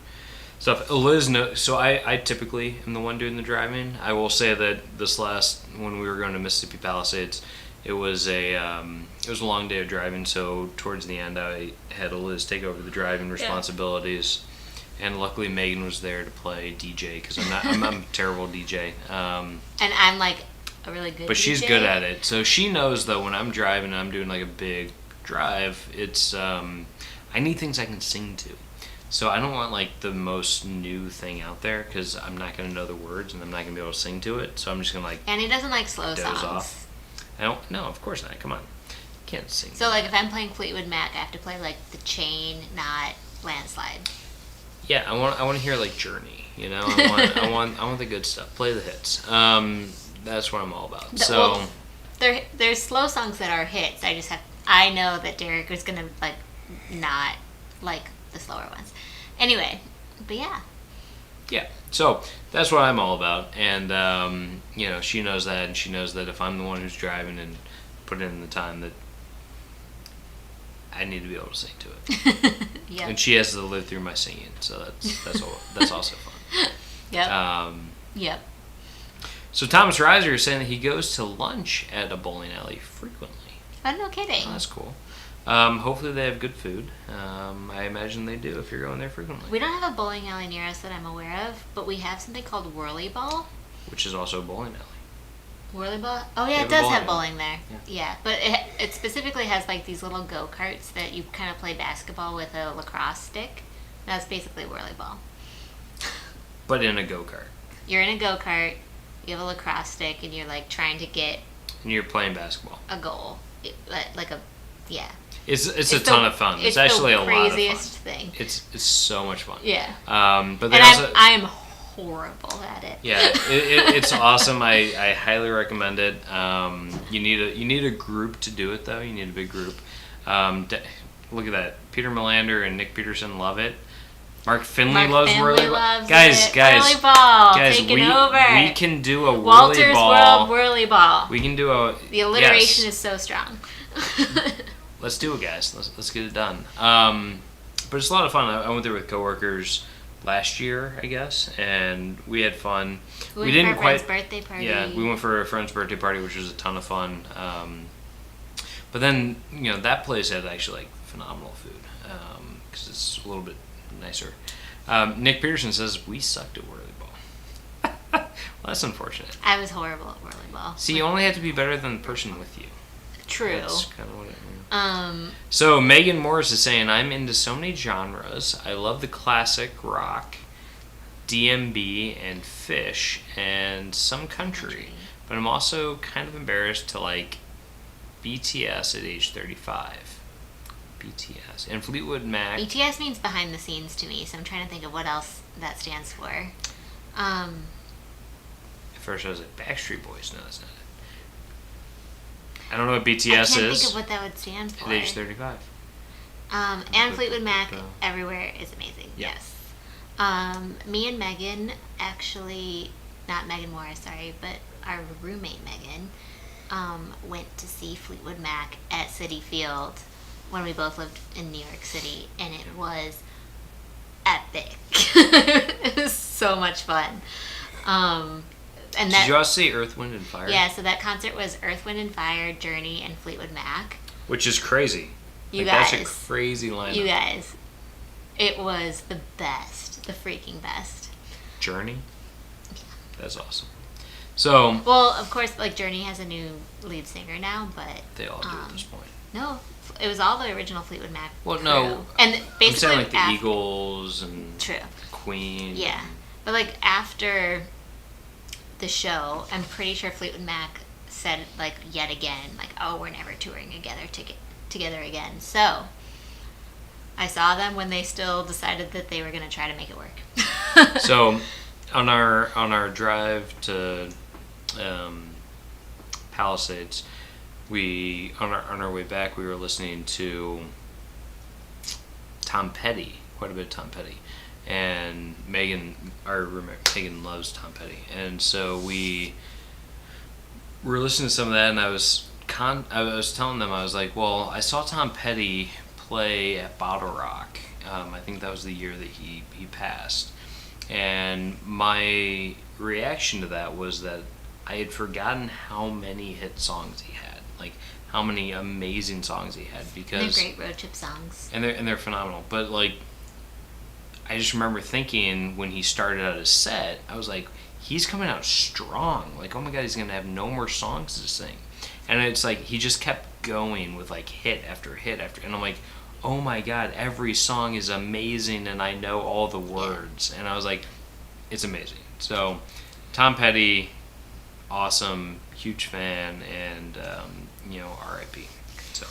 stuff. Eliz, so I typically am the one doing the driving. I will say that when we were going to Mississippi Palisades, it was a long day of driving. So towards the end, I had Eliz take over the driving responsibilities, and luckily Megan was there to play DJ because I'm a terrible DJ. And I'm like a really good. But DJ. She's good at it, so she knows though when I'm driving and I'm doing like a big drive, it's I need things I can sing to. So I don't want like the most new thing out there because I'm not going to know the words and I'm not going to be able to sing to it. So I'm just going to like. And he doesn't like slow doze songs. Off. I don't. No, of course not. Come on, can't sing. So like if I'm playing Fleetwood Mac, I have to play like The Chain, not Landslide. Yeah, I want to hear like Journey. I want the good stuff. Play the hits. That's what I'm all about. There's slow songs that are hits. I know that Derek is gonna like not like the slower ones. Anyway, but yeah. Yeah, so that's what I'm all about, and she knows that, and she knows that if I'm the one who's driving and put in the time, that I need to be able to sing to it. Yeah. And she has to live through my singing, so that's also fun. Yep. Yep. So Thomas Reiser is saying that he goes to lunch at a bowling alley frequently. Oh, no kidding. Oh, that's cool. Hopefully they have good food. I imagine they do if you're going there frequently. We don't have a bowling alley near us that I'm aware of, but we have something called Whirly Ball. Which is also a bowling alley. Whirly Ball? Oh yeah, it does have bowling there. Yeah, but it specifically has like these little go-karts that you kind of play basketball with a lacrosse stick. That's basically Whirly Ball. But in a go-kart. You're in a go-kart, you have a lacrosse stick, and you're like trying to get... And you're playing basketball. A goal. Yeah. It's a ton of fun. It's actually a lot of fun. It's the craziest thing. It's so much fun. Yeah. But I am horrible at it. Yeah, it's awesome. I highly recommend it. You need a group to do it though. You need a big group. Look at that. Peter Melander and Nick Peterson love it. Mark Finley Mark loves Finley whirly ball. loves Guys, it. Whirly ball, taking over. We can do a whirly Walter's ball. World whirly ball. We can do a. The alliteration is so strong. Let's do it, guys. Let's get it done. But it's a lot of fun. I went there with coworkers last year, I guess, and we had fun. We didn't for a friend's birthday party. Yeah, we went for a friend's birthday party, which was a ton of fun. But then, that place had actually phenomenal food because it's a little bit nicer. Nick Peterson says we sucked at whirly ball. Well, that's unfortunate. I was horrible at whirly ball. See, you only have to be better than the person with you. True. That's kind of what it means. So Megan Morris is saying, I'm into so many genres. I love the classic rock, DMB, and Fish, and some country. But I'm also kind of embarrassed to like BTS at age 35. BTS. And Fleetwood Mac. BTS means behind the scenes to me, so I'm trying to think of what else that stands for. At first I was like, Backstreet Boys. No, that's not it. I don't know what BTS is. I can't think of what that would stand for. At age 35. And Fleetwood Mac, Everywhere is amazing. Yeah. Yes. Me and Megan, actually, not Megan Morris, sorry, but our roommate Megan, went to see Fleetwood Mac at Citi Field when we both lived in New York City, and it was epic. It was so much fun. Did you all see Earth, Wind, and Fire? Yeah, so that concert was Earth, Wind, and Fire, Journey, and Fleetwood Mac. Which is crazy. You guys. That's a crazy lineup. You guys. It was the best. The freaking best. Journey? Yeah. That's awesome. So... Well, of course, Journey has a new lead singer now, but... They all do at this point. No, it was all the original Fleetwood Mac Well, crew. no. And basically... I'm saying the Eagles and... True. Queen. Yeah. But, after the show, I'm pretty sure Fleetwood Mac said, yet again, oh, we're never touring together again. So, I saw them when they still decided that they were going to try to make it work. So, on our drive to Palisades, on our way back, we were listening to Tom Petty, quite a bit of Tom Petty. And Megan, our roommate, Megan loves Tom Petty. And so we were listening to some of that, and I was telling them, I was like, well, I saw Tom Petty play at Bottle Rock. I think that was the year that he passed. And my reaction to that was that I had forgotten how many hit songs he had. How many amazing songs he had. Because they're great road trip songs. And they're phenomenal. But, I just remember thinking when he started out his set, I was like, he's coming out strong. Oh my God, he's going to have no more songs to sing. And it's he just kept going with hit after hit after. And I'm like, oh my God, every song is amazing and I know all the words. And I was like, it's amazing. So, Tom Petty, awesome, huge fan, and, R.I.P. So.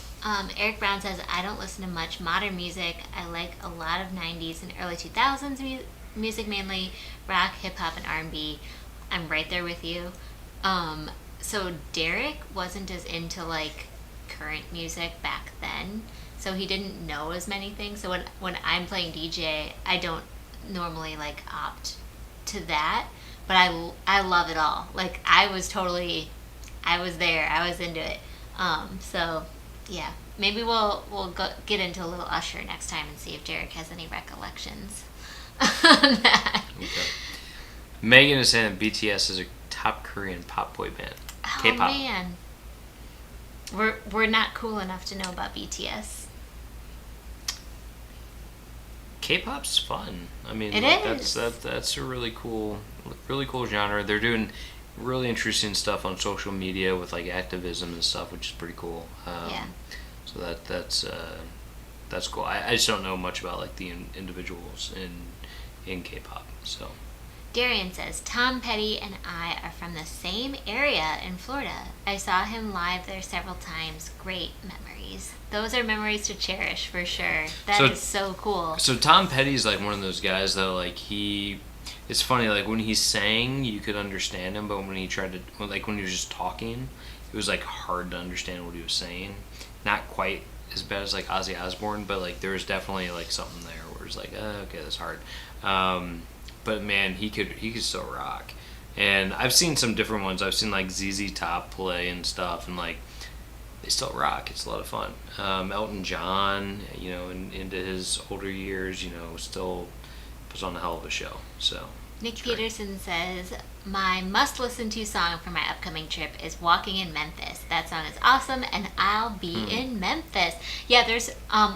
Eric Brown says, I don't listen to much modern music. I like a lot of 90s and early 2000s music, mainly rock, hip-hop, and R&B. I'm right there with you. So Derek wasn't as into, current music back then, so he didn't know as many things. So when I'm playing DJ, I don't normally, opt to that, but I love it all. I was there. I was into it. So... Yeah, maybe we'll get into a little Usher next time and see if Derek has any recollections on that. Okay. Megan is saying that BTS is a top Korean pop boy band. Oh, K-pop. Man. We're not cool enough to know about BTS. K-pop's fun. I mean, it is. That's a really cool genre. They're doing really interesting stuff on social media with activism and stuff, which is pretty cool. Yeah. So that's cool. I just don't know much about the individuals in K-pop. So. Darian says, Tom Petty and I are from the same area in Florida. I saw him live there several times. Great memories. Those are memories to cherish for sure. That is so cool. So Tom Petty's one of those guys though. It's funny, when he sang, you could understand him, but when he tried to, when he was just talking, it was hard to understand what he was saying. Not quite as bad as like Ozzy Osbourne, but like there was definitely like something there where it's like, okay, that's hard. But man, he could still rock. And I've seen some different ones. I've seen like ZZ Top play and stuff, and like they still rock. It's a lot of fun. Elton John, you know, into his older years, you know, still puts on a hell of a show. So Nick Peterson says, my must-listen-to song for my upcoming trip is Walking in Memphis. That song is awesome, and I'll be in Memphis. Yeah, there's,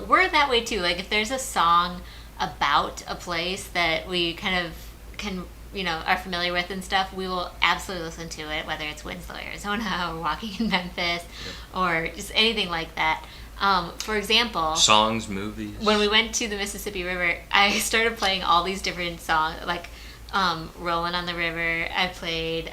we're that way too. Like, if there's a song about a place that we kind of can, you know, are familiar with and stuff, we will absolutely listen to it, whether it's Winslow, Arizona, or Walking in Memphis, or just anything like that. For example, songs, movies. When we went to the Mississippi River, I started playing all these different songs, like Rolling on the River. I played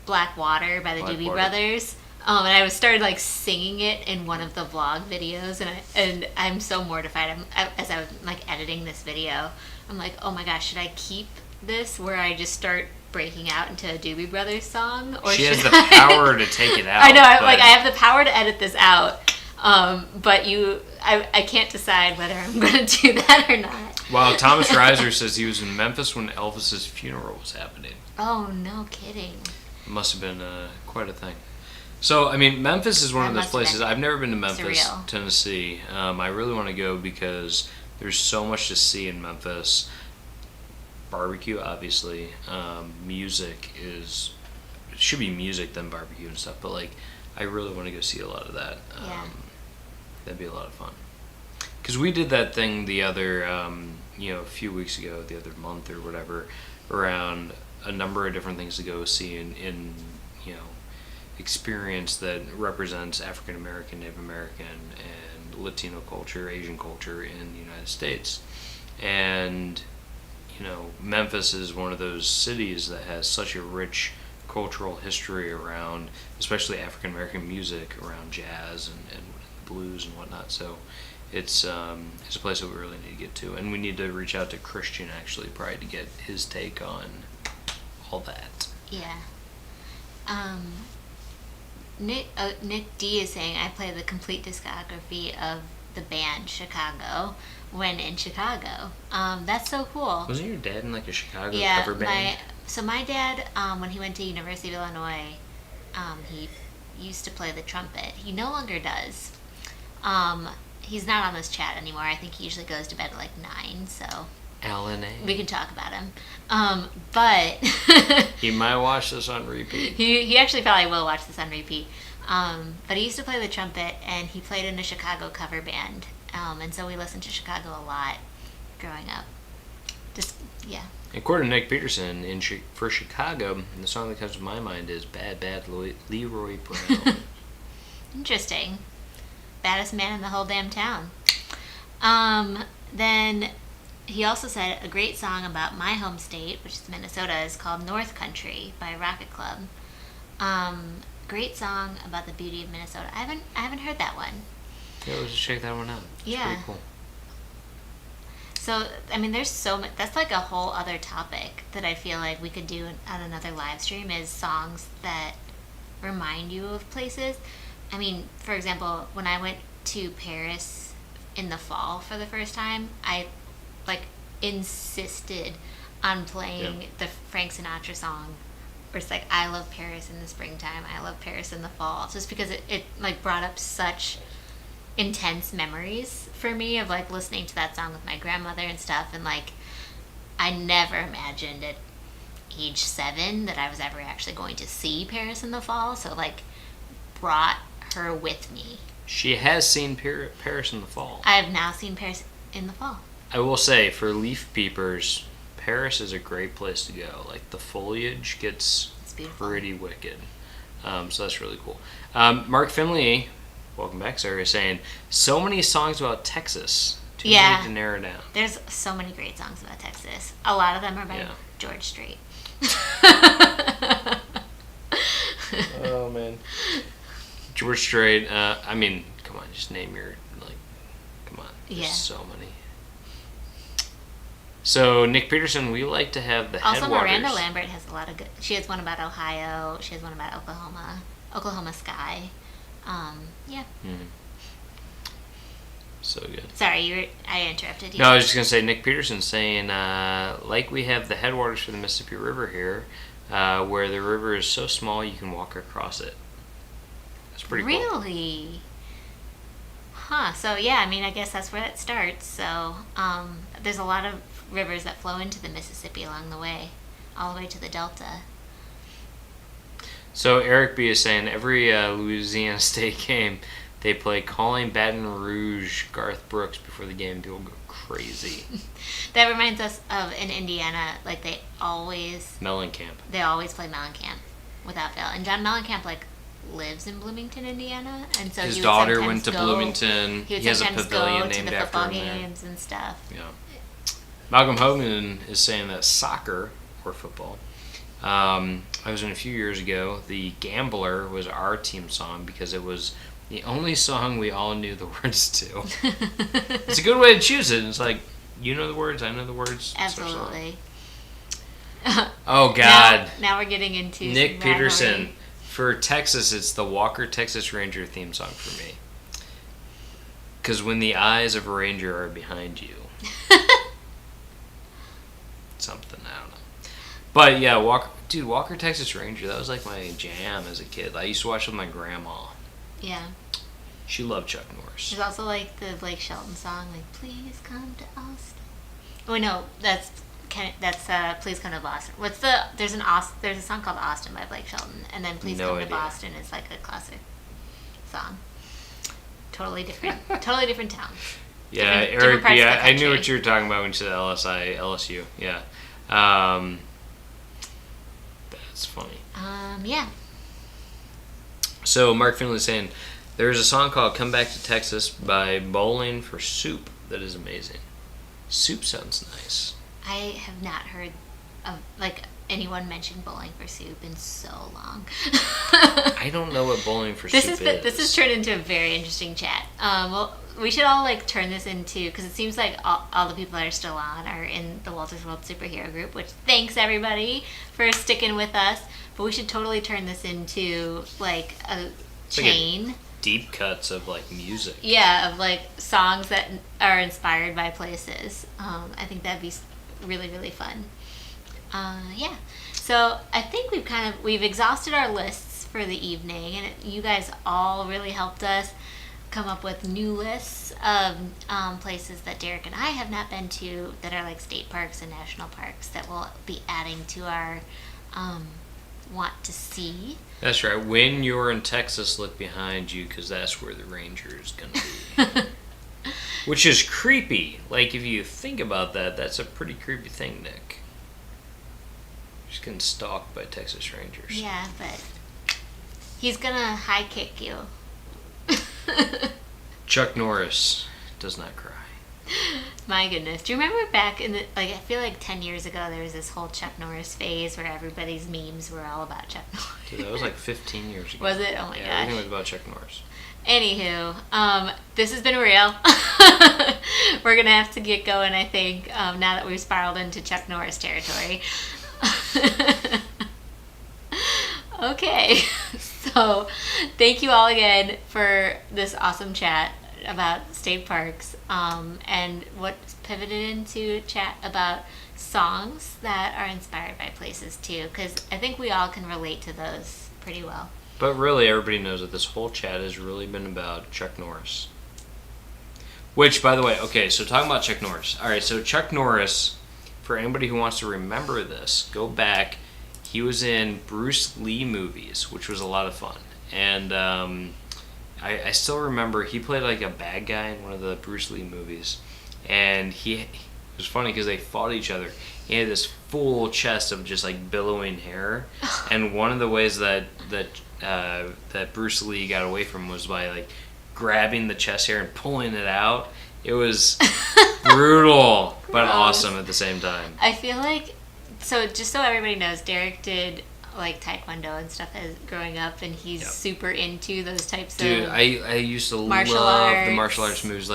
Black Water by the Doobie Brothers. And I started like singing it in one of the vlog videos, and I'm so mortified. As I was like editing this video, I'm like, oh my gosh, should I keep this where I just start breaking out into a Doobie Brothers song? Or she has the power to take it out. I know, I have the power to edit this out, but I can't decide whether I'm going to do that or not. Wow, Thomas Reiser says he was in Memphis when Elvis's funeral was happening. Oh, no kidding. It must have been quite a thing. So, I mean, Memphis is one of those places. I've never been to Memphis, surreal. Tennessee. I really want to go because there's so much to see in Memphis. Barbecue, obviously. Music it should be music than barbecue and stuff, but like, I really want to go see a lot of that. That'd be a lot of fun. Because we did that thing the other, a few weeks ago, the other month or whatever, around a number of different things to go see in experience that represents African American, Native American, and Latino culture, Asian culture in the United States. And, Memphis is one of those cities that has such a rich cultural history around, especially African American music, around jazz and blues and whatnot. So it's a place that we really need to get to, and we need to reach out to Christian actually probably to get his take on all that. Yeah. Nick D is saying, I play the complete discography of the band Chicago when in Chicago. That's so cool. Wasn't your dad in like a Chicago cover band? My dad, when he went to University of Illinois, he used to play the trumpet. He no longer does. He's not on this chat anymore. I think he usually goes to bed at like 9, so Alan A. we can talk about him. But he might watch this on repeat. He actually probably will watch this on repeat. But he used to play the trumpet, and he played in a Chicago cover band. And so we listened to Chicago a lot growing up. According to Nick Peterson, for Chicago, the song that comes to my mind is Bad Bad Leroy Brown. Interesting. Baddest man in the whole damn town. Then he also said a great song about my home state, which is Minnesota, is called North Country by Rocket Club. Great song about the beauty of Minnesota. I haven't heard that one. Yeah, let's check that one out. It's pretty cool. So, I mean, there's so much. That's like a whole other topic that I feel like we could do on another live stream, is songs that remind you of places. I mean, for example, when I went to Paris in the fall for the first time, I insisted on playing the Frank Sinatra song, where it's like, I love Paris in the springtime, I love Paris in the fall, just because it brought up such intense memories for me of listening to that song with my grandmother and stuff. And I never imagined at age 7 that I was ever actually going to see Paris in the fall, so brought her with me. She has seen Paris in the fall. I have now seen Paris in the fall. I will say, for leaf peepers, Paris is a great place to go. The foliage gets pretty wicked. So that's really cool. Mark Finley, welcome back, sir, is saying, so many songs about Texas. Too many to narrow down. There's so many great songs about Texas. A lot of them are by George Strait. Oh, man. George Strait, I mean, come on, just name your, come on. There's so many. So, Nick Peterson, we like to have the also, Headwaters. Miranda Lambert has a lot of good. She has one about Ohio. She has one about Oklahoma Sky. Yeah. Mm-hmm. So good. Sorry, I interrupted you. No, I was just going to say, Nick Peterson saying, like we have the headwaters for the Mississippi River here, where the river is so small you can walk across it. That's pretty cool. Really? Huh. So, yeah, I mean, I guess that's where it starts. So, there's a lot of rivers that flow into the Mississippi along the way, all the way to the Delta. So, Eric B. is saying, every Louisiana State game, they play Calling Baton Rouge, Garth Brooks before the game. People go crazy. That reminds us of in Indiana, like they always Mellencamp. They always play Mellencamp without fail. And John Mellencamp lives in Bloomington, Indiana, and so his daughter went to Bloomington. He has a sometimes pavilion go to named the after football him games and stuff. Yeah. Malcolm Hogan is saying that soccer or football. I was in a few years ago. The Gambler was our team song because it was the only song we all knew the words to. It's a good way to choose it. It's like, you know the words, I know the words. Absolutely. Oh, God. Now we're getting into Nick some Peterson. rivalry. For Texas, it's the Walker Texas Ranger theme song for me. Because when the eyes of a ranger are behind you. Something, I don't know. But yeah, Walker Texas Ranger, that was like my jam as a kid. I used to watch with my grandma. Yeah. She loved Chuck Norris. There's also like the Blake Shelton song, like "Please Come to Austin." Oh no, that's "Please Come to Boston." There's a song called "Austin" by Blake Shelton, and then "Please Come to Boston" is like a classic song. Totally different town. Yeah, different Eric. Yeah, I knew what you were talking about when you said LSU. Yeah, that's funny. Yeah. So Mark Finley's saying there's a song called "Come Back to Texas" by Bowling for Soup that is amazing. Soup sounds nice. I have not heard of anyone mention Bowling for Soup in so long. I don't know what Bowling for Soup is. This has turned into a very interesting chat. Well, we should all turn this into, because it seems like all the people that are still on are in the Walter's World Superhero group, which thanks everybody for sticking with us. But we should totally turn this into a chain. Deep cuts of music. Yeah, of songs that are inspired by places. I think that'd be really, really fun. Yeah. So I think we've exhausted our lists for the evening, and you guys all really helped us come up with new lists of places that Derek and I have not been to that are state parks and national parks that we'll be adding to our want to see. That's right. When you're in Texas, look behind you because that's where the ranger is going to be. Which is creepy. If you think about that, that's a pretty creepy thing, Nick. Just getting stalked by Texas Rangers. Yeah, but he's going to high kick you. Chuck Norris does not cry. My goodness. Do you remember back in I feel like 10 years ago there was this whole Chuck Norris phase where everybody's memes were all about Chuck Norris. Dude, that was 15 years ago. Was it? Oh my gosh. Everything was about Chuck Norris. Anywho, this has been Royale. We're going to have to get going, I think, now that we've spiraled into Chuck Norris territory. Okay. So, thank you all again for this awesome chat about state parks, and what pivoted into chat about songs that are inspired by places too, because I think we all can relate to those pretty well. But really, everybody knows that this whole chat has really been about Chuck Norris. Which, by the way, okay, so talking about Chuck Norris. All right, so Chuck Norris, for anybody who wants to remember this, go back. He was in Bruce Lee movies, which was a lot of fun. And I still remember he played a bad guy in one of the Bruce Lee movies. And it was funny because they fought each other. He had this full chest of just billowing hair. And one of the ways that Bruce Lee got away from was by grabbing the chest hair and pulling it out. It was brutal, but awesome at the same time. I feel just so everybody knows, Derek did taekwondo and stuff as growing up, and he's super into those types of I used to love the martial arts movies,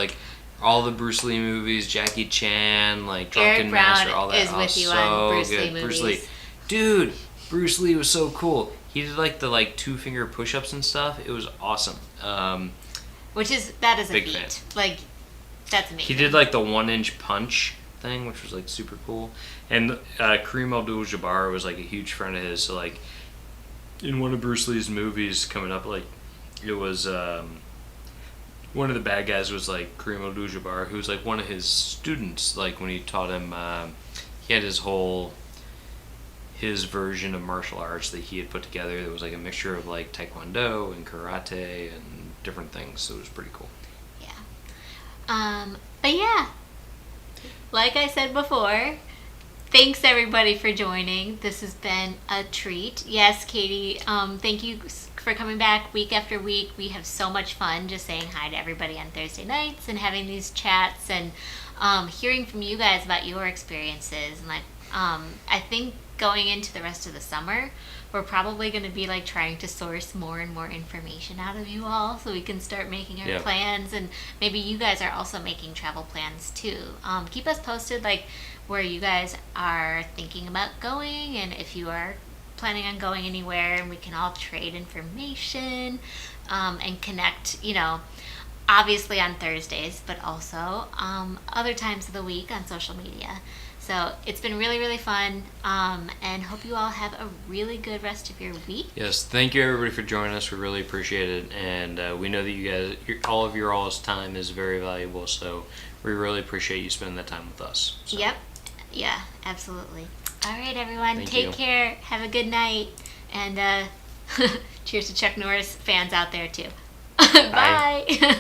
all the Bruce Lee movies, Jackie Chan, Drunken Master, all that. Is with you on Bruce Lee movies. Bruce Lee. Dude, Bruce Lee was so cool. He did the 2-finger push-ups and stuff. It was awesome. That is a big feat. Fan. That's amazing. He did like the 1-inch punch thing, which was like super cool. And Kareem Abdul-Jabbar was like a huge friend of his. So like in one of Bruce Lee's movies coming up, like it was one of the bad guys was like Kareem Abdul-Jabbar, who was like one of his students. Like when he taught him, he had his version of martial arts that he had put together. That was like a mixture of like taekwondo and karate and different things. So it was pretty cool. Yeah. But yeah, like I said before, thanks everybody for joining. This has been a treat. Yes, Katie, thank you for coming back week after week. We have so much fun just saying hi to everybody on Thursday nights and having these chats and hearing from you guys about your experiences. And like, I think going into the rest of the summer, we're probably going to be like trying to source more and more information out of you all so we can start making our plans, and maybe you guys are also making travel plans too. Keep us posted like where you guys are thinking about going, and if you are planning on going anywhere, and we can all trade information and connect, obviously on Thursdays, but also other times of the week on social media. So it's been really, really fun, and hope you all have a really good rest of your week. Yes, thank you everybody for joining us. We really appreciate it, and we know that you guys, all of your all's time is very valuable, so we really appreciate you spending that time with us. So. Yep. Yeah, absolutely. All right, everyone. Thank Take you. care. Have a good night. And cheers to Chuck Norris fans out there, too. Bye.